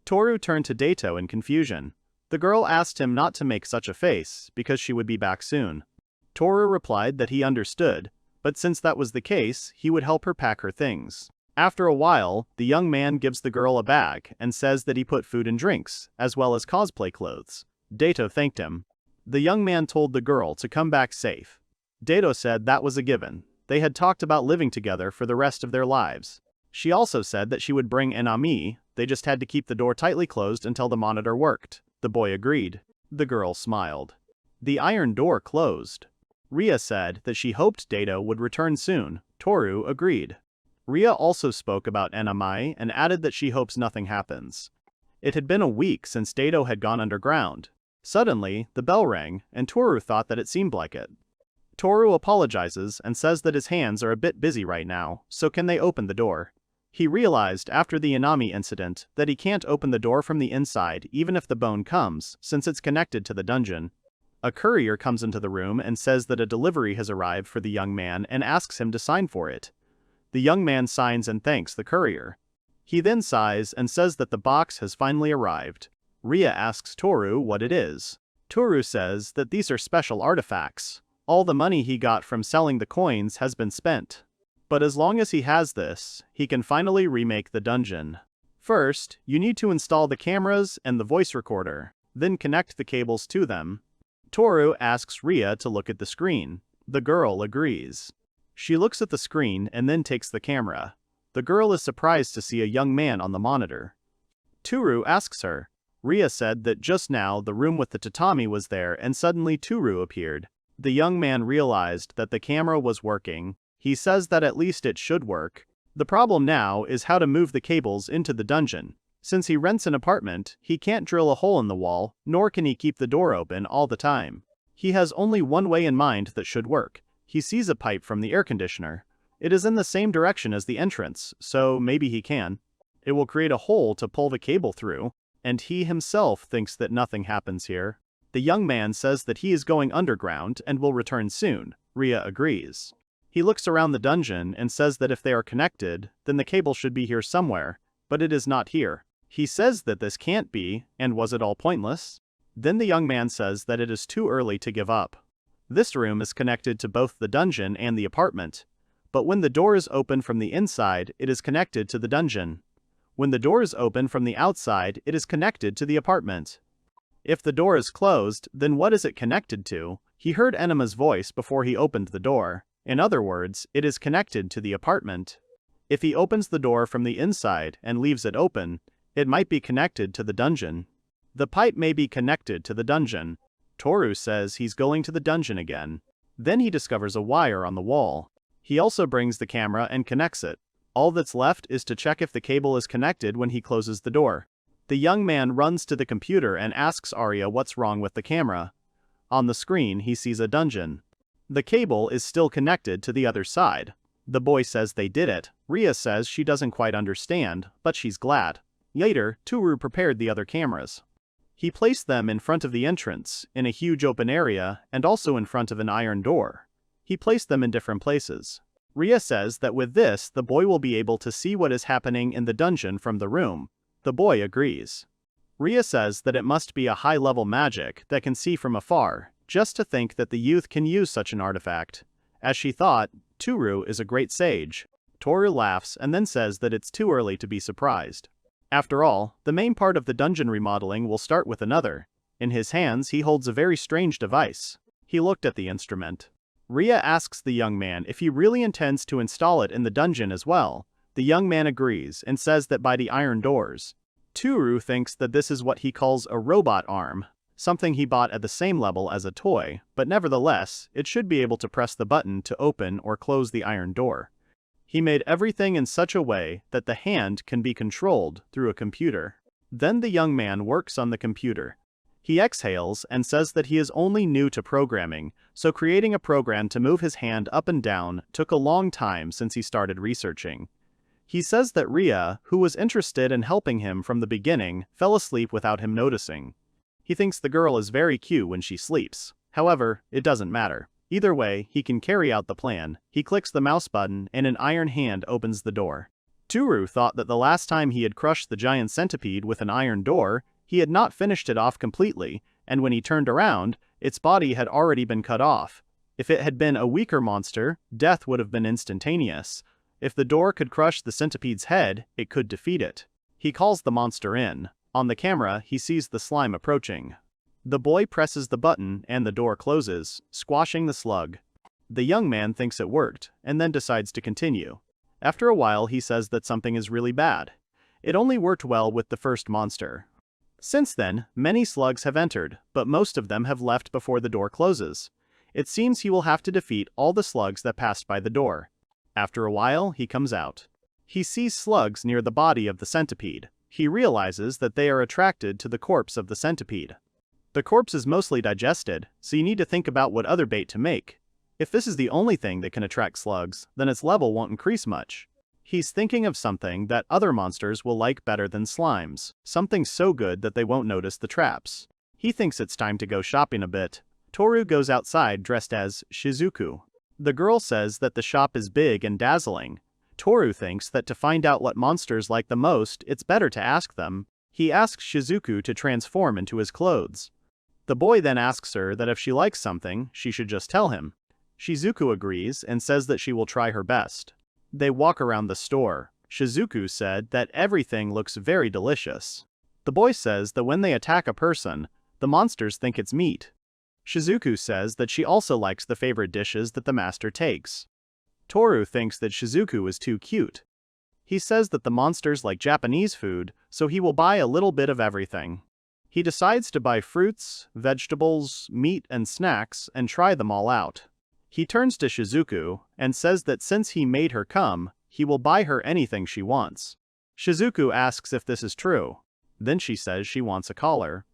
Tooru turned to Daito in confusion. The girl asked him not to make such a face because she would be back soon. Tooru replied that he understood, but since that was the case, he would help her pack her things. After a while, the young man gives the girl a bag and says that he put food and drinks, as well as cosplay clothes. Daito thanked him. The young man told the girl to come back safe. Daito said that was a given. They had talked about living together for the rest of their lives. She also said that she would bring Inami, they just had to keep the door tightly closed until the monitor worked. The boy agreed. The girl smiled. The iron door closed. Ria said that she hoped Data would return soon. Tooru agreed. Ria also spoke about Enamai and added that she hopes nothing happens. It had been a week since Dato had gone underground. Suddenly, the bell rang, and Tooru thought that it seemed like it. Tooru apologizes and says that his hands are a bit busy right now, so can they open the door? He realized after the Inami incident that he can't open the door from the inside even if the bone comes, since it's connected to the dungeon. A courier comes into the room and says that a delivery has arrived for the young man and asks him to sign for it. The young man signs and thanks the courier. He then sighs and says that the box has finally arrived. Ria asks Tooru what it is. Tooru says that these are special artifacts. All the money he got from selling the coins has been spent. But as long as he has this, he can finally remake the dungeon. First, you need to install the cameras and the voice recorder, then connect the cables to them. Tooru asks Ria to look at the screen. The girl agrees. She looks at the screen and then takes the camera. The girl is surprised to see a young man on the monitor. Tooru asks her. Ria said that just now the room with the tatami was there and suddenly Tooru appeared. The young man realized that the camera was working. He says that at least it should work. The problem now is how to move the cables into the dungeon. Since he rents an apartment, he can't drill a hole in the wall, nor can he keep the door open all the time. He has only one way in mind that should work. He sees a pipe from the air conditioner. It is in the same direction as the entrance, so maybe he can. It will create a hole to pull the cable through, and he himself thinks that nothing happens here. The young man says that he is going underground and will return soon. Ria agrees. He looks around the dungeon and says that if they are connected, then the cable should be here somewhere, but it is not here. He says that this can't be, and was it all pointless? Then the young man says that it is too early to give up. This room is connected to both the dungeon and the apartment, but when the door is open from the inside, it is connected to the dungeon. When the door is open from the outside, it is connected to the apartment. If the door is closed, then what is it connected to? He heard Enema's voice before he opened the door. In other words, it is connected to the apartment. If he opens the door from the inside and leaves it open, it might be connected to the dungeon. The pipe may be connected to the dungeon. Tooru says he's going to the dungeon again. Then he discovers a wire on the wall. He also brings the camera and connects it. All that's left is to check if the cable is connected when he closes the door. The young man runs to the computer and asks Arya what's wrong with the camera. On the screen, he sees a dungeon. The cable is still connected to the other side. The boy says they did it. Ria says she doesn't quite understand, but she's glad. Later, Tooru prepared the other cameras. He placed them in front of the entrance, in a huge open area, and also in front of an iron door. He placed them in different places. Ria says that with this, the boy will be able to see what is happening in the dungeon from the room. The boy agrees. Ria says that it must be a high-level magic that can see from afar, just to think that the youth can use such an artifact. As she thought, Tooru is a great sage. Tooru laughs and then says that it's too early to be surprised. After all, the main part of the dungeon remodeling will start with another. In his hands, he holds a very strange device. He looked at the instrument. Ria asks the young man if he really intends to install it in the dungeon as well. The young man agrees and says that by the iron doors. Tooru thinks that this is what he calls a robot arm, something he bought at the same level as a toy, but nevertheless, it should be able to press the button to open or close the iron door. He made everything in such a way that the hand can be controlled through a computer. Then the young man works on the computer. He exhales and says that he is only new to programming, so creating a program to move his hand up and down took a long time since he started researching. He says that Ria, who was interested in helping him from the beginning, fell asleep without him noticing. He thinks the girl is very cute when she sleeps. However, it doesn't matter. Either way, he can carry out the plan. He clicks the mouse button and an iron hand opens the door. Tooru thought that the last time he had crushed the giant centipede with an iron door, he had not finished it off completely, and when he turned around, its body had already been cut off. If it had been a weaker monster, death would have been instantaneous. If the door could crush the centipede's head, it could defeat it. He calls the monster in. On the camera, he sees the slime approaching. The boy presses the button and the door closes, squashing the slug. The young man thinks it worked, and then decides to continue. After a while, he says that something is really bad. It only worked well with the first monster. Since then, many slugs have entered, but most of them have left before the door closes. It seems he will have to defeat all the slugs that passed by the door. After a while, he comes out. He sees slugs near the body of the centipede. He realizes that they are attracted to the corpse of the centipede. The corpse is mostly digested, so you need to think about what other bait to make. If this is the only thing that can attract slugs, then its level won't increase much. He's thinking of something that other monsters will like better than slimes, something so good that they won't notice the traps. He thinks it's time to go shopping a bit. Tooru goes outside dressed as Shizuku. The girl says that the shop is big and dazzling. Tooru thinks that to find out what monsters like the most, it's better to ask them. He asks Shizuku to transform into his clothes. The boy then asks her that if she likes something, she should just tell him. Shizuku agrees and says that she will try her best. They walk around the store. Shizuku said that everything looks very delicious. The boy says that when they attack a person, the monsters think it's meat. Shizuku says that she also likes the favorite dishes that the master takes. Tooru thinks that Shizuku is too cute. He says that the monsters like Japanese food, so he will buy a little bit of everything. He decides to buy fruits, vegetables, meat, and snacks and try them all out. He turns to Shizuku and says that since he made her come, he will buy her anything she wants. Shizuku asks if this is true. Then she says she wants a collar.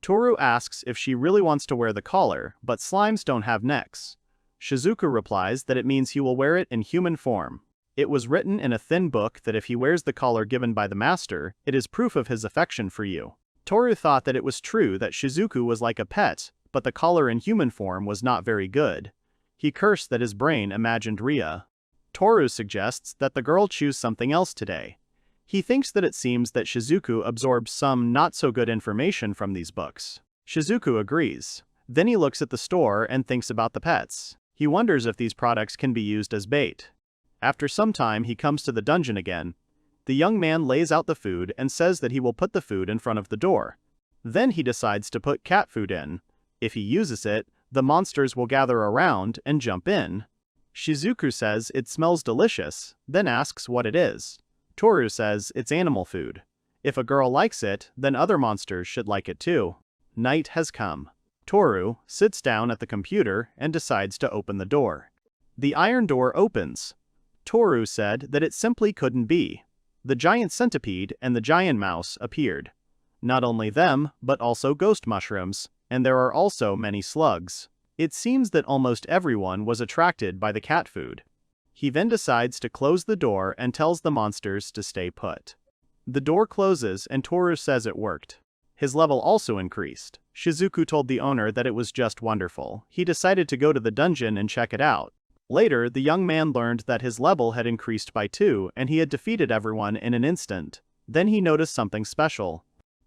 Tooru asks if she really wants to wear the collar, but slimes don't have necks. Shizuku replies that it means he will wear it in human form. It was written in a thin book that if he wears the collar given by the master, it is proof of his affection for you. Tooru thought that it was true that Shizuku was like a pet, but the collar in human form was not very good. He cursed that his brain imagined Heya. Tooru suggests that the girl choose something else today. He thinks that it seems that Shizuku absorbs some not-so-good information from these books. Shizuku agrees. Then he looks at the store and thinks about the pets. He wonders if these products can be used as bait. After some time he comes to the dungeon again. The young man lays out the food and says that he will put the food in front of the door. Then he decides to put cat food in. If he uses it, the monsters will gather around and jump in. Shizuku says it smells delicious, then asks what it is. Tooru says it's animal food. If a girl likes it, then other monsters should like it too. Night has come. Tooru sits down at the computer and decides to open the door. The iron door opens. Tooru said that it simply couldn't be. The giant centipede and the giant mouse appeared. Not only them, but also ghost mushrooms, and there are also many slugs. It seems that almost everyone was attracted by the cat food. He then decides to close the door and tells the monsters to stay put. The door closes and Tooru says it worked. His level also increased. Shizuku told the owner that it was just wonderful. He decided to go to the dungeon and check it out. Later, the young man learned that his level had increased by 2 and he had defeated everyone in an instant. Then he noticed something special.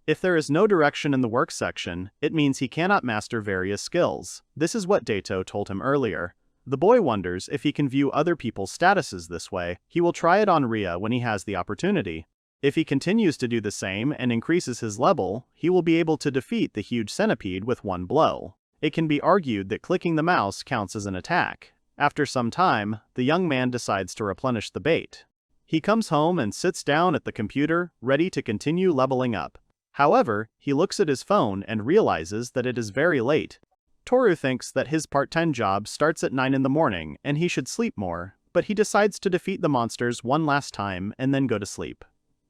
If there is no direction in the work section, it means he cannot master various skills. This is what Daito told him earlier. The boy wonders if he can view other people's statuses this way. He will try it on Heya when he has the opportunity. If he continues to do the same and increases his level, he will be able to defeat the huge centipede with one blow. It can be argued that clicking the mouse counts as an attack. After some time, the young man decides to replenish the bait. He comes home and sits down at the computer, ready to continue leveling up. However, he looks at his phone and realizes that it is very late. Tooru thinks that his part-time job starts at 9 in the morning and he should sleep more, but he decides to defeat the monsters one last time and then go to sleep.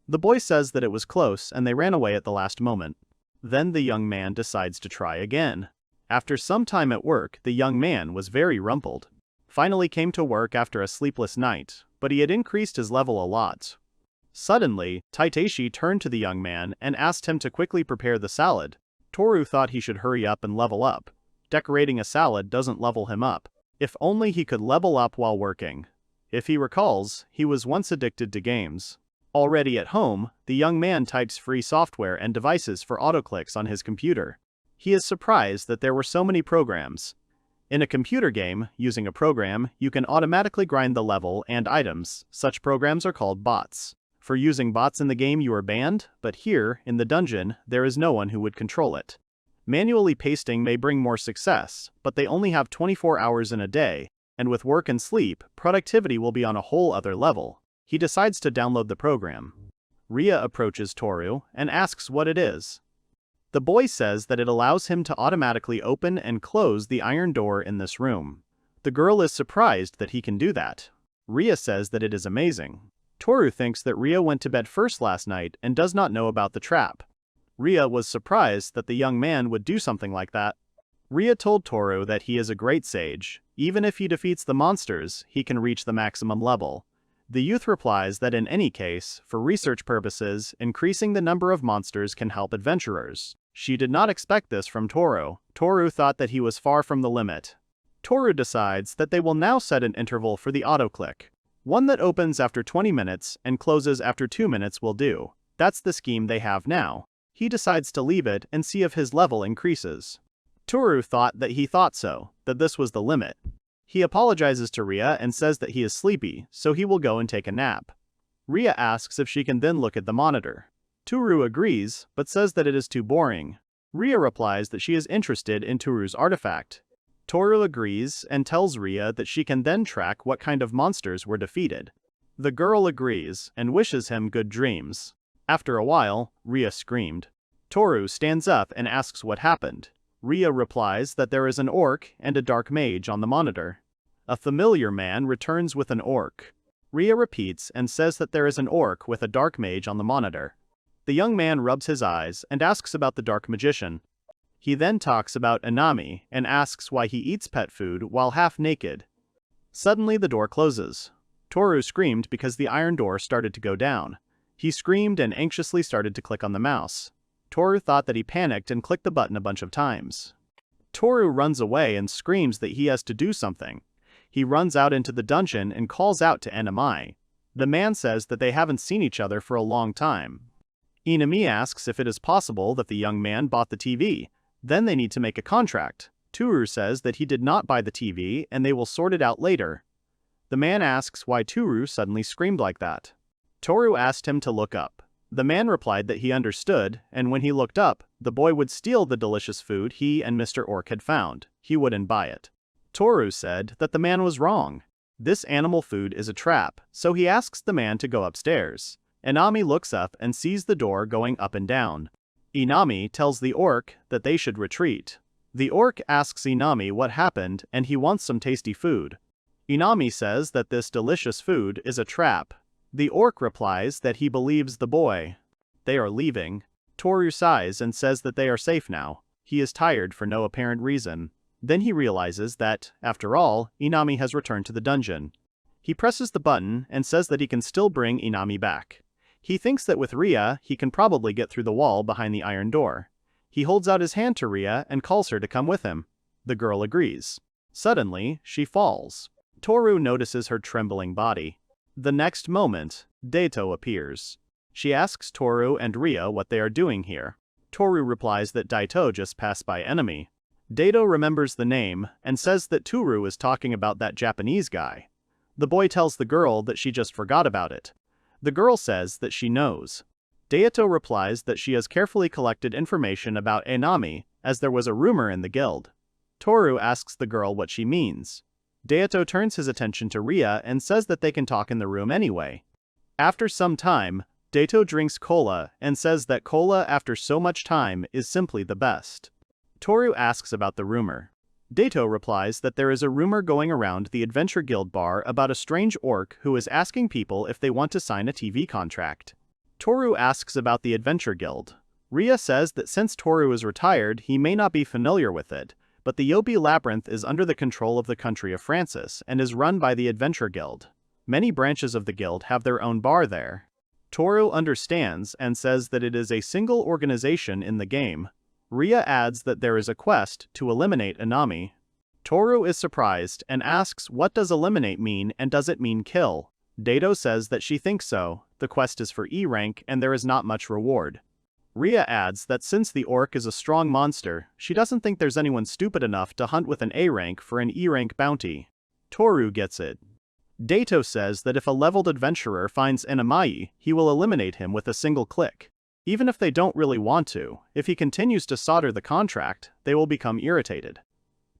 The boy says that it was close and they ran away at the last moment. Then the young man decides to try again. After some time at work, the young man was very rumpled. Finally came to work after a sleepless night, but he had increased his level a lot. Suddenly, Taiteshi turned to the young man and asked him to quickly prepare the salad. Tooru thought he should hurry up and level up. Decorating a salad doesn't level him up. If only he could level up while working. If he recalls, he was once addicted to games. Already at home, the young man types free software and devices for autoclicks on his computer. He is surprised that there were so many programs. In a computer game, using a program, you can automatically grind the level and items. Such programs are called bots. For using bots in the game you are banned, but here, in the dungeon, there is no one who would control it. Manually pasting may bring more success, but they only have 24 hours in a day, and with work and sleep, productivity will be on a whole other level. He decides to download the program. Heya approaches Tooru and asks what it is. The boy says that it allows him to automatically open and close the iron door in this room. The girl is surprised that he can do that. Rhea says that it is amazing. Tooru thinks that Rhea went to bed first last night and does not know about the trap. Rhea was surprised that the young man would do something like that. Rhea told Tooru that he is a great sage. Even if he defeats the monsters, he can reach the maximum level. The youth replies that in any case, for research purposes, increasing the number of monsters can help adventurers. She did not expect this from Tooru. Tooru thought that he was far from the limit. Tooru decides that they will now set an interval for the auto-click. One that opens after 20 minutes and closes after 2 minutes will do. That's the scheme they have now. He decides to leave it and see if his level increases. Tooru thought that he thought so, that this was the limit. He apologizes to Rhea and says that he is sleepy, so he will go and take a nap. Rhea asks if she can then look at the monitor. Tooru agrees, but says that it is too boring. Rhea replies that she is interested in Tooru's artifact. Tooru agrees and tells Rhea that she can then track what kind of monsters were defeated. The girl agrees and wishes him good dreams. After a while, Rhea screamed. Tooru stands up and asks what happened. Rhea replies that there is an orc and a dark mage on the monitor. A familiar man returns with an orc. Rhea repeats and says that there is an orc with a dark mage on the monitor. The young man rubs his eyes and asks about the dark magician. He then talks about Inami and asks why he eats pet food while half naked. Suddenly the door closes. Tooru screamed because the iron door started to go down. He screamed and anxiously started to click on the mouse. Tooru thought that he panicked and clicked the button a bunch of times. Tooru runs away and screams that he has to do something. He runs out into the dungeon and calls out to Inami. The man says that they haven't seen each other for a long time. Inami asks if it is possible that the young man bought the TV. Then they need to make a contract. Tooru says that he did not buy the TV and they will sort it out later. The man asks why Tooru suddenly screamed like that. Tooru asked him to look up. The man replied that he understood, and when he looked up, the boy would steal the delicious food he and Mr. Orc had found. He wouldn't buy it. Tooru said that the man was wrong. This animal food is a trap, so he asks the man to go upstairs. Inami looks up and sees the door going up and down. Inami tells the orc that they should retreat. The orc asks Inami what happened and he wants some tasty food. Inami says that this delicious food is a trap. The orc replies that he believes the boy. They are leaving. Tooru sighs and says that they are safe now. He is tired for no apparent reason. Then he realizes that, after all, Inami has returned to the dungeon. He presses the button and says that he can still bring Inami back. He thinks that with Rhea, he can probably get through the wall behind the iron door. He holds out his hand to Rhea and calls her to come with him. The girl agrees. Suddenly, she falls. Tooru notices her trembling body. The next moment, Daito appears. She asks Tooru and Rhea what they are doing here. Tooru replies that Daito just passed by enemy. Daito remembers the name and says that Tooru is talking about that Japanese guy. The boy tells the girl that she just forgot about it. The girl says that she knows. Daito replies that she has carefully collected information about Inami, as there was a rumor in the guild. Tooru asks the girl what she means. Daito turns his attention to Rhea and says that they can talk in the room anyway. After some time, Daito drinks cola and says that cola after so much time is simply the best. Tooru asks about the rumor. Daito replies that there is a rumor going around the Adventure Guild bar about a strange orc who is asking people if they want to sign a TV contract. Tooru asks about the Adventure Guild. Rhea says that since Tooru is retired, he may not be familiar with it, but the Yobi Labyrinth is under the control of the country of Francis and is run by the Adventure Guild. Many branches of the guild have their own bar there. Tooru understands and says that it is a single organization in the game. Rhea adds that there is a quest to eliminate Inami. Tooru is surprised and asks what does eliminate mean and does it mean kill. Daito says that she thinks so, the quest is for E rank and there is not much reward. Rhea adds that since the orc is a strong monster, she doesn't think there's anyone stupid enough to hunt with an A rank for an E rank bounty. Tooru gets it. Daito says that if a leveled adventurer finds Inami, he will eliminate him with a single click. Even if they don't really want to, if he continues to solder the contract, they will become irritated.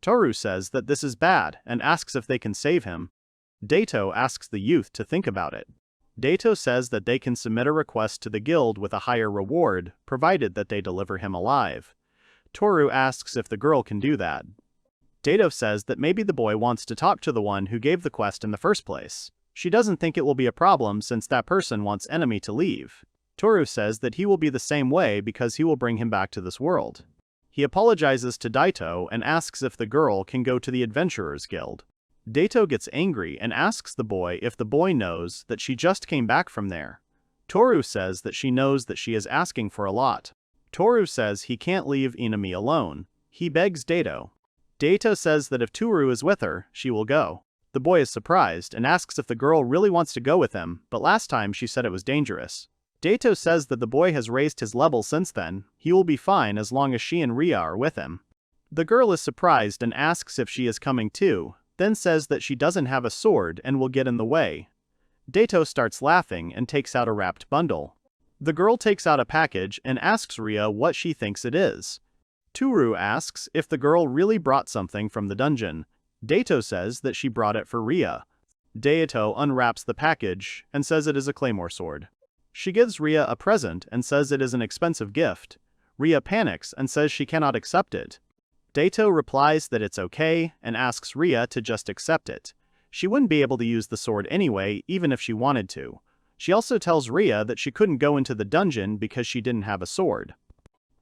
Tooru says that this is bad and asks if they can save him. Daito asks the youth to think about it. Daito says that they can submit a request to the guild with a higher reward, provided that they deliver him alive. Tooru asks if the girl can do that. Daito says that maybe the boy wants to talk to the one who gave the quest in the first place. She doesn't think it will be a problem since that person wants enemy to leave. Tooru says that he will be the same way because he will bring him back to this world. He apologizes to Daito and asks if the girl can go to the Adventurers Guild. Daito gets angry and asks the boy if the boy knows that she just came back from there. Tooru says that she knows that she is asking for a lot. Tooru says he can't leave Inami alone. He begs Daito. Daito says that if Tooru is with her, she will go. The boy is surprised and asks if the girl really wants to go with him, but last time she said it was dangerous. Daito says that the boy has raised his level since then. He will be fine as long as she and Ria are with him. The girl is surprised and asks if she is coming too, then says that she doesn't have a sword and will get in the way. Daito starts laughing and takes out a wrapped bundle. The girl takes out a package and asks Ria what she thinks it is. Tooru asks if the girl really brought something from the dungeon. Daito says that she brought it for Ria. Daito unwraps the package and says it is a claymore sword. She gives Ria a present and says it is an expensive gift. Ria panics and says she cannot accept it. Daito replies that it's okay and asks Ria to just accept it. She wouldn't be able to use the sword anyway, even if she wanted to. She also tells Ria that she couldn't go into the dungeon because she didn't have a sword.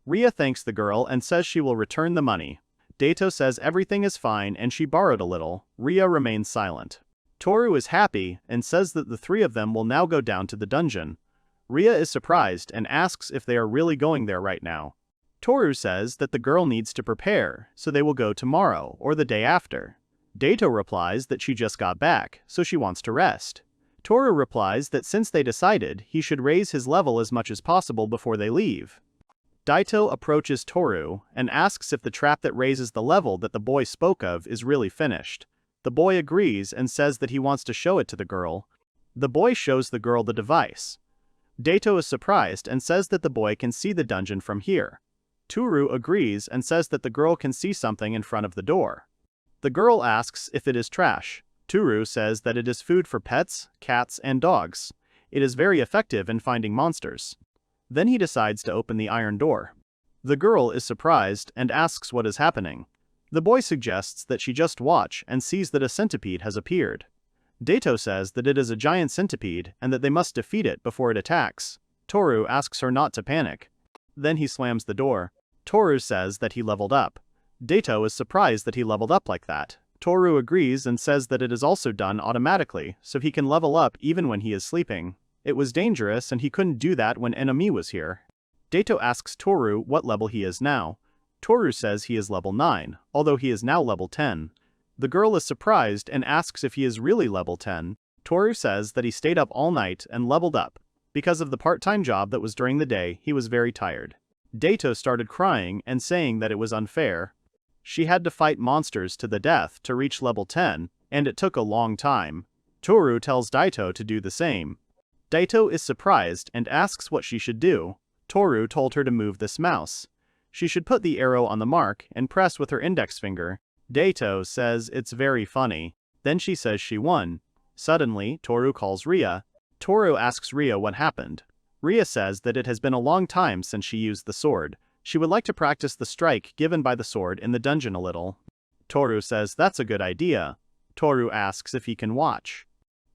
Ria thanks the girl and says she will return the money. Daito says everything is fine and she borrowed a little. Ria remains silent. Tooru is happy and says that the three of them will now go down to the dungeon. Ria is surprised and asks if they are really going there right now. Tooru says that the girl needs to prepare, so they will go tomorrow or the day after. Daito replies that she just got back, so she wants to rest. Tooru replies that since they decided, he should raise his level as much as possible before they leave. Daito approaches Tooru and asks if the trap that raises the level that the boy spoke of is really finished. The boy agrees and says that he wants to show it to the girl. The boy shows the girl the device. Daito is surprised and says that the boy can see the dungeon from here. Tooru agrees and says that the girl can see something in front of the door. The girl asks if it is trash. Tooru says that it is food for pets, cats, and dogs. It is very effective in finding monsters. Then he decides to open the iron door. The girl is surprised and asks what is happening. The boy suggests that she just watch and sees that a centipede has appeared. Daito says that it is a giant centipede and that they must defeat it before it attacks. Tooru asks her not to panic. Then he slams the door. Tooru says that he leveled up. Daito is surprised that he leveled up like that. Tooru agrees and says that it is also done automatically, so he can level up even when he is sleeping. It was dangerous and he couldn't do that when Enemy was here. Daito asks Tooru what level he is now. Tooru says he is level 9, although he is now level 10. The girl is surprised and asks if he is really level 10. Tooru says that he stayed up all night and leveled up. Because of the part-time job that was during the day, he was very tired. Daito started crying and saying that it was unfair. She had to fight monsters to the death to reach level 10, and it took a long time. Tooru tells Daito to do the same. Daito is surprised and asks what she should do. Tooru told her to move this mouse. She should put the arrow on the mark and press with her index finger. Daito says it's very funny. Then she says she won. Suddenly, Tooru calls Ria. Tooru asks Ria what happened. Ria says that it has been a long time since she used the sword. She would like to practice the strike given by the sword in the dungeon a little. Tooru says that's a good idea. Tooru asks if he can watch.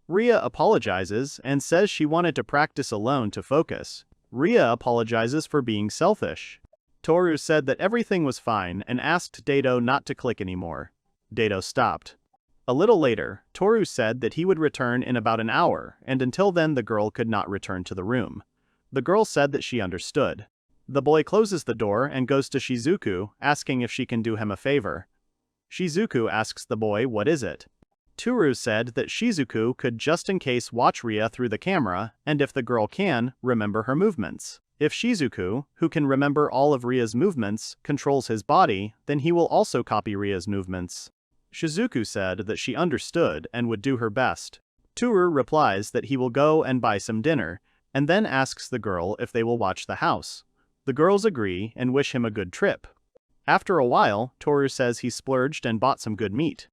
Ria apologizes and says she wanted to practice alone to focus. Ria apologizes for being selfish. Tooru said that everything was fine and asked Daito not to click anymore. Daito stopped. A little later, Tooru said that he would return in about an hour, and until then the girl could not return to the room. The girl said that she understood. The boy closes the door and goes to Shizuku, asking if she can do him a favor. Shizuku asks the boy what is it. Tooru said that Shizuku could just in case watch Ria through the camera, and if the girl can, remember her movements. If Shizuku, who can remember all of Ria's movements, controls his body, then he will also copy Ria's movements. Shizuku said that she understood and would do her best. Tooru replies that he will go and buy some dinner, and then asks the girl if they will watch the house. The girls agree and wish him a good trip. After a while, Tooru says he splurged and bought some good meat.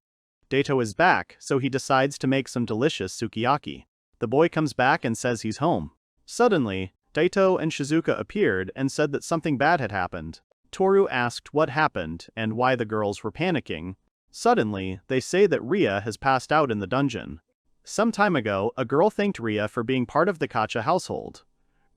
Daito is back, so he decides to make some delicious sukiyaki. The boy comes back and says he's home. Suddenly, Daito and Shizuka appeared and said that something bad had happened. Tooru asked what happened and why the girls were panicking. Suddenly, they say that Rhea has passed out in the dungeon. Some time ago, a girl thanked Rhea for being part of the Kacha household.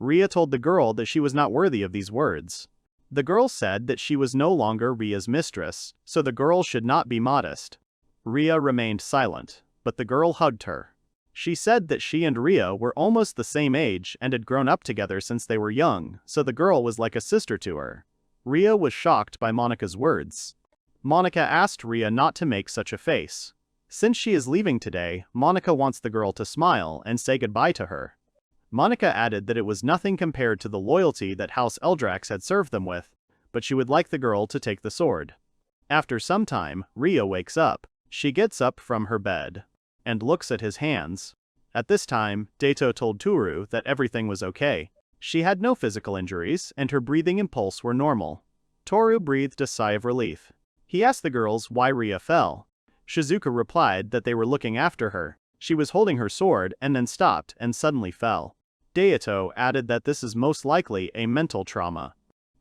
Rhea told the girl that she was not worthy of these words. The girl said that she was no longer Rhea's mistress, so the girl should not be modest. Rhea remained silent, but the girl hugged her. She said that she and Rhea were almost the same age and had grown up together since they were young, so the girl was like a sister to her. Rhea was shocked by Monika's words. Monika asked Rhea not to make such a face. Since she is leaving today, Monika wants the girl to smile and say goodbye to her. Monika added that it was nothing compared to the loyalty that House Eldrax had served them with, but she would like the girl to take the sword. After some time, Rhea wakes up. She gets up from her bed and looks at his hands. At this time, Daito told Tooru that everything was okay. She had no physical injuries and her breathing and pulse were normal. Tooru breathed a sigh of relief. He asked the girls why Rhea fell. Shizuku replied that they were looking after her. She was holding her sword and then stopped and suddenly fell. Daito added that this is most likely a mental trauma.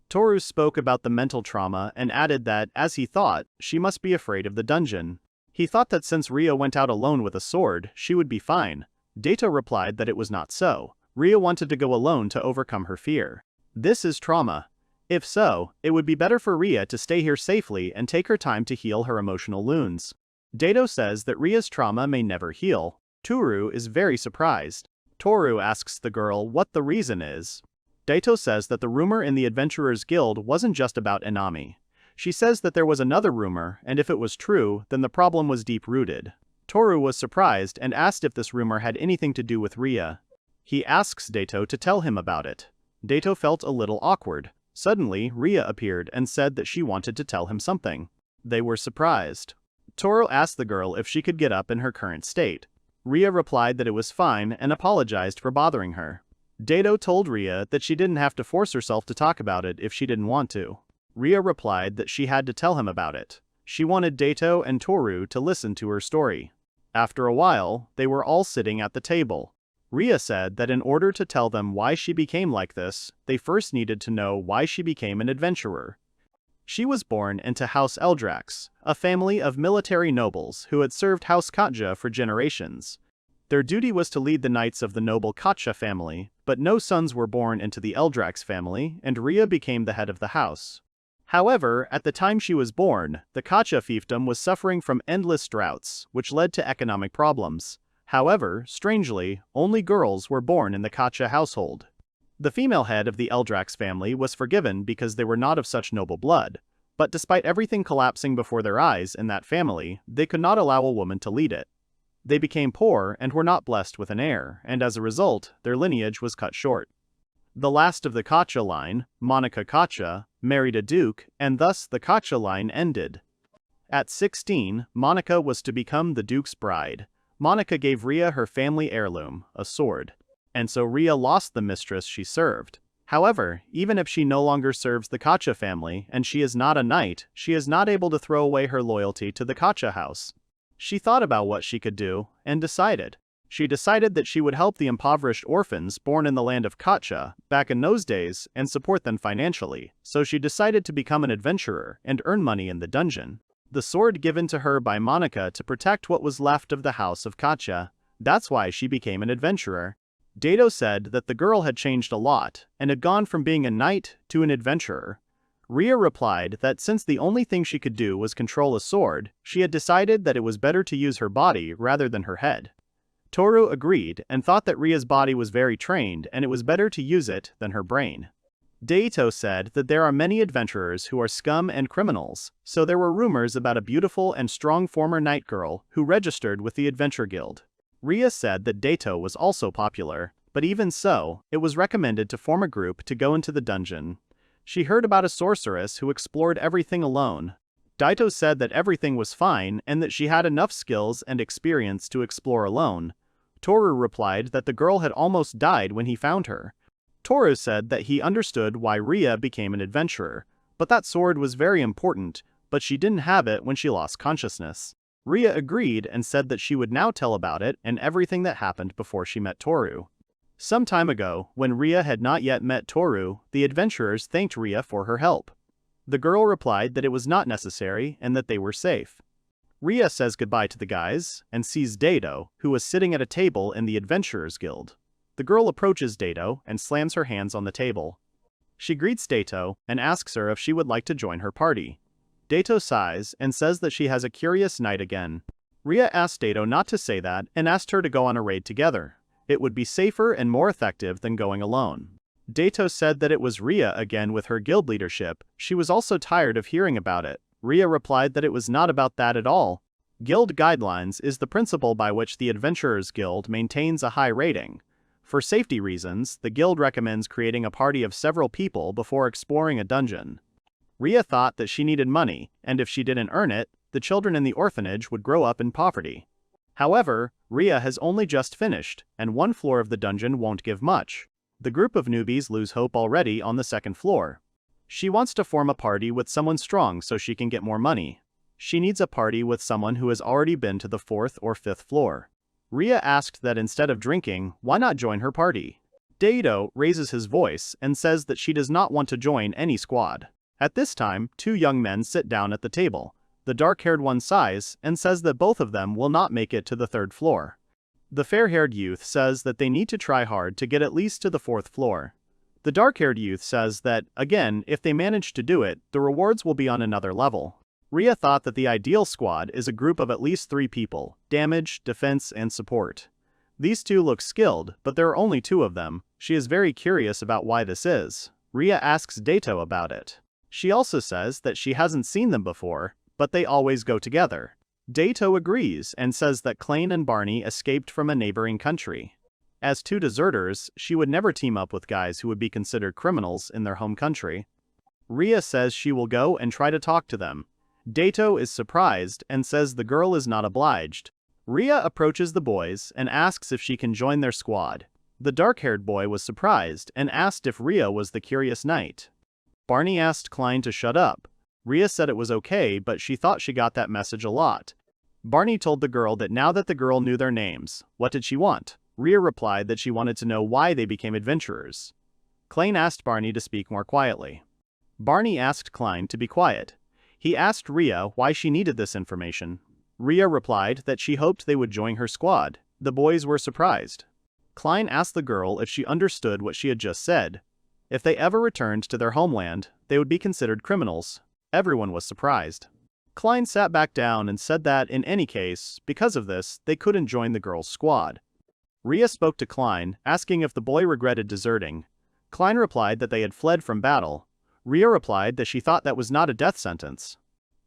Tooru spoke about the mental trauma and added that, as he thought, she must be afraid of the dungeon. He thought that since Rhea went out alone with a sword, she would be fine. Daito replied that it was not so. Rhea wanted to go alone to overcome her fear. This is trauma. If so, it would be better for Rhea to stay here safely and take her time to heal her emotional wounds. Daito says that Rhea's trauma may never heal. Tooru is very surprised. Tooru asks the girl what the reason is. Daito says that the rumor in the Adventurers Guild wasn't just about Inami. She says that there was another rumor, and if it was true, then the problem was deep-rooted. Tooru was surprised and asked if this rumor had anything to do with Rhea. He asks Daito to tell him about it. Daito felt a little awkward. Suddenly, Rhea appeared and said that she wanted to tell him something. They were surprised. Tooru asked the girl if she could get up in her current state. Rhea replied that it was fine and apologized for bothering her. Daito told Rhea that she didn't have to force herself to talk about it if she didn't want to. Rhea replied that she had to tell him about it. She wanted Daito and Tooru to listen to her story. After a while, they were all sitting at the table. Rhea said that in order to tell them why she became like this, they first needed to know why she became an adventurer. She was born into House Eldrax, a family of military nobles who had served House Katja for generations. Their duty was to lead the knights of the noble Katja family, but no sons were born into the Eldrax family, and Rhea became the head of the house. However, at the time she was born, the Katja fiefdom was suffering from endless droughts, which led to economic problems. However, strangely, only girls were born in the Katja household. The female head of the Eldrax family was forgiven because they were not of such noble blood, but despite everything collapsing before their eyes in that family, they could not allow a woman to lead it. They became poor and were not blessed with an heir, and as a result, their lineage was cut short. The last of the Katja line, Monika Katja, married a duke, and thus the Katja line ended. At 16, Monika was to become the duke's bride. Monika gave Rhea her family heirloom, a sword. And so Rhea lost the mistress she served. However, even if she no longer serves the Katja family and she is not a knight, she is not able to throw away her loyalty to the Katja house. She thought about what she could do, and decided. She decided that she would help the impoverished orphans born in the land of Katja, back in those days, and support them financially, so she decided to become an adventurer and earn money in the dungeon. The sword given to her by Monika to protect what was left of the house of Katja. That's why she became an adventurer. Daito said that the girl had changed a lot, and had gone from being a knight to an adventurer. Rhea replied that since the only thing she could do was control a sword, she had decided that it was better to use her body rather than her head. Tooru agreed and thought that Rhea's body was very trained and it was better to use it than her brain. Daito said that there are many adventurers who are scum and criminals, so there were rumors about a beautiful and strong former knight girl who registered with the Adventure Guild. Rhea said that Daito was also popular, but even so, it was recommended to form a group to go into the dungeon. She heard about a sorceress who explored everything alone. Daito said that everything was fine and that she had enough skills and experience to explore alone. Tooru replied that the girl had almost died when he found her. Tooru said that he understood why Rhea became an adventurer, but that sword was very important, but she didn't have it when she lost consciousness. Rhea agreed and said that she would now tell about it and everything that happened before she met Tooru. Some time ago, when Rhea had not yet met Tooru, the adventurers thanked Rhea for her help. The girl replied that it was not necessary and that they were safe. Rhea says goodbye to the guys and sees Dato, who was sitting at a table in the Adventurers Guild. The girl approaches Dato and slams her hands on the table. She greets Dato and asks her if she would like to join her party. Dato sighs and says that she has a curious night again. Rhea asked Dato not to say that and asked her to go on a raid together. It would be safer and more effective than going alone. Dato said that it was Rhea again with her guild leadership. She was also tired of hearing about it. Rhea replied that it was not about that at all. Guild guidelines is the principle by which the Adventurers Guild maintains a high rating. For safety reasons, the guild recommends creating a party of several people before exploring a dungeon. Rhea thought that she needed money, and if she didn't earn it, the children in the orphanage would grow up in poverty. However, Rhea has only just finished, and one floor of the dungeon won't give much. The group of newbies lose hope already on the second floor. She wants to form a party with someone strong so she can get more money. She needs a party with someone who has already been to the 4th or 5th floor. Rhea asked that instead of drinking, why not join her party? Dato raises his voice and says that she does not want to join any squad. At this time, two young men sit down at the table. The dark-haired one sighs and says that both of them will not make it to the 3rd floor. The fair-haired youth says that they need to try hard to get at least to the 4th floor. The dark-haired youth says that, again, if they manage to do it, the rewards will be on another level. Rhea thought that the ideal squad is a group of at least 3 people: damage, defense, and support. These two look skilled, but there are only 2 of them. She is very curious about why this is. Rhea asks Dato about it. She also says that she hasn't seen them before, but they always go together. Dato agrees and says that Klain and Barney escaped from a neighboring country. As 2 deserters, she would never team up with guys who would be considered criminals in their home country. Rhea says she will go and try to talk to them. Dato is surprised and says the girl is not obliged. Rhea approaches the boys and asks if she can join their squad. The dark-haired boy was surprised and asked if Rhea was the curious knight. Barney asked Klein to shut up. Rhea said it was okay, but she thought she got that message a lot. Barney told the girl that now that the girl knew their names, what did she want? Rhea replied that she wanted to know why they became adventurers. Klein asked Barney to speak more quietly. Barney asked Klein to be quiet. He asked Rhea why she needed this information. Rhea replied that she hoped they would join her squad. The boys were surprised. Klein asked the girl if she understood what she had just said. If they ever returned to their homeland, they would be considered criminals. Everyone was surprised. Klein sat back down and said that, in any case, because of this, they couldn't join the girl's squad. Rhea spoke to Klein, asking if the boy regretted deserting. Klein replied that they had fled from battle. Rhea replied that she thought that was not a death sentence.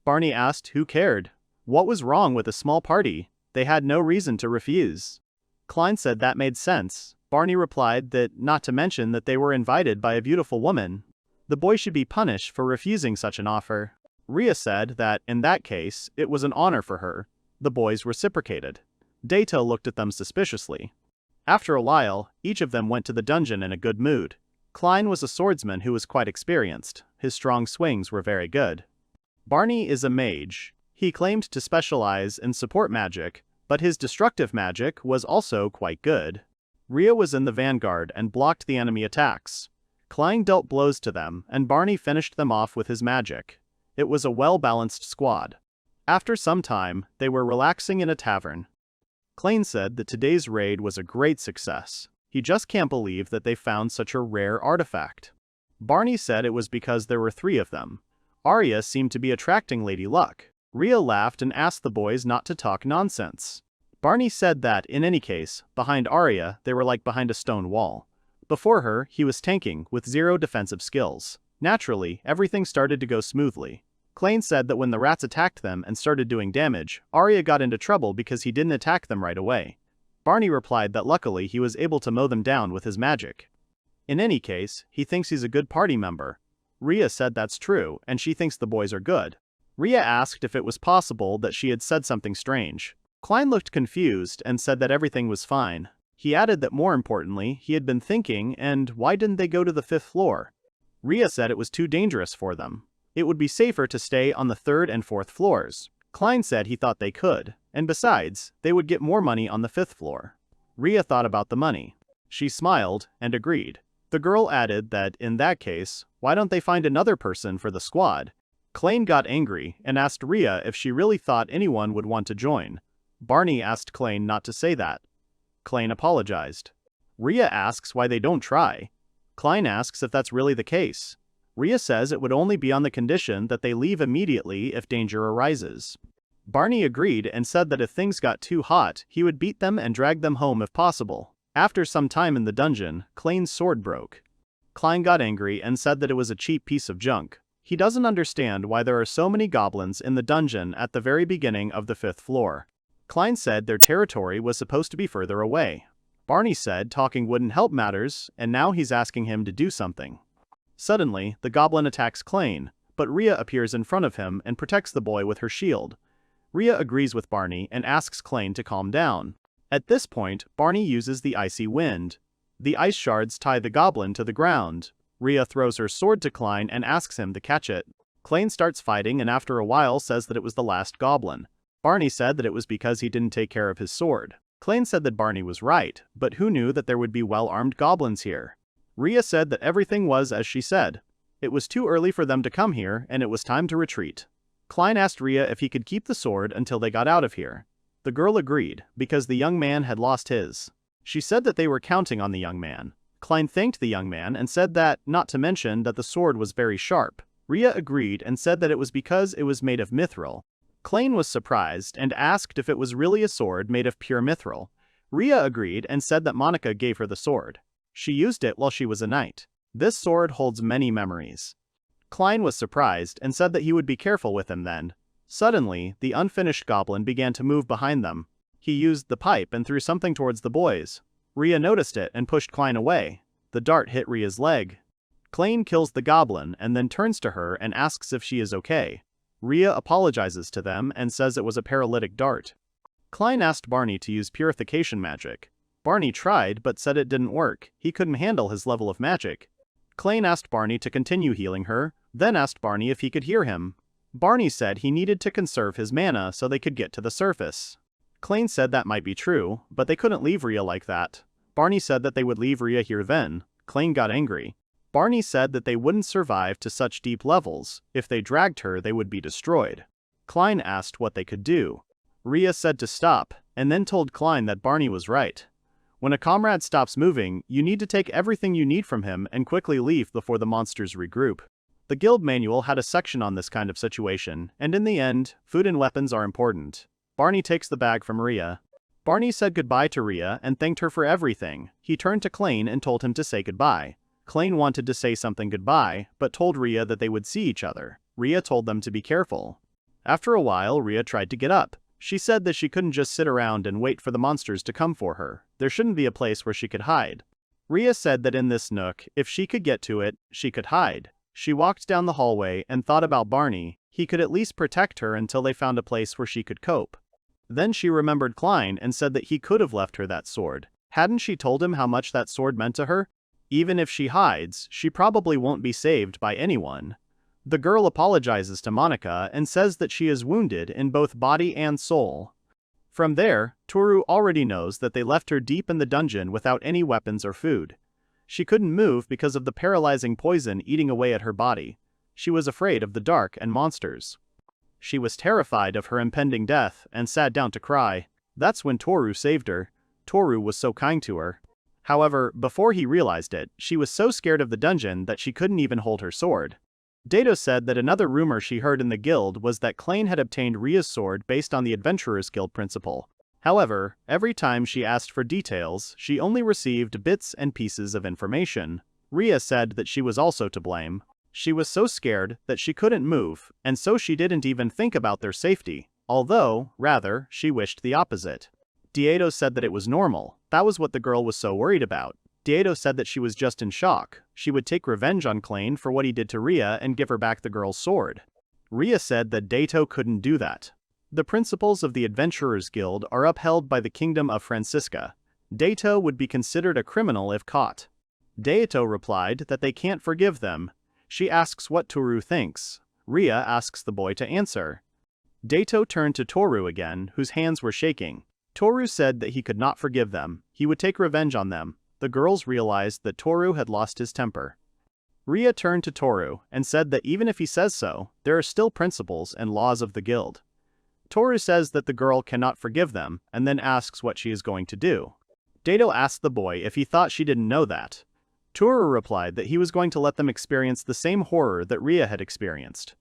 Barney asked who cared. What was wrong with a small party? They had no reason to refuse. Klein said that made sense. Barney replied that not to mention that they were invited by a beautiful woman. The boy should be punished for refusing such an offer. Rhea said that, in that case, it was an honor for her. The boys reciprocated. Dato looked at them suspiciously. After a while, each of them went to the dungeon in a good mood. Klein was a swordsman who was quite experienced. His strong swings were very good. Barney is a mage. He claimed to specialize in support magic, but his destructive magic was also quite good. Rhea was in the vanguard and blocked the enemy attacks. Klein dealt blows to them, and Barney finished them off with his magic. It was a well-balanced squad. After some time, they were relaxing in a tavern. Klein said that today's raid was a great success. He just can't believe that they found such a rare artifact. Barney said it was because there were 3 of them. Arya seemed to be attracting Lady Luck. Rhea laughed and asked the boys not to talk nonsense. Barney said that, in any case, behind Arya, they were like behind a stone wall. Before her, he was tanking, with 0 defensive skills. Naturally, everything started to go smoothly. Klein said that when the rats attacked them and started doing damage, Arya got into trouble because he didn't attack them right away. Barney replied that luckily he was able to mow them down with his magic. In any case, he thinks he's a good party member. Rhea said that's true, and she thinks the boys are good. Rhea asked if it was possible that she had said something strange. Klein looked confused and said that everything was fine. He added that more importantly, he had been thinking, and why didn't they go to the 5th floor? Rhea said it was too dangerous for them. It would be safer to stay on the 3rd and 4th floors. Klein said he thought they could, and besides, they would get more money on the 5th floor. Rhea thought about the money. She smiled and agreed. The girl added that, in that case, why don't they find another person for the squad? Klein got angry and asked Rhea if she really thought anyone would want to join. Barney asked Klein not to say that. Klein apologized. Rhea asks why they don't try. Klein asks if that's really the case. Rhea says it would only be on the condition that they leave immediately if danger arises. Barney agreed and said that if things got too hot, he would beat them and drag them home if possible. After some time in the dungeon, Klein's sword broke. Klein got angry and said that it was a cheap piece of junk. He doesn't understand why there are so many goblins in the dungeon at the very beginning of the 5th floor. Klein said their territory was supposed to be further away. Barney said talking wouldn't help matters, and now he's asking him to do something. Suddenly, the goblin attacks Klein, but Rhea appears in front of him and protects the boy with her shield. Rhea agrees with Barney and asks Klein to calm down. At this point, Barney uses the icy wind. The ice shards tie the goblin to the ground. Rhea throws her sword to Klein and asks him to catch it. Klein starts fighting and after a while says that it was the last goblin. Barney said that it was because he didn't take care of his sword. Klein said that Barney was right, but who knew that there would be well-armed goblins here? Rhea said that everything was as she said. It was too early for them to come here, and it was time to retreat. Klein asked Rhea if he could keep the sword until they got out of here. The girl agreed, because the young man had lost his. She said that they were counting on the young man. Klein thanked the young man and said that, not to mention that the sword was very sharp. Rhea agreed and said that it was because it was made of mithril. Klein was surprised and asked if it was really a sword made of pure mithril. Rhea agreed and said that Monica gave her the sword. She used it while she was a knight. This sword holds many memories. Klein was surprised and said that he would be careful with him then. Suddenly, the unfinished goblin began to move behind them. He used the pipe and threw something towards the boys. Rhea noticed it and pushed Klein away. The dart hit Rhea's leg. Klein kills the goblin and then turns to her and asks if she is okay. Rhea apologizes to them and says it was a paralytic dart. Klein asked Barney to use purification magic. Barney tried but said it didn't work. He couldn't handle his level of magic. Klein asked Barney to continue healing her, then asked Barney if he could hear him. Barney said he needed to conserve his mana so they could get to the surface. Klein said that might be true, but they couldn't leave Rhea like that. Barney said that they would leave Rhea here then. Klein got angry. Barney said that they wouldn't survive to such deep levels. If they dragged her, they would be destroyed. Klein asked what they could do. Rhea said to stop, and then told Klein that Barney was right. When a comrade stops moving, you need to take everything you need from him and quickly leave before the monsters regroup. The guild manual had a section on this kind of situation, and in the end, food and weapons are important. Barney takes the bag from Rhea. Barney said goodbye to Rhea and thanked her for everything. He turned to Klein and told him to say goodbye. Klein wanted to say something goodbye, but told Rhea that they would see each other. Rhea told them to be careful. After a while, Rhea tried to get up. She said that she couldn't just sit around and wait for the monsters to come for her. There shouldn't be a place where she could hide. Rhea said that in this nook, if she could get to it, she could hide. She walked down the hallway and thought about Barney. He could at least protect her until they found a place where she could cope. Then she remembered Klein and said that he could have left her that sword. Hadn't she told him how much that sword meant to her? Even if she hides, she probably won't be saved by anyone. The girl apologizes to Monica and says that she is wounded in both body and soul. From there, Tooru already knows that they left her deep in the dungeon without any weapons or food. She couldn't move because of the paralyzing poison eating away at her body. She was afraid of the dark and monsters. She was terrified of her impending death and sat down to cry. That's when Tooru saved her. Tooru was so kind to her. However, before he realized it, she was so scared of the dungeon that she couldn't even hold her sword. Dato said that another rumor she heard in the guild was that Klein had obtained Rhea's sword based on the Adventurers Guild principle. However, every time she asked for details, she only received bits and pieces of information. Rhea said that she was also to blame. She was so scared that she couldn't move, and so she didn't even think about their safety. Although, rather, she wished the opposite. Dato said that it was normal. That was what the girl was so worried about. Dato said that she was just in shock. She would take revenge on Klein for what he did to Rhea and give her back the girl's sword. Rhea said that Dato couldn't do that. The principles of the Adventurers Guild are upheld by the Kingdom of Francisca. Dato would be considered a criminal if caught. Dato replied that they can't forgive them. She asks what Tooru thinks. Rhea asks the boy to answer. Dato turned to Tooru again, whose hands were shaking. Tooru said that he could not forgive them, he would take revenge on them. The girls realized that Tooru had lost his temper. Rhea turned to Tooru and said that even if he says so, there are still principles and laws of the guild. Tooru says that the girl cannot forgive them and then asks what she is going to do. Dato asked the boy if he thought she didn't know that. Tooru replied that he was going to let them experience the same horror that Rhea had experienced.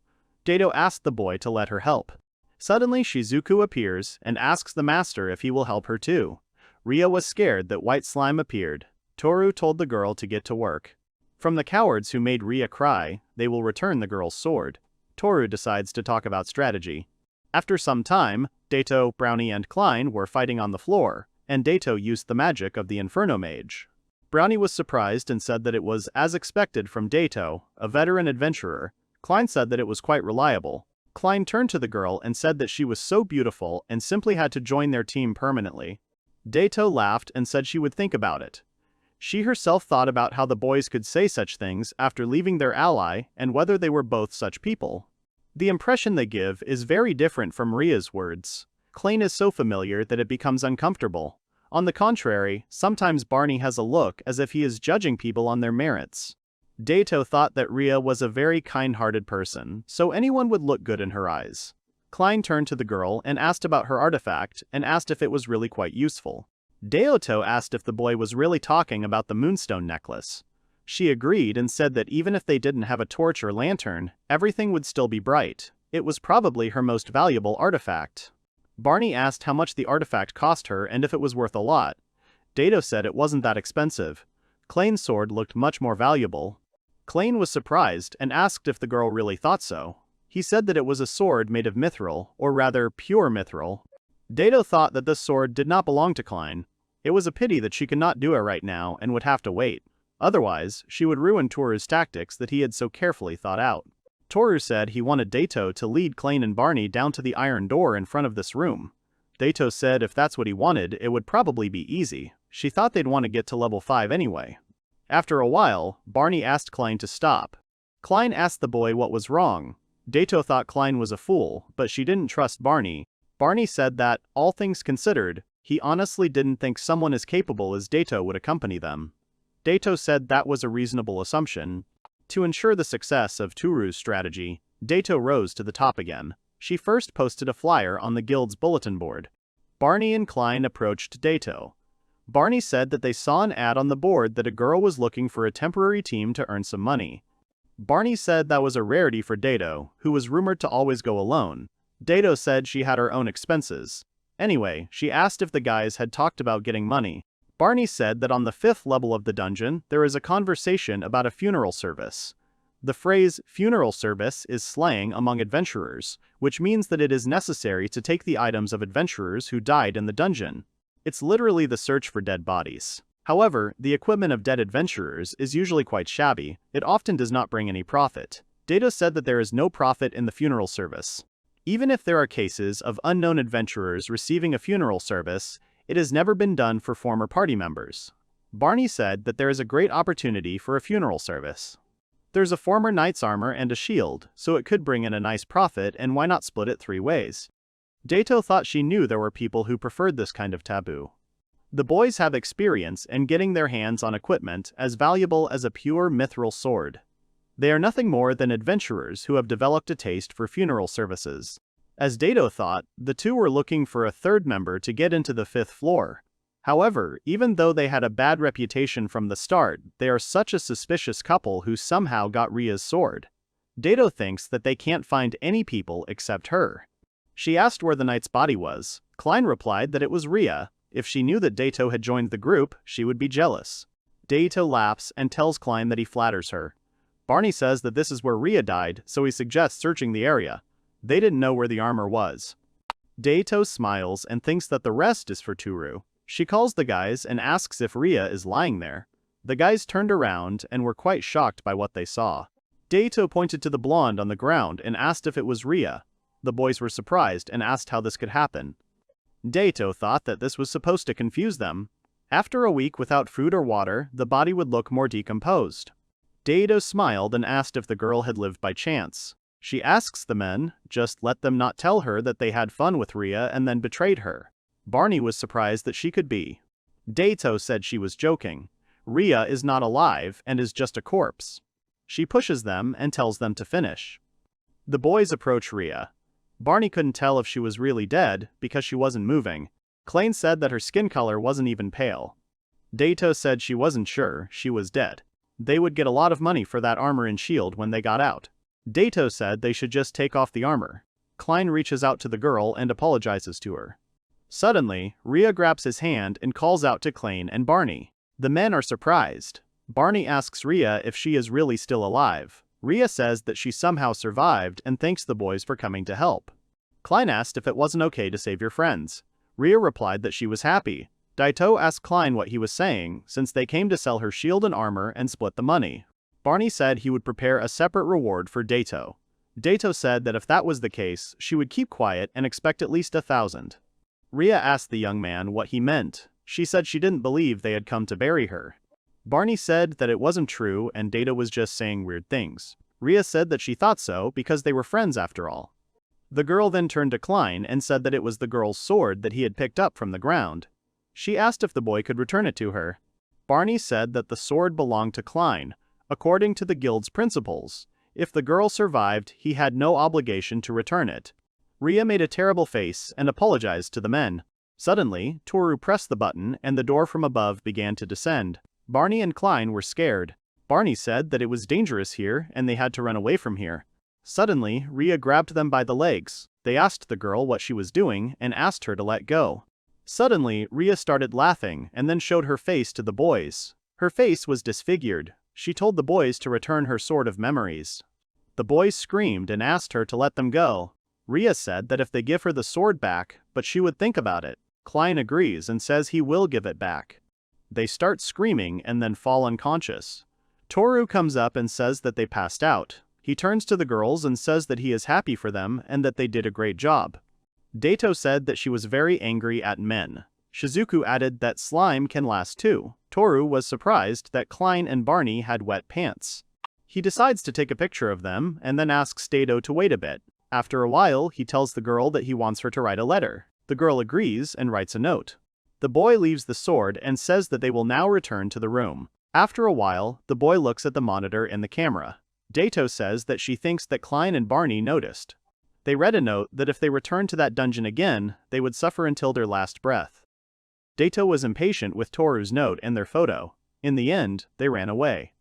Dato asked the boy to let her help. Suddenly Shizuku appears and asks the master if he will help her too. Rhea was scared that white slime appeared. Tooru told the girl to get to work. From the cowards who made Rhea cry, they will return the girl's sword. Tooru decides to talk about strategy. After some time, Dato, Brownie and Klein were fighting on the floor, and Dato used the magic of the Inferno Mage. Brownie was surprised and said that it was as expected from Dato, a veteran adventurer. Klein said that it was quite reliable. Klein turned to the girl and said that she was so beautiful and simply had to join their team permanently. Dato laughed and said she would think about it. She herself thought about how the boys could say such things after leaving their ally and whether they were both such people. The impression they give is very different from Rhea's words. Klein is so familiar that it becomes uncomfortable. On the contrary, sometimes Barney has a look as if he is judging people on their merits. Dato thought that Rhea was a very kind-hearted person, so anyone would look good in her eyes. Klein turned to the girl and asked about her artifact and asked if it was really quite useful. Dato asked if the boy was really talking about the moonstone necklace. She agreed and said that even if they didn't have a torch or lantern, everything would still be bright. It was probably her most valuable artifact. Barney asked how much the artifact cost her and if it was worth a lot. Dato said it wasn't that expensive. Klein's sword looked much more valuable. Klein was surprised and asked if the girl really thought so. He said that it was a sword made of mithril, or rather pure mithril. Dato thought that this sword did not belong to Klein. It was a pity that she could not do it right now and would have to wait. Otherwise, she would ruin Tooru's tactics that he had so carefully thought out. Tooru said he wanted Dato to lead Klein and Barney down to the iron door in front of this room. Dato said if that's what he wanted, it would probably be easy. She thought they'd want to get to level 5 anyway. After a while, Barney asked Klein to stop. Klein asked the boy what was wrong. Dato thought Klein was a fool, but she didn't trust Barney. Barney said that, all things considered, he honestly didn't think someone as capable as Dato would accompany them. Dato said that was a reasonable assumption. To ensure the success of Tooru's strategy, Dato rose to the top again. She first posted a flyer on the guild's bulletin board. Barney and Klein approached Dato. Barney said that they saw an ad on the board that a girl was looking for a temporary team to earn some money. Barney said that was a rarity for Dato, who was rumored to always go alone. Dato said she had her own expenses. Anyway, she asked if the guys had talked about getting money. Barney said that on the 5th level of the dungeon, there is a conversation about a funeral service. The phrase funeral service is slang among adventurers, which means that it is necessary to take the items of adventurers who died in the dungeon. It's literally the search for dead bodies. However, the equipment of dead adventurers is usually quite shabby. It often does not bring any profit. Dato said that there is no profit in the funeral service. Even if there are cases of unknown adventurers receiving a funeral service, it has never been done for former party members. Barney said that there is a great opportunity for a funeral service. There's a former knight's armor and a shield, so it could bring in a nice profit, and why not split it 3 ways? Dato thought she knew there were people who preferred this kind of taboo. The boys have experience in getting their hands on equipment as valuable as a pure mithril sword. They are nothing more than adventurers who have developed a taste for funeral services. As Dato thought, the two were looking for a 3rd member to get into the 5th floor. However, even though they had a bad reputation from the start, they are such a suspicious couple who somehow got Rhea's sword. Dato thinks that they can't find any people except her. She asked where the knight's body was. Klein replied that it was Rhea. If she knew that Dato had joined the group, she would be jealous. Dato laughs and tells Klein that he flatters her. Barney says that this is where Rhea died, so he suggests searching the area. They didn't know where the armor was. Dato smiles and thinks that the rest is for Tooru. She calls the guys and asks if Rhea is lying there. The guys turned around and were quite shocked by what they saw. Dato pointed to the blonde on the ground and asked if it was Rhea. The boys were surprised and asked how this could happen. Dato thought that this was supposed to confuse them. After a week without food or water, the body would look more decomposed. Dato smiled and asked if the girl had lived by chance. She asks the men, just let them not tell her that they had fun with Rhea and then betrayed her. Barney was surprised that she could be. Daito said she was joking. Rhea is not alive and is just a corpse. She pushes them and tells them to finish. The boys approach Rhea. Barney couldn't tell if she was really dead because she wasn't moving. Klain said that her skin color wasn't even pale. Daito said she wasn't sure she was dead. They would get a lot of money for that armor and shield when they got out. Daito said they should just take off the armor. Klein reaches out to the girl and apologizes to her. Suddenly, Rhea grabs his hand and calls out to Klain and Barney. The men are surprised. Barney asks Rhea if she is really still alive. Rhea says that she somehow survived and thanks the boys for coming to help. Klein asked if it wasn't okay to save your friends. Rhea replied that she was happy. Daito asked Klein what he was saying, since they came to sell her shield and armor and split the money. Barney said he would prepare a separate reward for Daito. Daito said that if that was the case, she would keep quiet and expect at least 1,000. Rhea asked the young man what he meant. She said she didn't believe they had come to bury her. Barney said that it wasn't true and Daito was just saying weird things. Rhea said that she thought so because they were friends after all. The girl then turned to Klein and said that it was the girl's sword that he had picked up from the ground. She asked if the boy could return it to her. Barney said that the sword belonged to Klein. According to the guild's principles, if the girl survived, he had no obligation to return it. Rhea made a terrible face and apologized to the men. Suddenly, Tooru pressed the button and the door from above began to descend. Barney and Klein were scared. Barney said that it was dangerous here and they had to run away from here. Suddenly, Rhea grabbed them by the legs. They asked the girl what she was doing and asked her to let go. Suddenly, Rhea started laughing and then showed her face to the boys. Her face was disfigured. She told the boys to return her sword of memories. The boys screamed and asked her to let them go. Rhea said that if they give her the sword back, but she would think about it. Klein agrees and says he will give it back. They start screaming and then fall unconscious. Tooru comes up and says that they passed out. He turns to the girls and says that he is happy for them and that they did a great job. Daito said that she was very angry at men. Shizuku added that slime can last too. Tooru was surprised that Klein and Barney had wet pants. He decides to take a picture of them and then asks Daito to wait a bit. After a while, he tells the girl that he wants her to write a letter. The girl agrees and writes a note. The boy leaves the sword and says that they will now return to the room. After a while, the boy looks at the monitor and the camera. Daito says that she thinks that Klein and Barney noticed. They read a note that if they returned to that dungeon again, they would suffer until their last breath. Daito was impatient with Tooru's note and their photo. In the end, they ran away.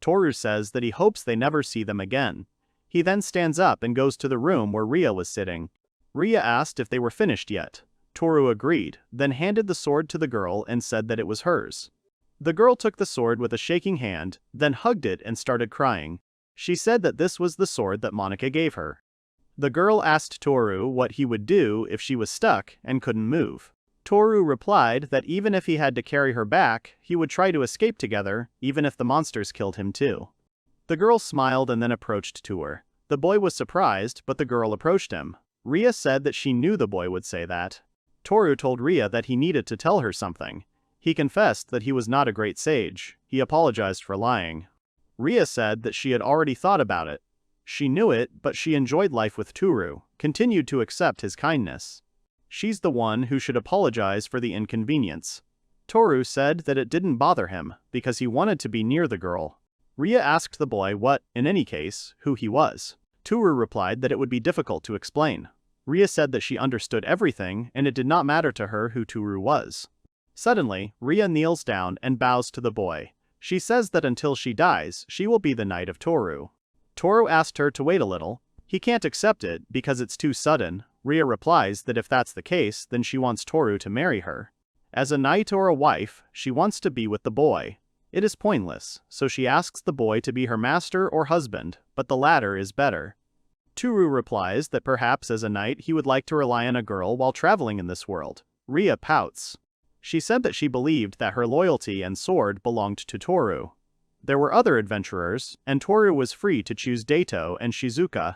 Tooru says that he hopes they never see them again. He then stands up and goes to the room where Rhea was sitting. Rhea asked if they were finished yet. Tooru agreed, then handed the sword to the girl and said that it was hers. The girl took the sword with a shaking hand, then hugged it and started crying. She said that this was the sword that Monica gave her. The girl asked Tooru what he would do if she was stuck and couldn't move. Tooru replied that even if he had to carry her back, he would try to escape together, even if the monsters killed him too. The girl smiled and then approached to her. The boy was surprised, but the girl approached him. Rhea said that she knew the boy would say that. Tooru told Rhea that he needed to tell her something. He confessed that he was not a great sage. He apologized for lying. Rhea said that she had already thought about it. She knew it, but she enjoyed life with Tooru, continued to accept his kindness. She's the one who should apologize for the inconvenience. Tooru said that it didn't bother him, because he wanted to be near the girl. Rhea asked the boy what, in any case, who he was. Tooru replied that it would be difficult to explain. Rhea said that she understood everything, and it did not matter to her who Tooru was. Suddenly, Rhea kneels down and bows to the boy. She says that until she dies, she will be the knight of Tooru. Tooru asked her to wait a little. He can't accept it because it's too sudden. Rhea replies that if that's the case, then she wants Tooru to marry her. As a knight or a wife, she wants to be with the boy. It is pointless, so she asks the boy to be her master or husband, but the latter is better. Tooru replies that perhaps as a knight he would like to rely on a girl while traveling in this world. Rhea pouts. She said that she believed that her loyalty and sword belonged to Tooru. There were other adventurers, and Tooru was free to choose Daito and Shizuku.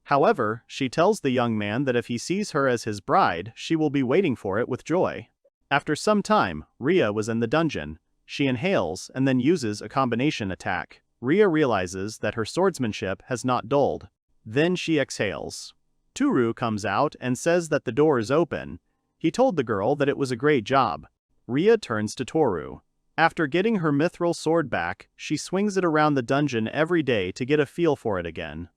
However, she tells the young man that if he sees her as his bride, she will be waiting for it with joy. After some time, Rhea was in the dungeon. She inhales and then uses a combination attack. Rhea realizes that her swordsmanship has not dulled. Then she exhales. Tooru comes out and says that the door is open. He told the girl that it was a great job. Rhea turns to Tooru. After getting her mithril sword back, she swings it around the dungeon every day to get a feel for it again.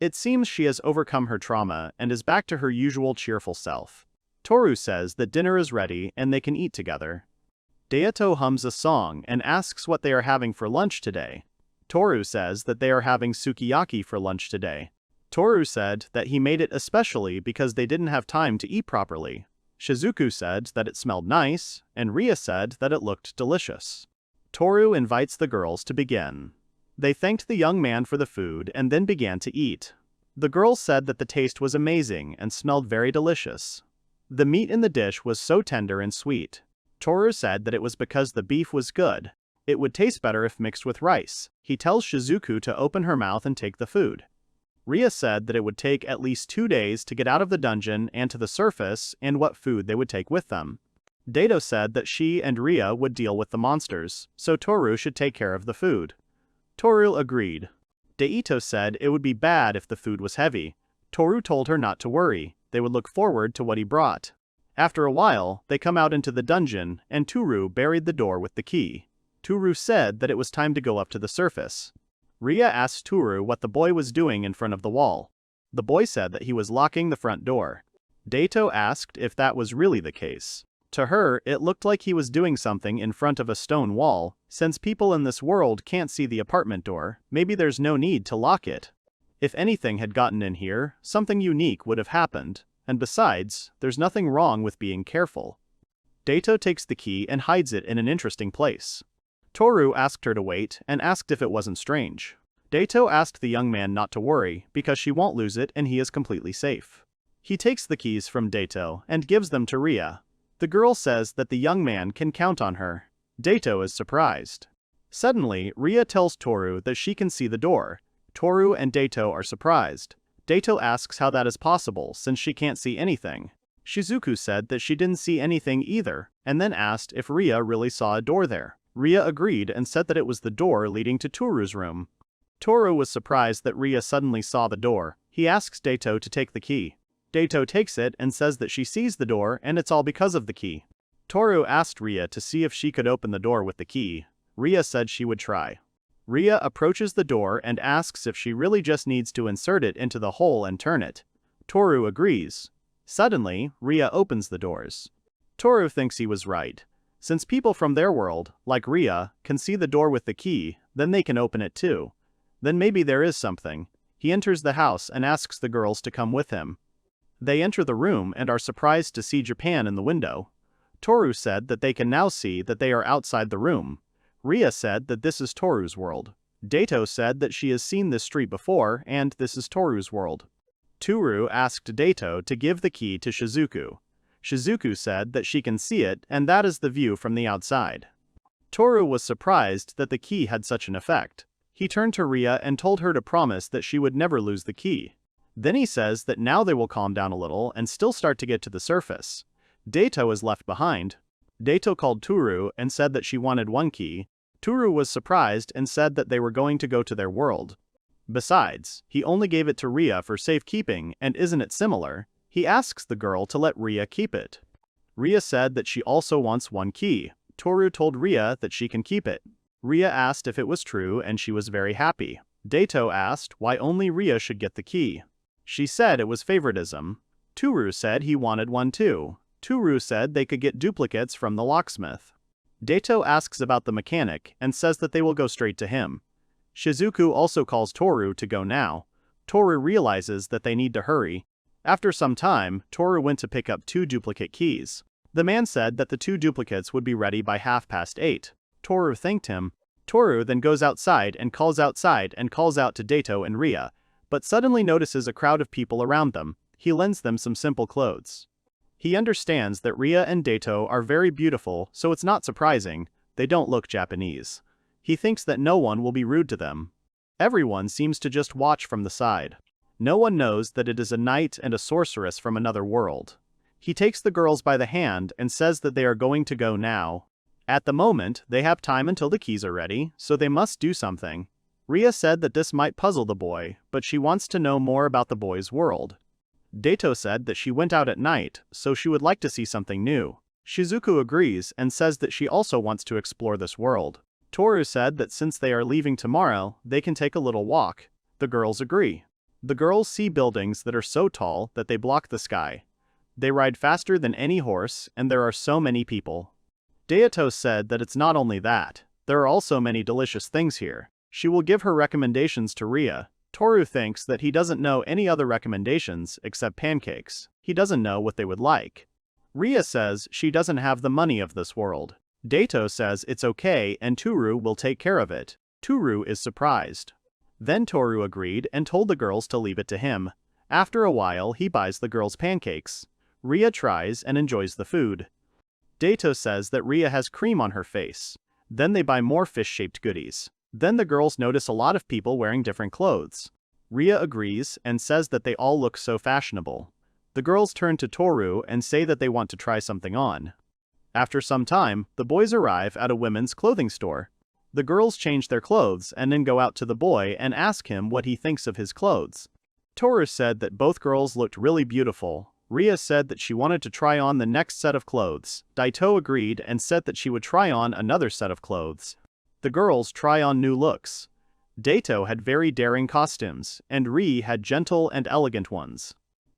It seems she has overcome her trauma and is back to her usual cheerful self. Tooru says that dinner is ready and they can eat together. Daito hums a song and asks what they are having for lunch today. Tooru says that they are having sukiyaki for lunch today. Tooru said that he made it especially because they didn't have time to eat properly. Shizuku said that it smelled nice, and Rhea said that it looked delicious. Tooru invites the girls to begin. They thanked the young man for the food and then began to eat. The girls said that the taste was amazing and smelled very delicious. The meat in the dish was so tender and sweet. Tooru said that it was because the beef was good. It would taste better if mixed with rice. He tells Shizuku to open her mouth and take the food. Rhea said that it would take at least 2 days to get out of the dungeon and to the surface and what food they would take with them. Daito said that she and Rhea would deal with the monsters, so Tooru should take care of the food. Tooru agreed. Daito said it would be bad if the food was heavy. Tooru told her not to worry, they would look forward to what he brought. After a while, they come out into the dungeon, and Tooru buried the door with the key. Tooru said that it was time to go up to the surface. Rhea asked Tooru what the boy was doing in front of the wall. The boy said that he was locking the front door. Daito asked if that was really the case. To her, it looked like he was doing something in front of a stone wall. Since people in this world can't see the apartment door, maybe there's no need to lock it. If anything had gotten in here, something unique would have happened, and besides, there's nothing wrong with being careful. Daito takes the key and hides it in an interesting place. Tooru asked her to wait and asked if it wasn't strange. Daito asked the young man not to worry because she won't lose it and he is completely safe. He takes the keys from Daito and gives them to Rhea. The girl says that the young man can count on her. Daito is surprised. Suddenly, Rhea tells Tooru that she can see the door. Tooru and Daito are surprised. Daito asks how that is possible since she can't see anything. Shizuku said that she didn't see anything either, and then asked if Rhea really saw a door there. Rhea agreed and said that it was the door leading to Tooru's room. Tooru was surprised that Rhea suddenly saw the door. He asks Daito to take the key. Daito takes it and says that she sees the door and it's all because of the key. Tooru asked Rhea to see if she could open the door with the key. Rhea said she would try. Rhea approaches the door and asks if she really just needs to insert it into the hole and turn it. Tooru agrees. Suddenly, Rhea opens the doors. Tooru thinks he was right. Since people from their world, like Rhea, can see the door with the key, then they can open it too. Then maybe there is something. He enters the house and asks the girls to come with him. They enter the room and are surprised to see Japan in the window. Tooru said that they can now see that they are outside the room. Rhea said that this is Tooru's world. Daito said that she has seen this street before and this is Tooru's world. Tooru asked Daito to give the key to Shizuku. Shizuku said that she can see it and that is the view from the outside. Tooru was surprised that the key had such an effect. He turned to Rhea and told her to promise that she would never lose the key. Then he says that now they will calm down a little and still start to get to the surface. Daito is left behind. Daito called Tooru and said that she wanted one key. Tooru was surprised and said that they were going to go to their world. Besides, he only gave it to Rhea for safekeeping and isn't it similar? He asks the girl to let Rhea keep it. Rhea said that she also wants one key. Tooru told Rhea that she can keep it. Rhea asked if it was true and she was very happy. Daito asked why only Rhea should get the key. She said it was favoritism. Tooru said he wanted one too. Tooru said they could get duplicates from the locksmith. Daito asks about the mechanic and says that they will go straight to him. Shizuku also calls Tooru to go now. Tooru realizes that they need to hurry. After some time, Tooru went to pick up 2 duplicate keys. The man said that the 2 duplicates would be ready by 8:30. Tooru thanked him. Tooru then goes outside and calls out to Daito and Rhea, but suddenly notices a crowd of people around them. He lends them some simple clothes. He understands that Rhea and Daito are very beautiful, so it's not surprising, they don't look Japanese. He thinks that no one will be rude to them. Everyone seems to just watch from the side. No one knows that it is a knight and a sorceress from another world. He takes the girls by the hand and says that they are going to go now. At the moment, they have time until the keys are ready, so they must do something. Ria said that this might puzzle the boy, but she wants to know more about the boy's world. Dato said that she went out at night, so she would like to see something new. Shizuku agrees and says that she also wants to explore this world. Tooru said that since they are leaving tomorrow, they can take a little walk. The girls agree. The girls see buildings that are so tall that they block the sky. They ride faster than any horse, and there are so many people. Dato said that it's not only that, there are also many delicious things here. She will give her recommendations to Ria. Tooru thinks that he doesn't know any other recommendations except pancakes. He doesn't know what they would like. Ria says she doesn't have the money of this world. Dato says it's okay and Tooru will take care of it. Tooru is surprised. Then Tooru agreed and told the girls to leave it to him. After a while he buys the girls pancakes. Ria tries and enjoys the food. Dato says that Ria has cream on her face. Then they buy more fish-shaped goodies. Then the girls notice a lot of people wearing different clothes. Ria agrees and says that they all look so fashionable. The girls turn to Tooru and say that they want to try something on. After some time, the boys arrive at a women's clothing store. The girls change their clothes and then go out to the boy and ask him what he thinks of his clothes. Tooru said that both girls looked really beautiful. Ria said that she wanted to try on the next set of clothes. Daito agreed and said that she would try on another set of clothes. The girls try on new looks. Daito had very daring costumes, and Ri had gentle and elegant ones.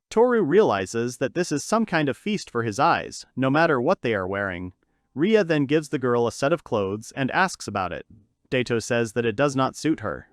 Tooru realizes that this is some kind of feast for his eyes, no matter what they are wearing. Ria then gives the girl a set of clothes and asks about it. Daito says that it does not suit her.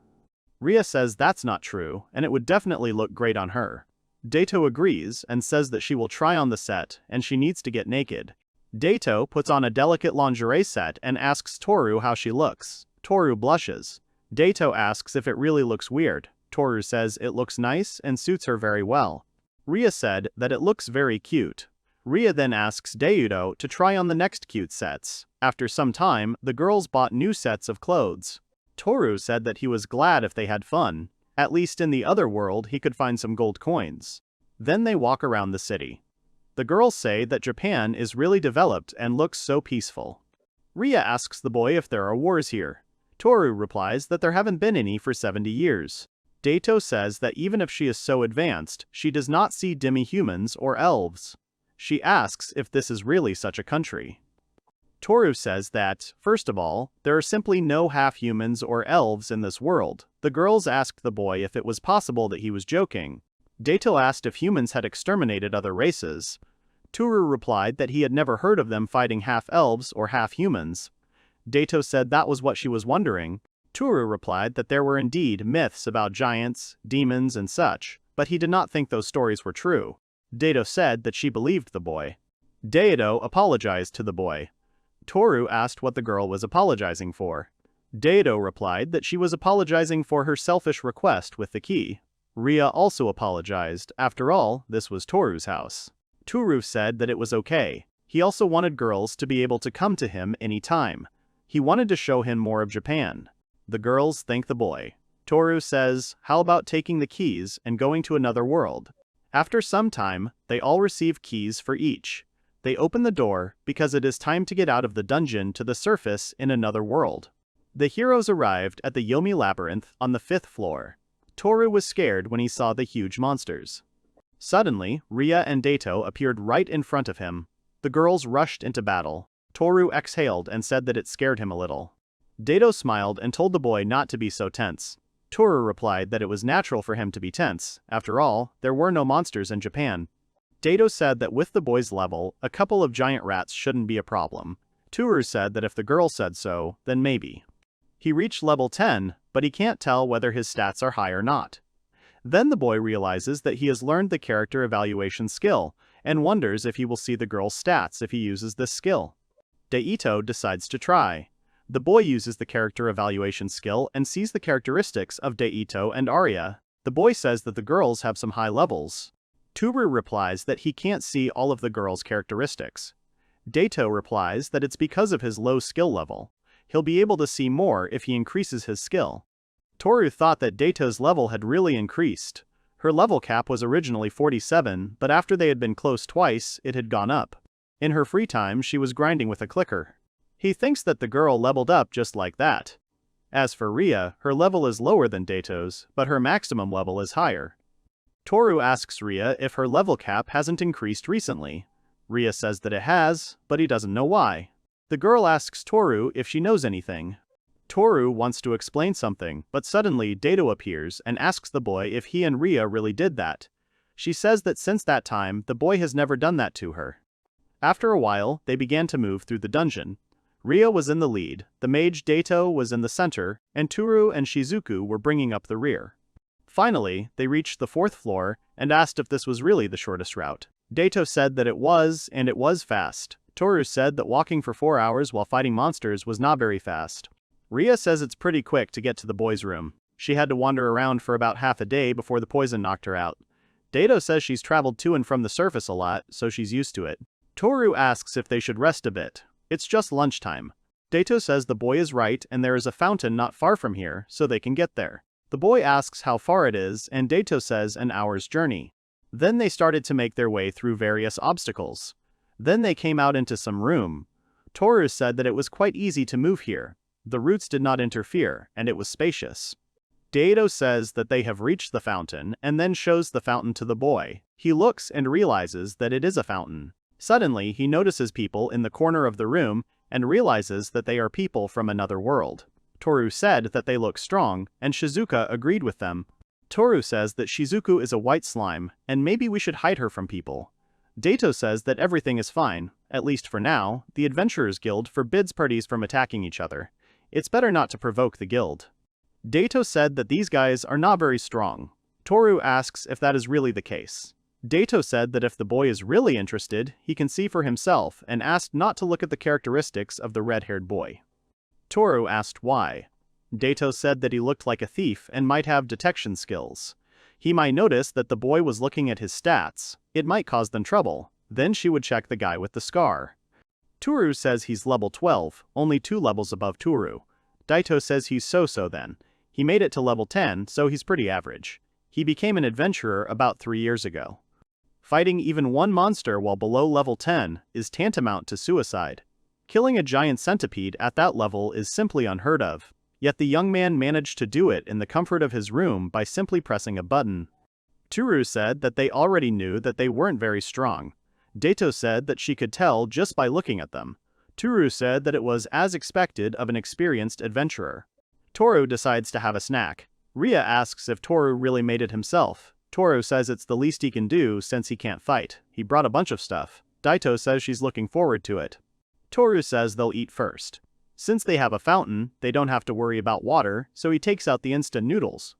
Ria says that's not true, and it would definitely look great on her. Daito agrees and says that she will try on the set and she needs to get naked. Daito puts on a delicate lingerie set and asks Tooru how she looks. Tooru blushes. Daito asks if it really looks weird. Tooru says it looks nice and suits her very well. Ria said that it looks very cute. Ria then asks Daito to try on the next cute sets. After some time, the girls bought new sets of clothes. Tooru said that he was glad if they had fun. At least in the other world he could find some gold coins. Then they walk around the city. The girls say that Japan is really developed and looks so peaceful. Ria asks the boy if there are wars here. Tooru replies that there haven't been any for 70 years. Daito says that even if she is so advanced, she does not see demi-humans or elves. She asks if this is really such a country. Tooru says that, first of all, there are simply no half-humans or elves in this world. The girls asked the boy if it was possible that he was joking. Daito asked if humans had exterminated other races. Tooru replied that he had never heard of them fighting half-elves or half-humans. Daito said that was what she was wondering. Tooru replied that there were indeed myths about giants, demons, and such, but he did not think those stories were true. Daito said that she believed the boy. Daito apologized to the boy. Tooru asked what the girl was apologizing for. Daito replied that she was apologizing for her selfish request with the key. Ria also apologized. After all, this was Tooru's house. Tooru said that it was okay. He also wanted girls to be able to come to him any time. He wanted to show him more of Japan. The girls thank the boy. Tooru says, how about taking the keys and going to another world? After some time, they all receive keys for each. They open the door because it is time to get out of the dungeon to the surface in another world. The heroes arrived at the Yomi Labyrinth on the 5th floor. Tooru was scared when he saw the huge monsters. Suddenly, Ria and Daito appeared right in front of him. The girls rushed into battle. Tooru exhaled and said that it scared him a little. Daito smiled and told the boy not to be so tense. Tooru replied that it was natural for him to be tense. After all, there were no monsters in Japan. Daito said that with the boy's level, a couple of giant rats shouldn't be a problem. Tooru said that if the girl said so, then maybe. He reached level 10, but he can't tell whether his stats are high or not. Then the boy realizes that he has learned the character evaluation skill, and wonders if he will see the girl's stats if he uses this skill. Daito decides to try. The boy uses the character evaluation skill and sees the characteristics of Daito and Arya. The boy says that the girls have some high levels. Tooru replies that he can't see all of the girls' characteristics. Daito replies that it's because of his low skill level. He'll be able to see more if he increases his skill. Tooru thought that Daito's level had really increased. Her level cap was originally 47, but after they had been close twice, it had gone up. In her free time, she was grinding with a clicker. He thinks that the girl leveled up just like that. As for Rhea, her level is lower than Dato's, but her maximum level is higher. Tooru asks Rhea if her level cap hasn't increased recently. Rhea says that it has, but he doesn't know why. The girl asks Tooru if she knows anything. Tooru wants to explain something, but suddenly Dato appears and asks the boy if he and Rhea really did that. She says that since that time, the boy has never done that to her. After a while, they began to move through the dungeon. Rhea was in the lead, the mage Dato was in the center, and Tooru and Shizuku were bringing up the rear. Finally, they reached the 4th floor and asked if this was really the shortest route. Dato said that it was, and it was fast. Tooru said that walking for 4 hours while fighting monsters was not very fast. Rhea says it's pretty quick to get to the boys' room. She had to wander around for about half a day before the poison knocked her out. Dato says she's traveled to and from the surface a lot, so she's used to it. Tooru asks if they should rest a bit. It's just lunchtime. Dato says the boy is right and there is a fountain not far from here, so they can get there. The boy asks how far it is, and Dato says an hour's journey. Then they started to make their way through various obstacles. Then they came out into some room. Tooru said that it was quite easy to move here. The roots did not interfere, and it was spacious. Dato says that they have reached the fountain and then shows the fountain to the boy. He looks and realizes that it is a fountain. Suddenly, he notices people in the corner of the room and realizes that they are people from another world. Tooru said that they look strong, and Shizuka agreed with them. Tooru says that Shizuku is a white slime, and maybe we should hide her from people. Dato says that everything is fine, at least for now. The Adventurers Guild forbids parties from attacking each other. It's better not to provoke the guild. Dato said that these guys are not very strong. Tooru asks if that is really the case. Dato said that if the boy is really interested, he can see for himself, and asked not to look at the characteristics of the red-haired boy. Tooru asked why. Dato said that he looked like a thief and might have detection skills. He might notice that the boy was looking at his stats. It might cause them trouble. Then she would check the guy with the scar. Tooru says he's level 12, only 2 levels above Tooru. Daito says he's so-so then. He made it to level 10, so he's pretty average. He became an adventurer about 3 years ago. Fighting even one monster while below level 10 is tantamount to suicide. Killing a giant centipede at that level is simply unheard of. Yet the young man managed to do it in the comfort of his room by simply pressing a button. Tooru said that they already knew that they weren't very strong. Dato said that she could tell just by looking at them. Tooru said that it was as expected of an experienced adventurer. Tooru decides to have a snack. Rhea asks if Tooru really made it himself. Tooru says it's the least he can do since he can't fight. He brought a bunch of stuff. Daito says she's looking forward to it. Tooru says they'll eat first. Since they have a fountain, they don't have to worry about water, so he takes out the instant noodles.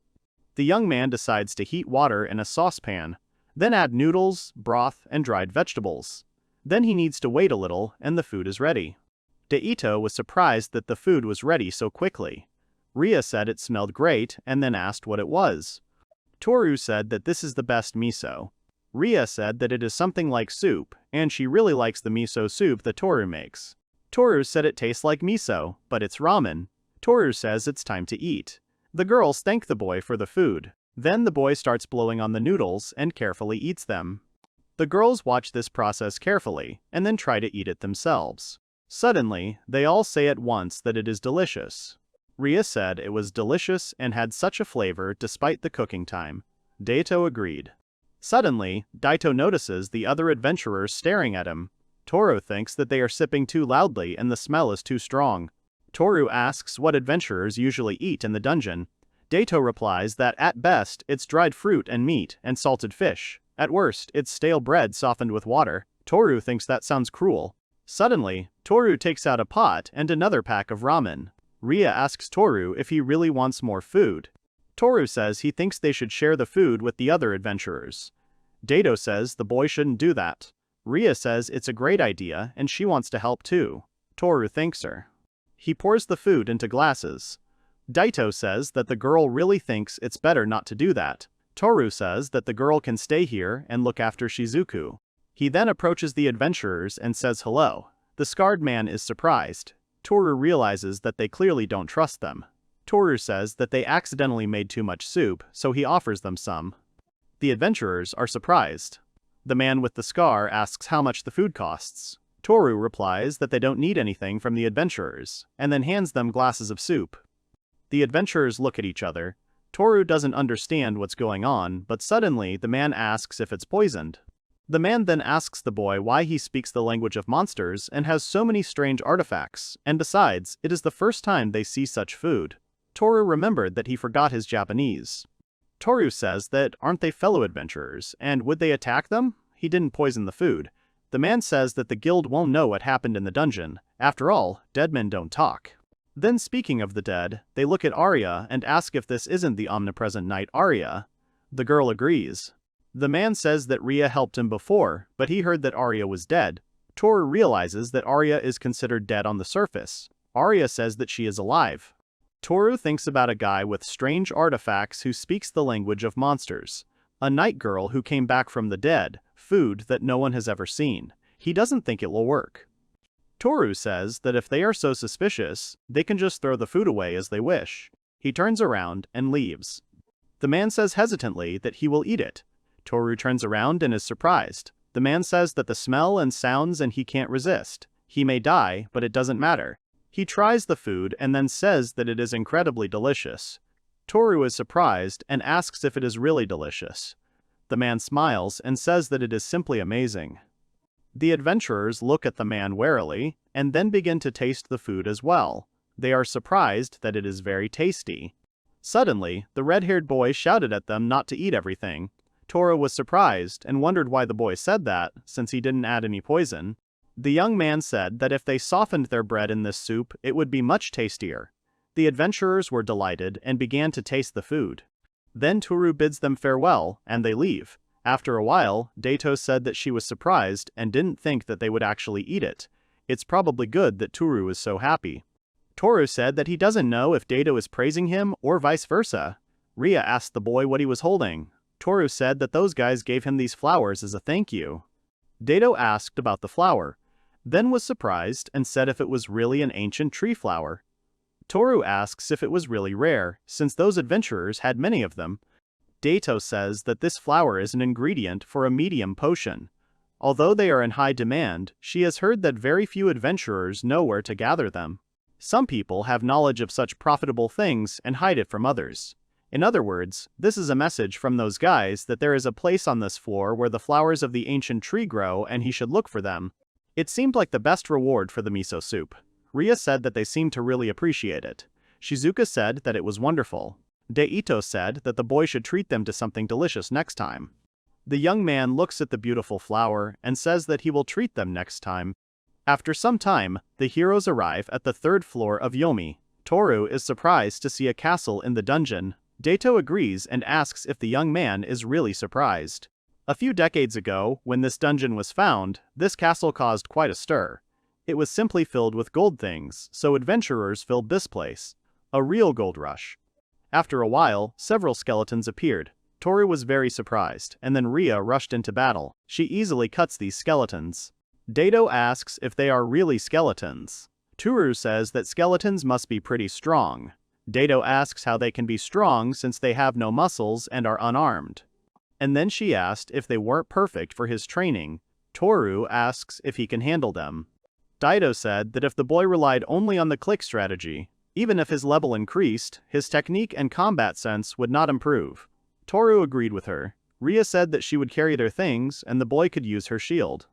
The young man decides to heat water in a saucepan, then add noodles, broth, and dried vegetables. Then he needs to wait a little, and the food is ready. Daito was surprised that the food was ready so quickly. Rhea said it smelled great, and then asked what it was. Tooru said that this is the best miso. Rhea said that it is something like soup, and she really likes the miso soup that Tooru makes. Tooru said it tastes like miso, but it's ramen. Tooru says it's time to eat. The girls thank the boy for the food. Then the boy starts blowing on the noodles and carefully eats them. The girls watch this process carefully, and then try to eat it themselves. Suddenly, they all say at once that it is delicious. Rhea said it was delicious and had such a flavor despite the cooking time. Daito agreed. Suddenly, Daito notices the other adventurers staring at him. Tooru thinks that they are sipping too loudly and the smell is too strong. Tooru asks what adventurers usually eat in the dungeon. Daito replies that at best it's dried fruit and meat and salted fish. At worst, it's stale bread softened with water. Tooru thinks that sounds cruel. Suddenly, Tooru takes out a pot and another pack of ramen. Rhea asks Tooru if he really wants more food. Tooru says he thinks they should share the food with the other adventurers. Daito says the boy shouldn't do that. Rhea says it's a great idea and she wants to help too. Tooru thanks her. He pours the food into glasses. Daito says that the girl really thinks it's better not to do that. Tooru says that the girl can stay here and look after Shizuku. He then approaches the adventurers and says hello. The scarred man is surprised. Tooru realizes that they clearly don't trust them. Tooru says that they accidentally made too much soup, so he offers them some. The adventurers are surprised. The man with the scar asks how much the food costs. Tooru replies that they don't need anything from the adventurers, and then hands them glasses of soup. The adventurers look at each other. Tooru doesn't understand what's going on, but suddenly the man asks if it's poisoned. The man then asks the boy why he speaks the language of monsters and has so many strange artifacts, and besides, it is the first time they see such food. Tooru remembered that he forgot his Japanese. Tooru says that aren't they fellow adventurers, and would they attack them? He didn't poison the food. The man says that the guild won't know what happened in the dungeon. After all, dead men don't talk. Then speaking of the dead, they look at Arya and ask if this isn't the omnipresent knight Arya. The girl agrees. The man says that Rhea helped him before, but he heard that Arya was dead. Tooru realizes that Arya is considered dead on the surface. Arya says that she is alive. Tooru thinks about a guy with strange artifacts who speaks the language of monsters. A night girl who came back from the dead, food that no one has ever seen. He doesn't think it will work. Tooru says that if they are so suspicious, they can just throw the food away as they wish. He turns around and leaves. The man says hesitantly that he will eat it. Tooru turns around and is surprised. The man says that the smell and sounds and he can't resist. He may die, but it doesn't matter. He tries the food and then says that it is incredibly delicious. Tooru is surprised and asks if it is really delicious. The man smiles and says that it is simply amazing. The adventurers look at the man warily, and then begin to taste the food as well. They are surprised that it is very tasty. Suddenly, the red-haired boy shouted at them not to eat everything. Tooru was surprised and wondered why the boy said that, since he didn't add any poison. The young man said that if they softened their bread in this soup, it would be much tastier. The adventurers were delighted and began to taste the food. Then Tooru bids them farewell, and they leave. After a while, Daito said that she was surprised and didn't think that they would actually eat it. It's probably good that Tooru is so happy. Tooru said that he doesn't know if Daito is praising him or vice versa. Rhea asked the boy what he was holding. Tooru said that those guys gave him these flowers as a thank you. Daito asked about the flower, then was surprised and said if it was really an ancient tree flower. Tooru asks if it was really rare, since those adventurers had many of them. Daito says that this flower is an ingredient for a medium potion. Although they are in high demand, she has heard that very few adventurers know where to gather them. Some people have knowledge of such profitable things and hide it from others. In other words, this is a message from those guys that there is a place on this floor where the flowers of the ancient tree grow and he should look for them. It seemed like the best reward for the miso soup. Rhea said that they seemed to really appreciate it. Shizuku said that it was wonderful. Daito said that the boy should treat them to something delicious next time. The young man looks at the beautiful flower and says that he will treat them next time. After some time, the heroes arrive at the third floor of Yomi. Tooru is surprised to see a castle in the dungeon. Daito agrees and asks if the young man is really surprised. A few decades ago, when this dungeon was found, this castle caused quite a stir. It was simply filled with gold things, so adventurers filled this place. A real gold rush. After a while, several skeletons appeared. Tooru was very surprised, and then Rhea rushed into battle. She easily cuts these skeletons. Daito asks if they are really skeletons. Tooru says that skeletons must be pretty strong. Daito asks how they can be strong since they have no muscles and are unarmed. And then she asked if they weren't perfect for his training. Tooru asks if he can handle them. Daito said that if the boy relied only on the click strategy, even if his level increased, his technique and combat sense would not improve. Tooru agreed with her. Rhea said that she would carry their things and the boy could use her shield.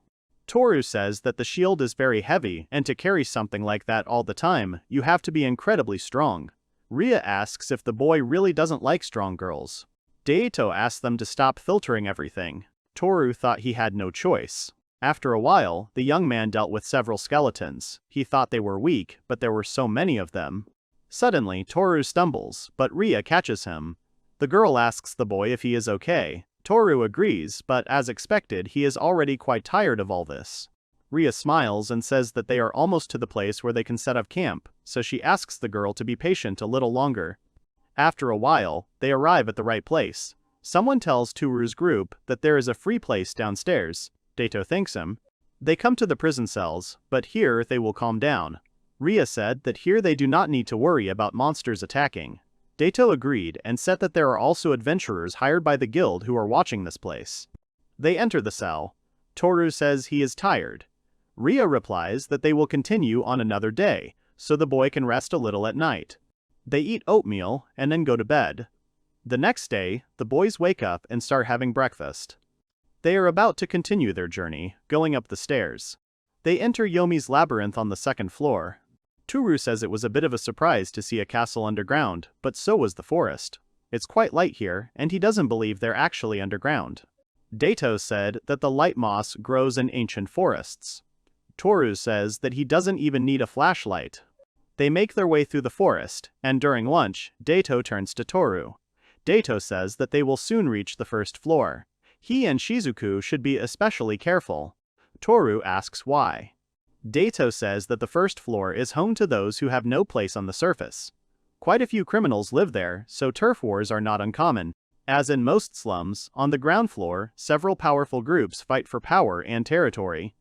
Tooru says that the shield is very heavy and to carry something like that all the time, you have to be incredibly strong. Rhea asks if the boy really doesn't like strong girls. Daito asks them to stop filtering everything. Tooru thought he had no choice. After a while, the young man dealt with several skeletons. He thought they were weak, but there were so many of them. Suddenly, Tooru stumbles, but Rhea catches him. The girl asks the boy if he is okay. Tooru agrees, but as expected, he is already quite tired of all this. Rhea smiles and says that they are almost to the place where they can set up camp, so she asks the girl to be patient a little longer. After a while, they arrive at the right place. Someone tells Tooru's group that there is a free place downstairs. Daito thanks him. They come to the prison cells, but here they will calm down. Rhea said that here they do not need to worry about monsters attacking. Daito agreed and said that there are also adventurers hired by the guild who are watching this place. They enter the cell. Tooru says he is tired. Rhea replies that they will continue on another day, so the boy can rest a little at night. They eat oatmeal and then go to bed. The next day, the boys wake up and start having breakfast. They are about to continue their journey, going up the stairs. They enter Yomi's labyrinth on the second floor. Tooru says it was a bit of a surprise to see a castle underground, but so was the forest. It's quite light here, and he doesn't believe they're actually underground. Daito said that the light moss grows in ancient forests. Tooru says that he doesn't even need a flashlight. They make their way through the forest, and during lunch, Daito turns to Tooru. Daito says that they will soon reach the first floor. He and Shizuku should be especially careful. Tooru asks why. Daito says that the first floor is home to those who have no place on the surface. Quite a few criminals live there, so turf wars are not uncommon. As in most slums, on the ground floor, several powerful groups fight for power and territory.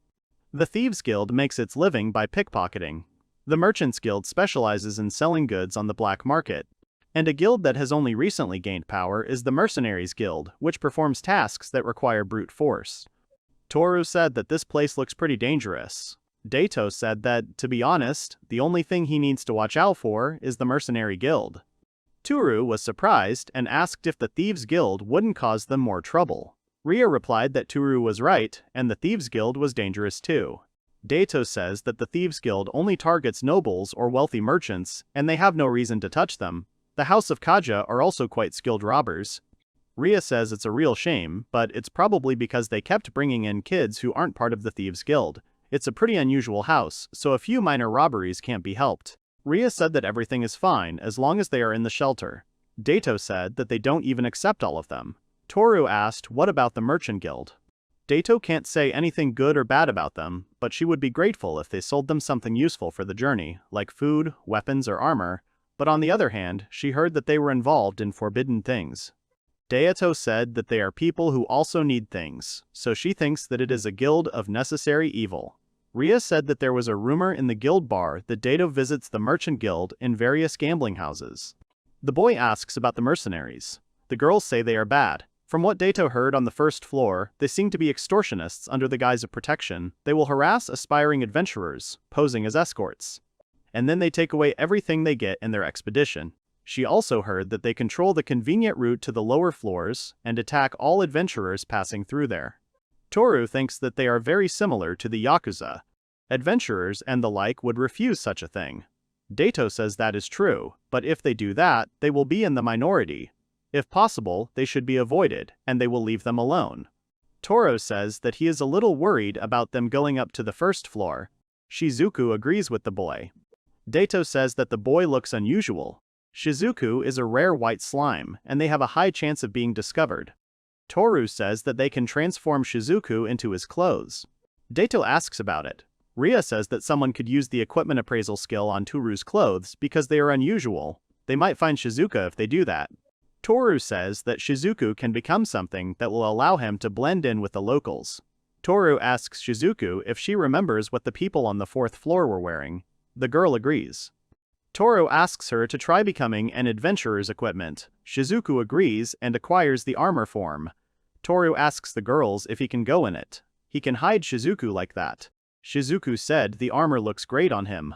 The Thieves Guild makes its living by pickpocketing. The Merchants Guild specializes in selling goods on the black market. And a guild that has only recently gained power is the Mercenaries Guild, which performs tasks that require brute force. Tooru said that this place looks pretty dangerous. Daito said that, to be honest, the only thing he needs to watch out for is the Mercenary Guild. Tooru was surprised and asked if the Thieves Guild wouldn't cause them more trouble. Rhea replied that Tooru was right, and the Thieves Guild was dangerous too. Daito says that the Thieves Guild only targets nobles or wealthy merchants, and they have no reason to touch them. The House of Kaja are also quite skilled robbers. Rhea says it's a real shame, but it's probably because they kept bringing in kids who aren't part of the Thieves Guild. It's a pretty unusual house, so a few minor robberies can't be helped. Rhea said that everything is fine as long as they are in the shelter. Daito said that they don't even accept all of them. Tooru asked what about the Merchant Guild. Daito can't say anything good or bad about them, but she would be grateful if they sold them something useful for the journey, like food, weapons, or armor, but on the other hand, she heard that they were involved in forbidden things. Daito said that they are people who also need things, so she thinks that it is a guild of necessary evil. Rhea said that there was a rumor in the guild bar that Daito visits the Merchant Guild in various gambling houses. The boy asks about the mercenaries. The girls say they are bad. From what Daito heard on the first floor, they seem to be extortionists under the guise of protection. They will harass aspiring adventurers, posing as escorts. And then they take away everything they get in their expedition. She also heard that they control the convenient route to the lower floors and attack all adventurers passing through there. Tooru thinks that they are very similar to the Yakuza. Adventurers and the like would refuse such a thing. Daito says that is true, but if they do that, they will be in the minority. If possible, they should be avoided, and they will leave them alone. Tooru says that he is a little worried about them going up to the first floor. Shizuku agrees with the boy. Daito says that the boy looks unusual. Shizuku is a rare white slime, and they have a high chance of being discovered. Tooru says that they can transform Shizuku into his clothes. Daito asks about it. Rhea says that someone could use the equipment appraisal skill on Tooru's clothes because they are unusual. They might find Shizuka if they do that. Tooru says that Shizuku can become something that will allow him to blend in with the locals. Tooru asks Shizuku if she remembers what the people on the fourth floor were wearing. The girl agrees. Tooru asks her to try becoming an adventurer's equipment. Shizuku agrees and acquires the armor form. Tooru asks the girls if he can go in it. He can hide Shizuku like that. Shizuku said the armor looks great on him.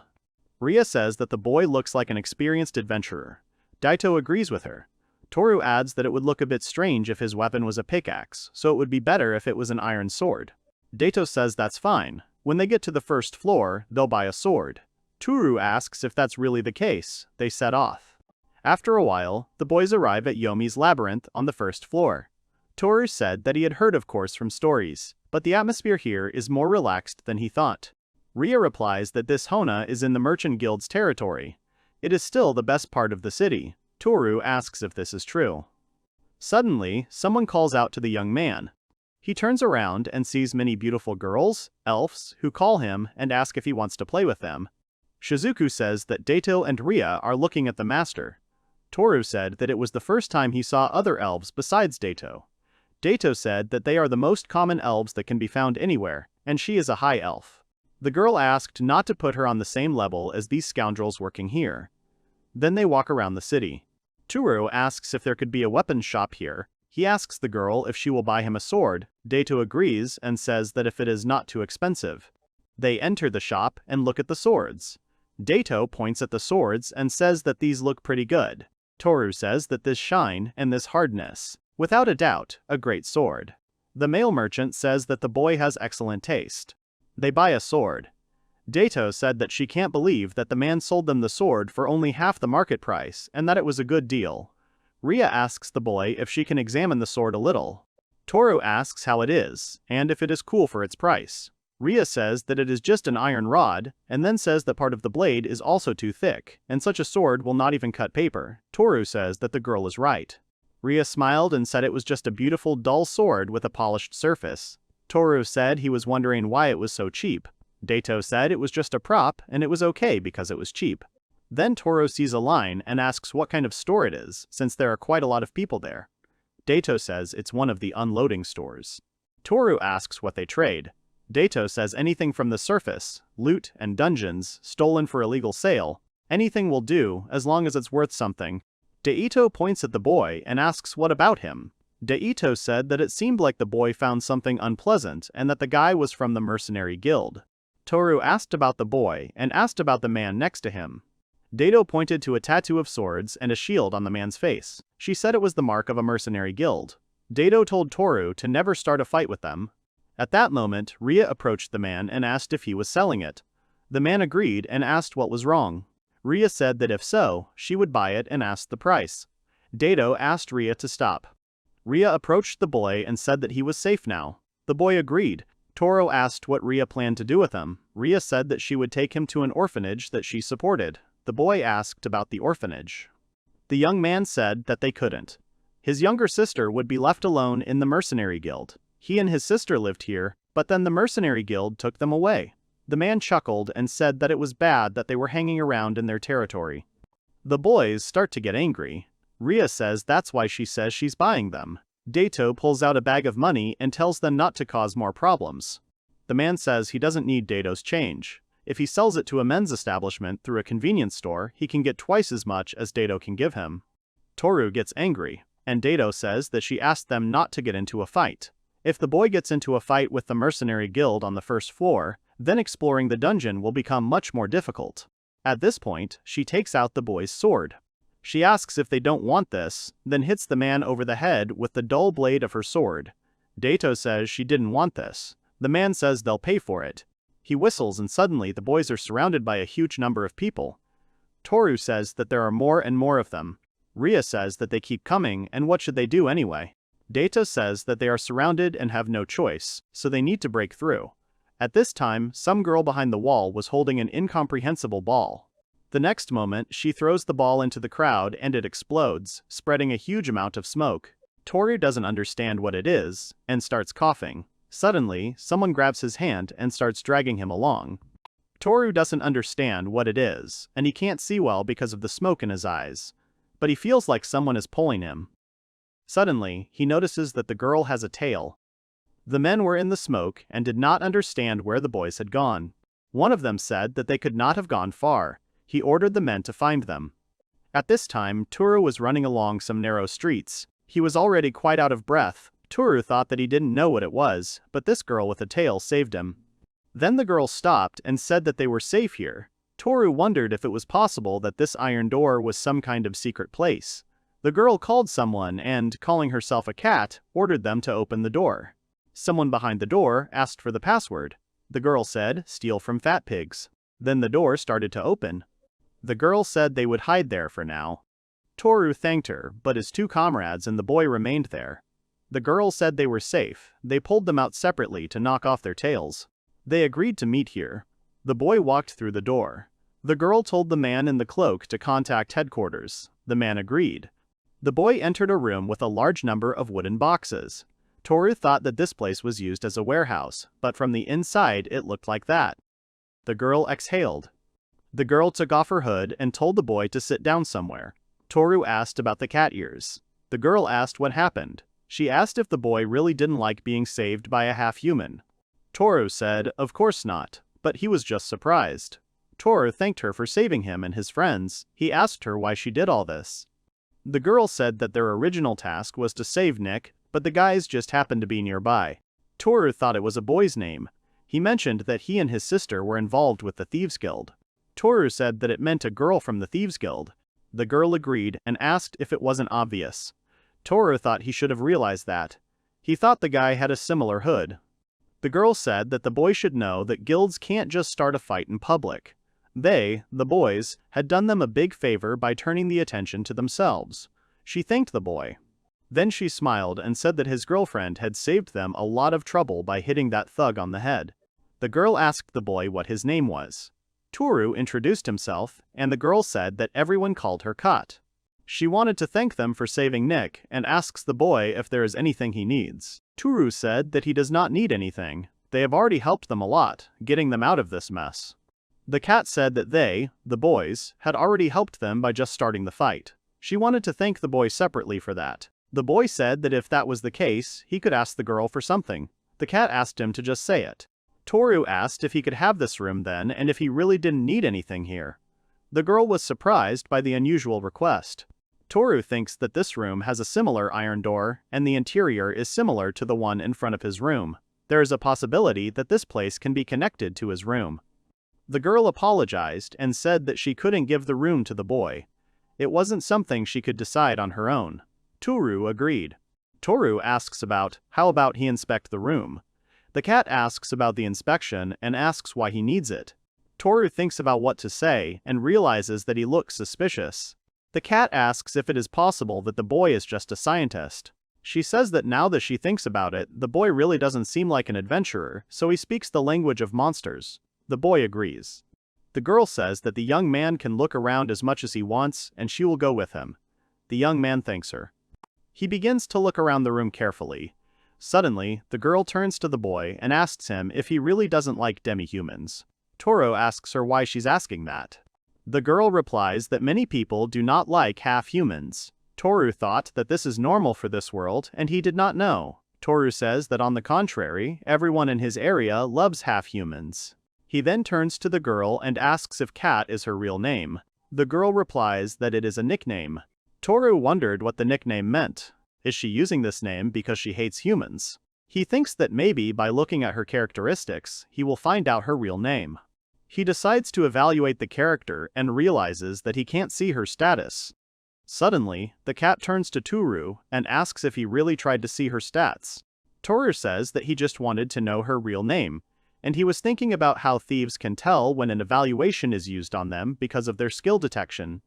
Rhea says that the boy looks like an experienced adventurer. Daito agrees with her. Tooru adds that it would look a bit strange if his weapon was a pickaxe, so it would be better if it was an iron sword. Daito says that's fine. When they get to the first floor, they'll buy a sword. Tooru asks if that's really the case. They set off. After a while, the boys arrive at Yomi's labyrinth on the first floor. Tooru said that he had heard of course from stories, but the atmosphere here is more relaxed than he thought. Rhea replies that this Hona is in the Merchant Guild's territory. It is still the best part of the city. Tooru asks if this is true. Suddenly, someone calls out to the young man. He turns around and sees many beautiful girls, elves, who call him and ask if he wants to play with them. Shizuku says that Daito and Rhea are looking at the master. Tooru said that it was the first time he saw other elves besides Daito. Daito said that they are the most common elves that can be found anywhere, and she is a high elf. The girl asked not to put her on the same level as these scoundrels working here. Then they walk around the city. Tooru asks if there could be a weapons shop here. He asks the girl if she will buy him a sword. Daito agrees and says that if it is not too expensive. They enter the shop and look at the swords. Dato points at the swords and says that these look pretty good. Tooru says that this shine and this hardness. Without a doubt, a great sword. The male merchant says that the boy has excellent taste. They buy a sword. Dato said that she can't believe that the man sold them the sword for only half the market price and that it was a good deal. Rhea asks the boy if she can examine the sword a little. Tooru asks how it is, and if it is cool for its price. Rhea says that it is just an iron rod, and then says that part of the blade is also too thick, and such a sword will not even cut paper. Tooru says that the girl is right. Rhea smiled and said it was just a beautiful dull sword with a polished surface. Tooru said he was wondering why it was so cheap. Dato said it was just a prop, and it was okay because it was cheap. Then Tooru sees a line and asks what kind of store it is, since there are quite a lot of people there. Dato says it's one of the unloading stores. Tooru asks what they trade. Dato says anything from the surface, loot and dungeons, stolen for illegal sale, anything will do as long as it's worth something. Daito points at the boy and asks what about him. Daito said that it seemed like the boy found something unpleasant and that the guy was from the mercenary guild. Tooru asked about the boy and asked about the man next to him. Dato pointed to a tattoo of swords and a shield on the man's face. She said it was the mark of a mercenary guild. Dato told Tooru to never start a fight with them. At that moment, Rhea approached the man and asked if he was selling it. The man agreed and asked what was wrong. Rhea said that if so, she would buy it and asked the price. Dato asked Rhea to stop. Rhea approached the boy and said that he was safe now. The boy agreed. Tooru asked what Rhea planned to do with him. Rhea said that she would take him to an orphanage that she supported. The boy asked about the orphanage. The young man said that they couldn't. His younger sister would be left alone in the mercenary guild. He and his sister lived here, but then the mercenary guild took them away. The man chuckled and said that it was bad that they were hanging around in their territory. The boys start to get angry. Rhea says that's why she says she's buying them. Dato pulls out a bag of money and tells them not to cause more problems. The man says he doesn't need Dato's change. If he sells it to a men's establishment through a convenience store, he can get twice as much as Dato can give him. Tooru gets angry, and Dato says that she asked them not to get into a fight. If the boy gets into a fight with the mercenary guild on the first floor, then exploring the dungeon will become much more difficult. At this point, she takes out the boy's sword. She asks if they don't want this, then hits the man over the head with the dull blade of her sword. Dato says she didn't want this. The man says they'll pay for it. He whistles and suddenly the boys are surrounded by a huge number of people. Tooru says that there are more and more of them. Rhea says that they keep coming and what should they do anyway? Dato says that they are surrounded and have no choice, so they need to break through. At this time, some girl behind the wall was holding an incomprehensible ball. The next moment, she throws the ball into the crowd and it explodes, spreading a huge amount of smoke. Tooru doesn't understand what it is, and starts coughing. Suddenly, someone grabs his hand and starts dragging him along. Tooru doesn't understand what it is, and he can't see well because of the smoke in his eyes. But he feels like someone is pulling him. Suddenly, he notices that the girl has a tail. The men were in the smoke and did not understand where the boys had gone. One of them said that they could not have gone far. He ordered the men to find them. At this time, Tooru was running along some narrow streets. He was already quite out of breath. Tooru thought that he didn't know what it was, but this girl with a tail saved him. Then the girl stopped and said that they were safe here. Tooru wondered if it was possible that this iron door was some kind of secret place. The girl called someone and, calling herself a cat, ordered them to open the door. Someone behind the door asked for the password. The girl said, "Steal from fat pigs." Then the door started to open. The girl said they would hide there for now. Tooru thanked her, but his two comrades and the boy remained there. The girl said they were safe. They pulled them out separately to knock off their tails. They agreed to meet here. The boy walked through the door. The girl told the man in the cloak to contact headquarters. The man agreed. The boy entered a room with a large number of wooden boxes. Tooru thought that this place was used as a warehouse, but from the inside it looked like that. The girl exhaled. The girl took off her hood and told the boy to sit down somewhere. Tooru asked about the cat ears. The girl asked what happened. She asked if the boy really didn't like being saved by a half-human. Tooru said, of course not, but he was just surprised. Tooru thanked her for saving him and his friends. He asked her why she did all this. The girl said that their original task was to save Nick, but the guys just happened to be nearby. Tooru thought it was a boy's name. He mentioned that he and his sister were involved with the Thieves Guild. Tooru said that it meant a girl from the Thieves Guild. The girl agreed and asked if it wasn't obvious. Tooru thought he should have realized that. He thought the guy had a similar hood. The girl said that the boy should know that guilds can't just start a fight in public. They, the boys, had done them a big favor by turning the attention to themselves. She thanked the boy. Then she smiled and said that his girlfriend had saved them a lot of trouble by hitting that thug on the head. The girl asked the boy what his name was. Tooru introduced himself, and the girl said that everyone called her Kat. She wanted to thank them for saving Nick and asks the boy if there is anything he needs. Tooru said that he does not need anything. They have already helped them a lot, getting them out of this mess. The cat said that they, the boys, had already helped them by just starting the fight. She wanted to thank the boy separately for that. The boy said that if that was the case, he could ask the girl for something. The cat asked him to just say it. Tooru asked if he could have this room then and if he really didn't need anything here. The girl was surprised by the unusual request. Tooru thinks that this room has a similar iron door and the interior is similar to the one in front of his room. There is a possibility that this place can be connected to his room. The girl apologized and said that she couldn't give the room to the boy. It wasn't something she could decide on her own. Tooru agreed. Tooru asks how about he inspect the room? The cat asks about the inspection and asks why he needs it. Tooru thinks about what to say and realizes that he looks suspicious. The cat asks if it is possible that the boy is just a scientist. She says that now that she thinks about it, the boy really doesn't seem like an adventurer, so he speaks the language of monsters. The boy agrees. The girl says that the young man can look around as much as he wants and she will go with him. The young man thanks her. He begins to look around the room carefully. Suddenly, the girl turns to the boy and asks him if he really doesn't like demi-humans. Tooru asks her why she's asking that. The girl replies that many people do not like half-humans. Tooru thought that this is normal for this world and he did not know. Tooru says that on the contrary, everyone in his area loves half-humans. He then turns to the girl and asks if Kat is her real name. The girl replies that it is a nickname. Tooru wondered what the nickname meant. Is she using this name because she hates humans? He thinks that maybe by looking at her characteristics, he will find out her real name. He decides to evaluate the character and realizes that he can't see her status. Suddenly, the cat turns to Tooru and asks if he really tried to see her stats. Tooru says that he just wanted to know her real name, and he was thinking about how thieves can tell when an evaluation is used on them because of their skill detection.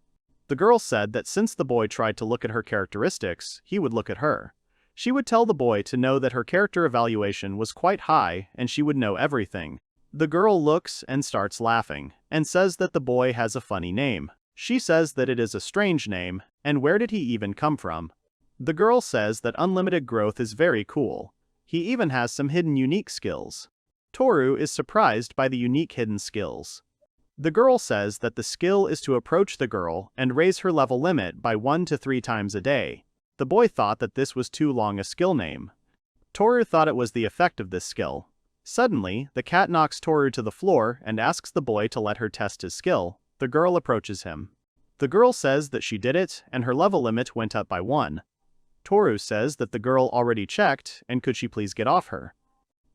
The girl said that since the boy tried to look at her characteristics, he would look at her. She would tell the boy to know that her character evaluation was quite high and she would know everything. The girl looks and starts laughing, and says that the boy has a funny name. She says that it is a strange name, and where did he even come from? The girl says that unlimited growth is very cool. He even has some hidden unique skills. Tooru is surprised by the unique hidden skills. The girl says that the skill is to approach the girl and raise her level limit by 1 to 3 times a day. The boy thought that this was too long a skill name. Tooru thought it was the effect of this skill. Suddenly, the cat knocks Tooru to the floor and asks the boy to let her test his skill. The girl approaches him. The girl says that she did it and her level limit went up by 1. Tooru says that the girl already checked and could she please get off her.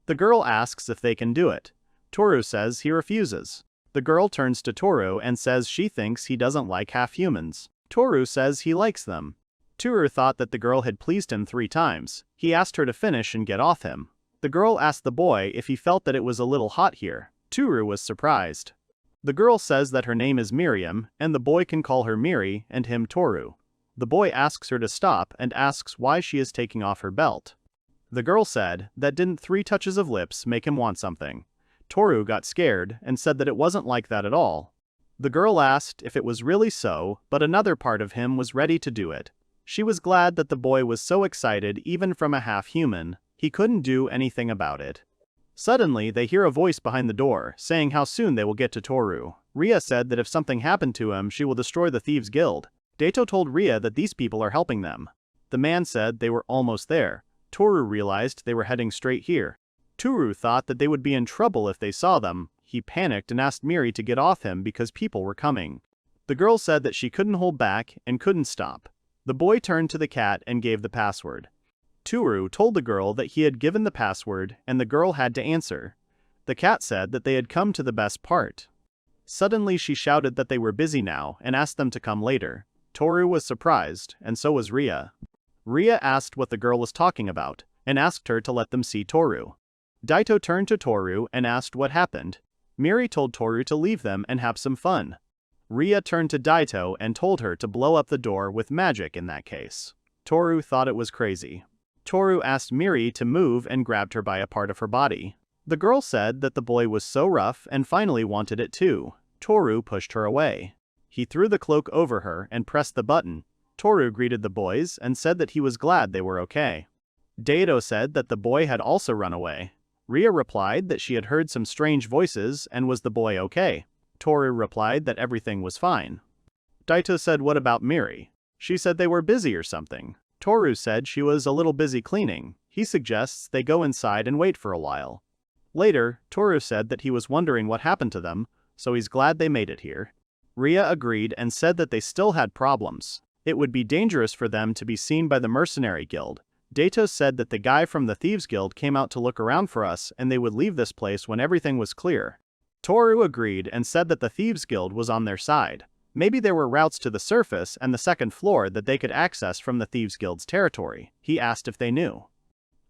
The girl asks if they can do it. Tooru says he refuses. The girl turns to Tooru and says she thinks he doesn't like half-humans. Tooru says he likes them. Tooru thought that the girl had pleased him 3 times. He asked her to finish and get off him. The girl asked the boy if he felt that it was a little hot here. Tooru was surprised. The girl says that her name is Miriam, and the boy can call her Miri and him Tooru. The boy asks her to stop and asks why she is taking off her belt. The girl said that didn't 3 touches of lips make him want something. Tooru got scared and said that it wasn't like that at all. The girl asked if it was really so, but another part of him was ready to do it. She was glad that the boy was so excited even from a half-human, he couldn't do anything about it. Suddenly, they hear a voice behind the door, saying how soon they will get to Tooru. Ria said that if something happened to him, she will destroy the Thieves Guild. Daito told Ria that these people are helping them. The man said they were almost there. Tooru realized they were heading straight here. Tooru thought that they would be in trouble if they saw them. He panicked and asked Miri to get off him because people were coming. The girl said that she couldn't hold back and couldn't stop. The boy turned to the cat and gave the password. Tooru told the girl that he had given the password and the girl had to answer. The cat said that they had come to the best part. Suddenly she shouted that they were busy now and asked them to come later. Tooru was surprised, and so was Ria. Ria asked what the girl was talking about, and asked her to let them see Tooru. Daito turned to Tooru and asked what happened. Miri told Tooru to leave them and have some fun. Ria turned to Daito and told her to blow up the door with magic in that case. Tooru thought it was crazy. Tooru asked Miri to move and grabbed her by a part of her body. The girl said that the boy was so rough and finally wanted it too. Tooru pushed her away. He threw the cloak over her and pressed the button. Tooru greeted the boys and said that he was glad they were okay. Daito said that the boy had also run away. Ria replied that she had heard some strange voices and was the boy okay. Tooru replied that everything was fine. Daito said what about Miri? She said they were busy or something. Tooru said she was a little busy cleaning. He suggests they go inside and wait for a while. Later, Tooru said that he was wondering what happened to them, so he's glad they made it here. Ria agreed and said that they still had problems. It would be dangerous for them to be seen by the mercenary guild. Daito said that the guy from the Thieves Guild came out to look around for us and they would leave this place when everything was clear. Tooru agreed and said that the Thieves Guild was on their side. Maybe there were routes to the surface and the second floor that they could access from the Thieves Guild's territory. He asked if they knew.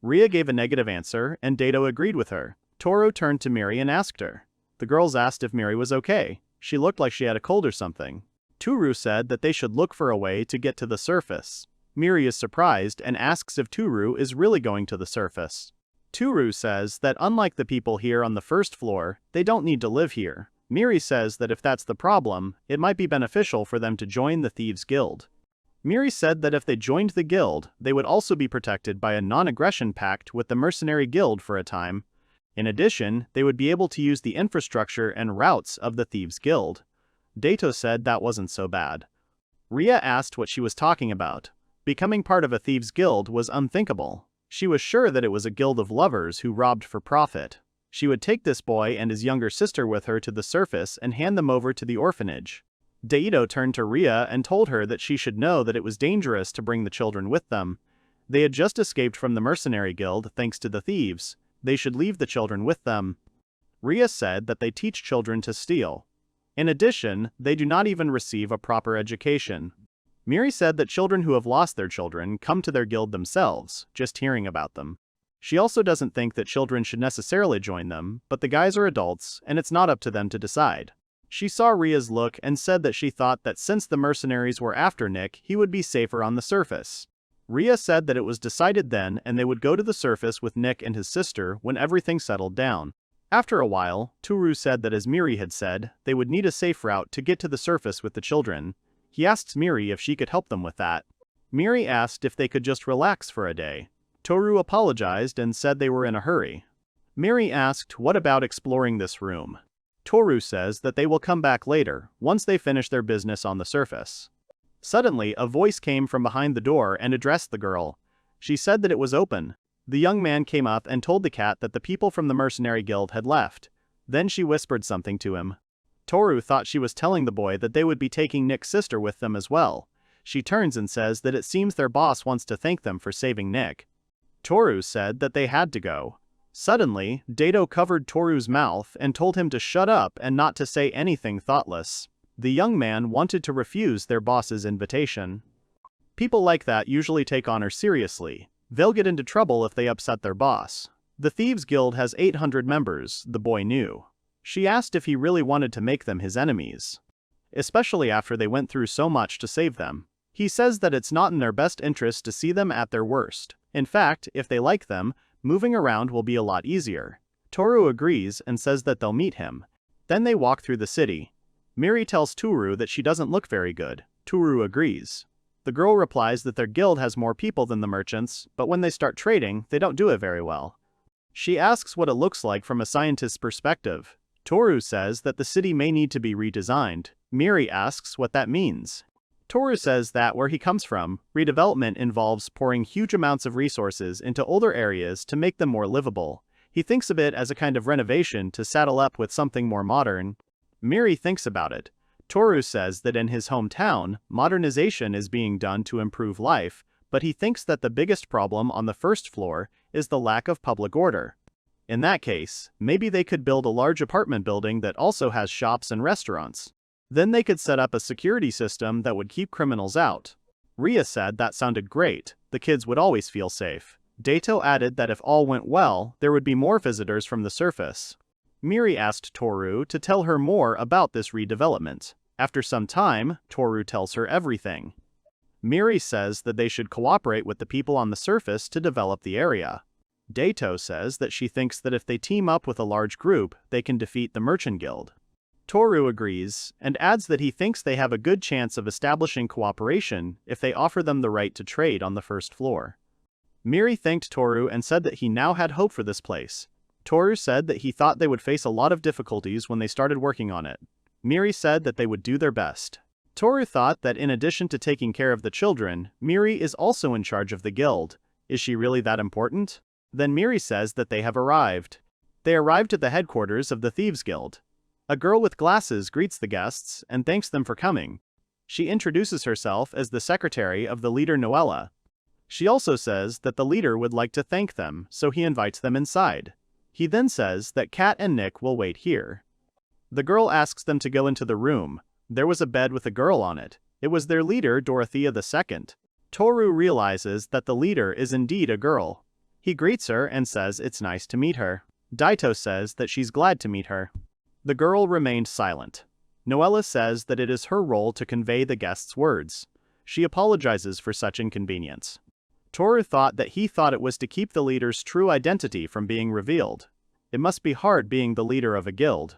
Ria gave a negative answer and Daito agreed with her. Tooru turned to Miri and asked her. The girls asked if Miri was okay. She looked like she had a cold or something. Tooru said that they should look for a way to get to the surface. Miri is surprised and asks if Tooru is really going to the surface. Tooru says that unlike the people here on the first floor, they don't need to live here. Miri says that if that's the problem, it might be beneficial for them to join the Thieves Guild. Miri said that if they joined the guild, they would also be protected by a non-aggression pact with the mercenary guild for a time. In addition, they would be able to use the infrastructure and routes of the Thieves Guild. Daito said that wasn't so bad. Ria asked what she was talking about. Becoming part of a Thieves Guild was unthinkable. She was sure that it was a guild of lovers who robbed for profit. She would take this boy and his younger sister with her to the surface and hand them over to the orphanage. Daito turned to Ria and told her that she should know that it was dangerous to bring the children with them. They had just escaped from the mercenary guild thanks to the thieves. They should leave the children with them. Ria said that they teach children to steal. In addition, they do not even receive a proper education. Miri said that children who have lost their children come to their guild themselves, just hearing about them. She also doesn't think that children should necessarily join them, but the guys are adults, and it's not up to them to decide. She saw Ria's look and said that she thought that since the mercenaries were after Nick, he would be safer on the surface. Ria said that it was decided then and they would go to the surface with Nick and his sister when everything settled down. After a while, Tooru said that as Miri had said, they would need a safe route to get to the surface with the children. He asked Miri if she could help them with that. Miri asked if they could just relax for a day. Tooru apologized and said they were in a hurry. Miri asked what about exploring this room. Tooru says that they will come back later, once they finish their business on the surface. Suddenly, a voice came from behind the door and addressed the girl. She said that it was open. The young man came up and told the cat that the people from the mercenary guild had left. Then she whispered something to him. Tooru thought she was telling the boy that they would be taking Nick's sister with them as well. She turns and says that it seems their boss wants to thank them for saving Nick. Tooru said that they had to go. Suddenly, Daito covered Toru's mouth and told him to shut up and not to say anything thoughtless. The young man wanted to refuse their boss's invitation. People like that usually take honor seriously. They'll get into trouble if they upset their boss. The Thieves Guild has 800 members, the boy knew. She asked if he really wanted to make them his enemies, especially after they went through so much to save them. He says that it's not in their best interest to see them at their worst. In fact, if they like them, moving around will be a lot easier. Tooru agrees and says that they'll meet him. Then they walk through the city. Miri tells Tooru that she doesn't look very good. Tooru agrees. The girl replies that their guild has more people than the merchants, but when they start trading, they don't do it very well. She asks what it looks like from a scientist's perspective. Tooru says that the city may need to be redesigned. Miri asks what that means. Tooru says that where he comes from, redevelopment involves pouring huge amounts of resources into older areas to make them more livable. He thinks of it as a kind of renovation to saddle up with something more modern. Miri thinks about it. Tooru says that in his hometown, modernization is being done to improve life, but he thinks that the biggest problem on the first floor is the lack of public order. In that case, maybe they could build a large apartment building that also has shops and restaurants. Then they could set up a security system that would keep criminals out. Ria said that sounded great, the kids would always feel safe. Daito added that if all went well, there would be more visitors from the surface. Miri asked Tooru to tell her more about this redevelopment. After some time, Tooru tells her everything. Miri says that they should cooperate with the people on the surface to develop the area. Daito says that she thinks that if they team up with a large group, they can defeat the Merchant Guild. Tooru agrees, and adds that he thinks they have a good chance of establishing cooperation if they offer them the right to trade on the first floor. Miri thanked Tooru and said that he now had hope for this place. Tooru said that he thought they would face a lot of difficulties when they started working on it. Miri said that they would do their best. Tooru thought that in addition to taking care of the children, Miri is also in charge of the guild. Is she really that important? Then Miri says that they have arrived. They arrived at the headquarters of the Thieves Guild. A girl with glasses greets the guests and thanks them for coming. She introduces herself as the secretary of the leader Noella. She also says that the leader would like to thank them, so he invites them inside. He then says that Kat and Nick will wait here. The girl asks them to go into the room. There was a bed with a girl on it. It was their leader, Dorothea II. Tooru realizes that the leader is indeed a girl. He greets her and says it's nice to meet her. Daito says that she's glad to meet her. The girl remained silent. Noella says that it is her role to convey the guest's words. She apologizes for such inconvenience. Tooru thought that he thought it was to keep the leader's true identity from being revealed. It must be hard being the leader of a guild.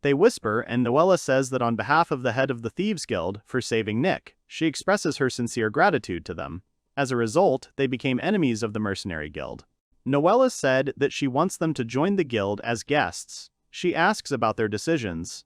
They whisper and Noella says that on behalf of the head of the Thieves Guild for saving Nick, she expresses her sincere gratitude to them. As a result, they became enemies of the Mercenary Guild. Noella said that she wants them to join the guild as guests. She asks about their decisions.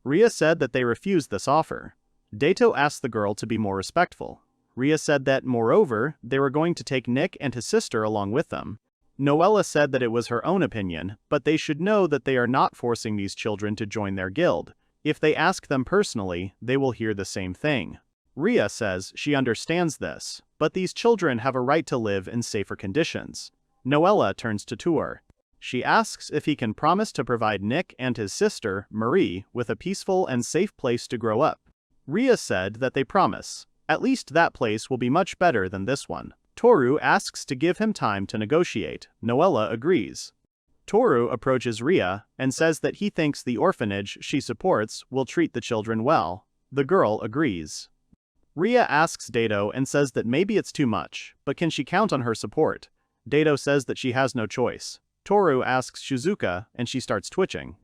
Ria said that they refused this offer. Daito asked the girl to be more respectful. Ria said that, moreover, they were going to take Nick and his sister along with them. Noella said that it was her own opinion, but they should know that they are not forcing these children to join their guild. If they ask them personally, they will hear the same thing. Ria says she understands this, but these children have a right to live in safer conditions. Noella turns to Tooru. She asks if he can promise to provide Nick and his sister, Marie, with a peaceful and safe place to grow up. Ria said that they promise. At least that place will be much better than this one. Tooru asks to give him time to negotiate. Noella agrees. Tooru approaches Ria and says that he thinks the orphanage she supports will treat the children well. The girl agrees. Ria asks Daito and says that maybe it's too much, but can she count on her support? Daito says that she has no choice. Tooru asks Shizuku and she starts twitching.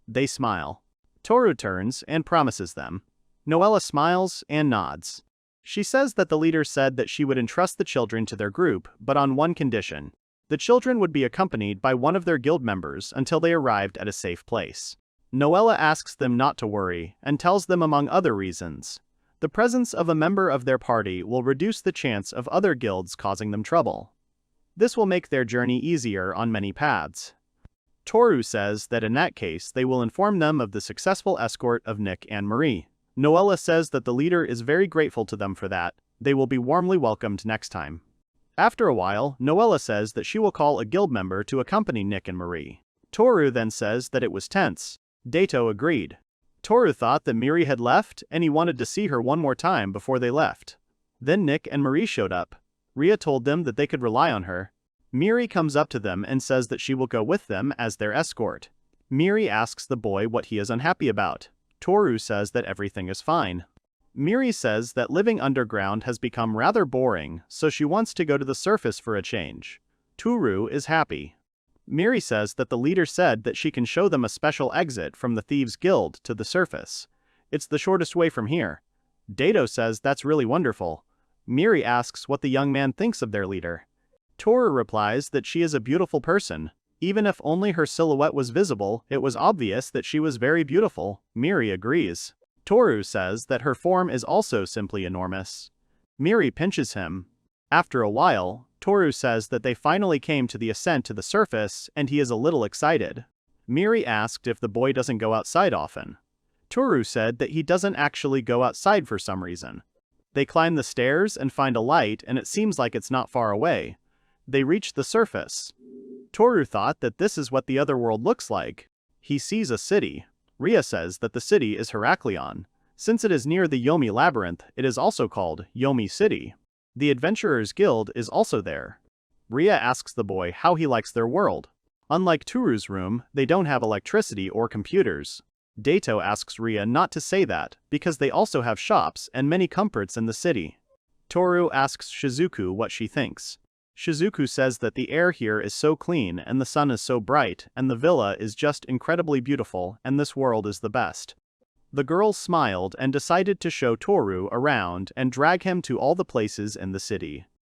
They smile. Tooru turns and promises them. Noella smiles and nods. She says that the leader said that she would entrust the children to their group, but on one condition. The children would be accompanied by one of their guild members until they arrived at a safe place. Noella asks them not to worry and tells them among other reasons. The presence of a member of their party will reduce the chance of other guilds causing them trouble. This will make their journey easier on many paths. Tooru says that in that case they will inform them of the successful escort of Nick and Marie. Noella says that the leader is very grateful to them for that. They will be warmly welcomed next time. After a while, Noella says that she will call a guild member to accompany Nick and Marie. Tooru then says that it was tense. Daito agreed. Tooru thought that Miri had left and he wanted to see her one more time before they left. Then Nick and Marie showed up. Ria told them that they could rely on her. Miri comes up to them and says that she will go with them as their escort. Miri asks the boy what he is unhappy about. Tooru says that everything is fine. Miri says that living underground has become rather boring, so she wants to go to the surface for a change. Tooru is happy. Miri says that the leader said that she can show them a special exit from the Thieves Guild to the surface. It's the shortest way from here. Daito says that's really wonderful. Miri asks what the young man thinks of their leader. Tooru replies that she is a beautiful person. Even if only her silhouette was visible, it was obvious that she was very beautiful. Miri agrees. Tooru says that her form is also simply enormous. Miri pinches him. After a while, Tooru says that they finally came to the ascent to the surface and he is a little excited. Miri asked if the boy doesn't go outside often. Tooru said that he doesn't actually go outside for some reason. They climb the stairs and find a light and it seems like it's not far away. They reach the surface. Tooru thought that this is what the other world looks like. He sees a city. Rhea says that the city is Heraklion. Since it is near the Yomi Labyrinth, it is also called Yomi City. The Adventurers Guild is also there. Rhea asks the boy how he likes their world. Unlike Tooru's room, they don't have electricity or computers. Daito asks Rhea not to say that, because they also have shops and many comforts in the city. Tooru asks Shizuku what she thinks. Shizuku says that the air here is so clean and the sun is so bright and the villa is just incredibly beautiful and this world is the best. The girls smiled and decided to show Tooru around and drag him to all the places in the city.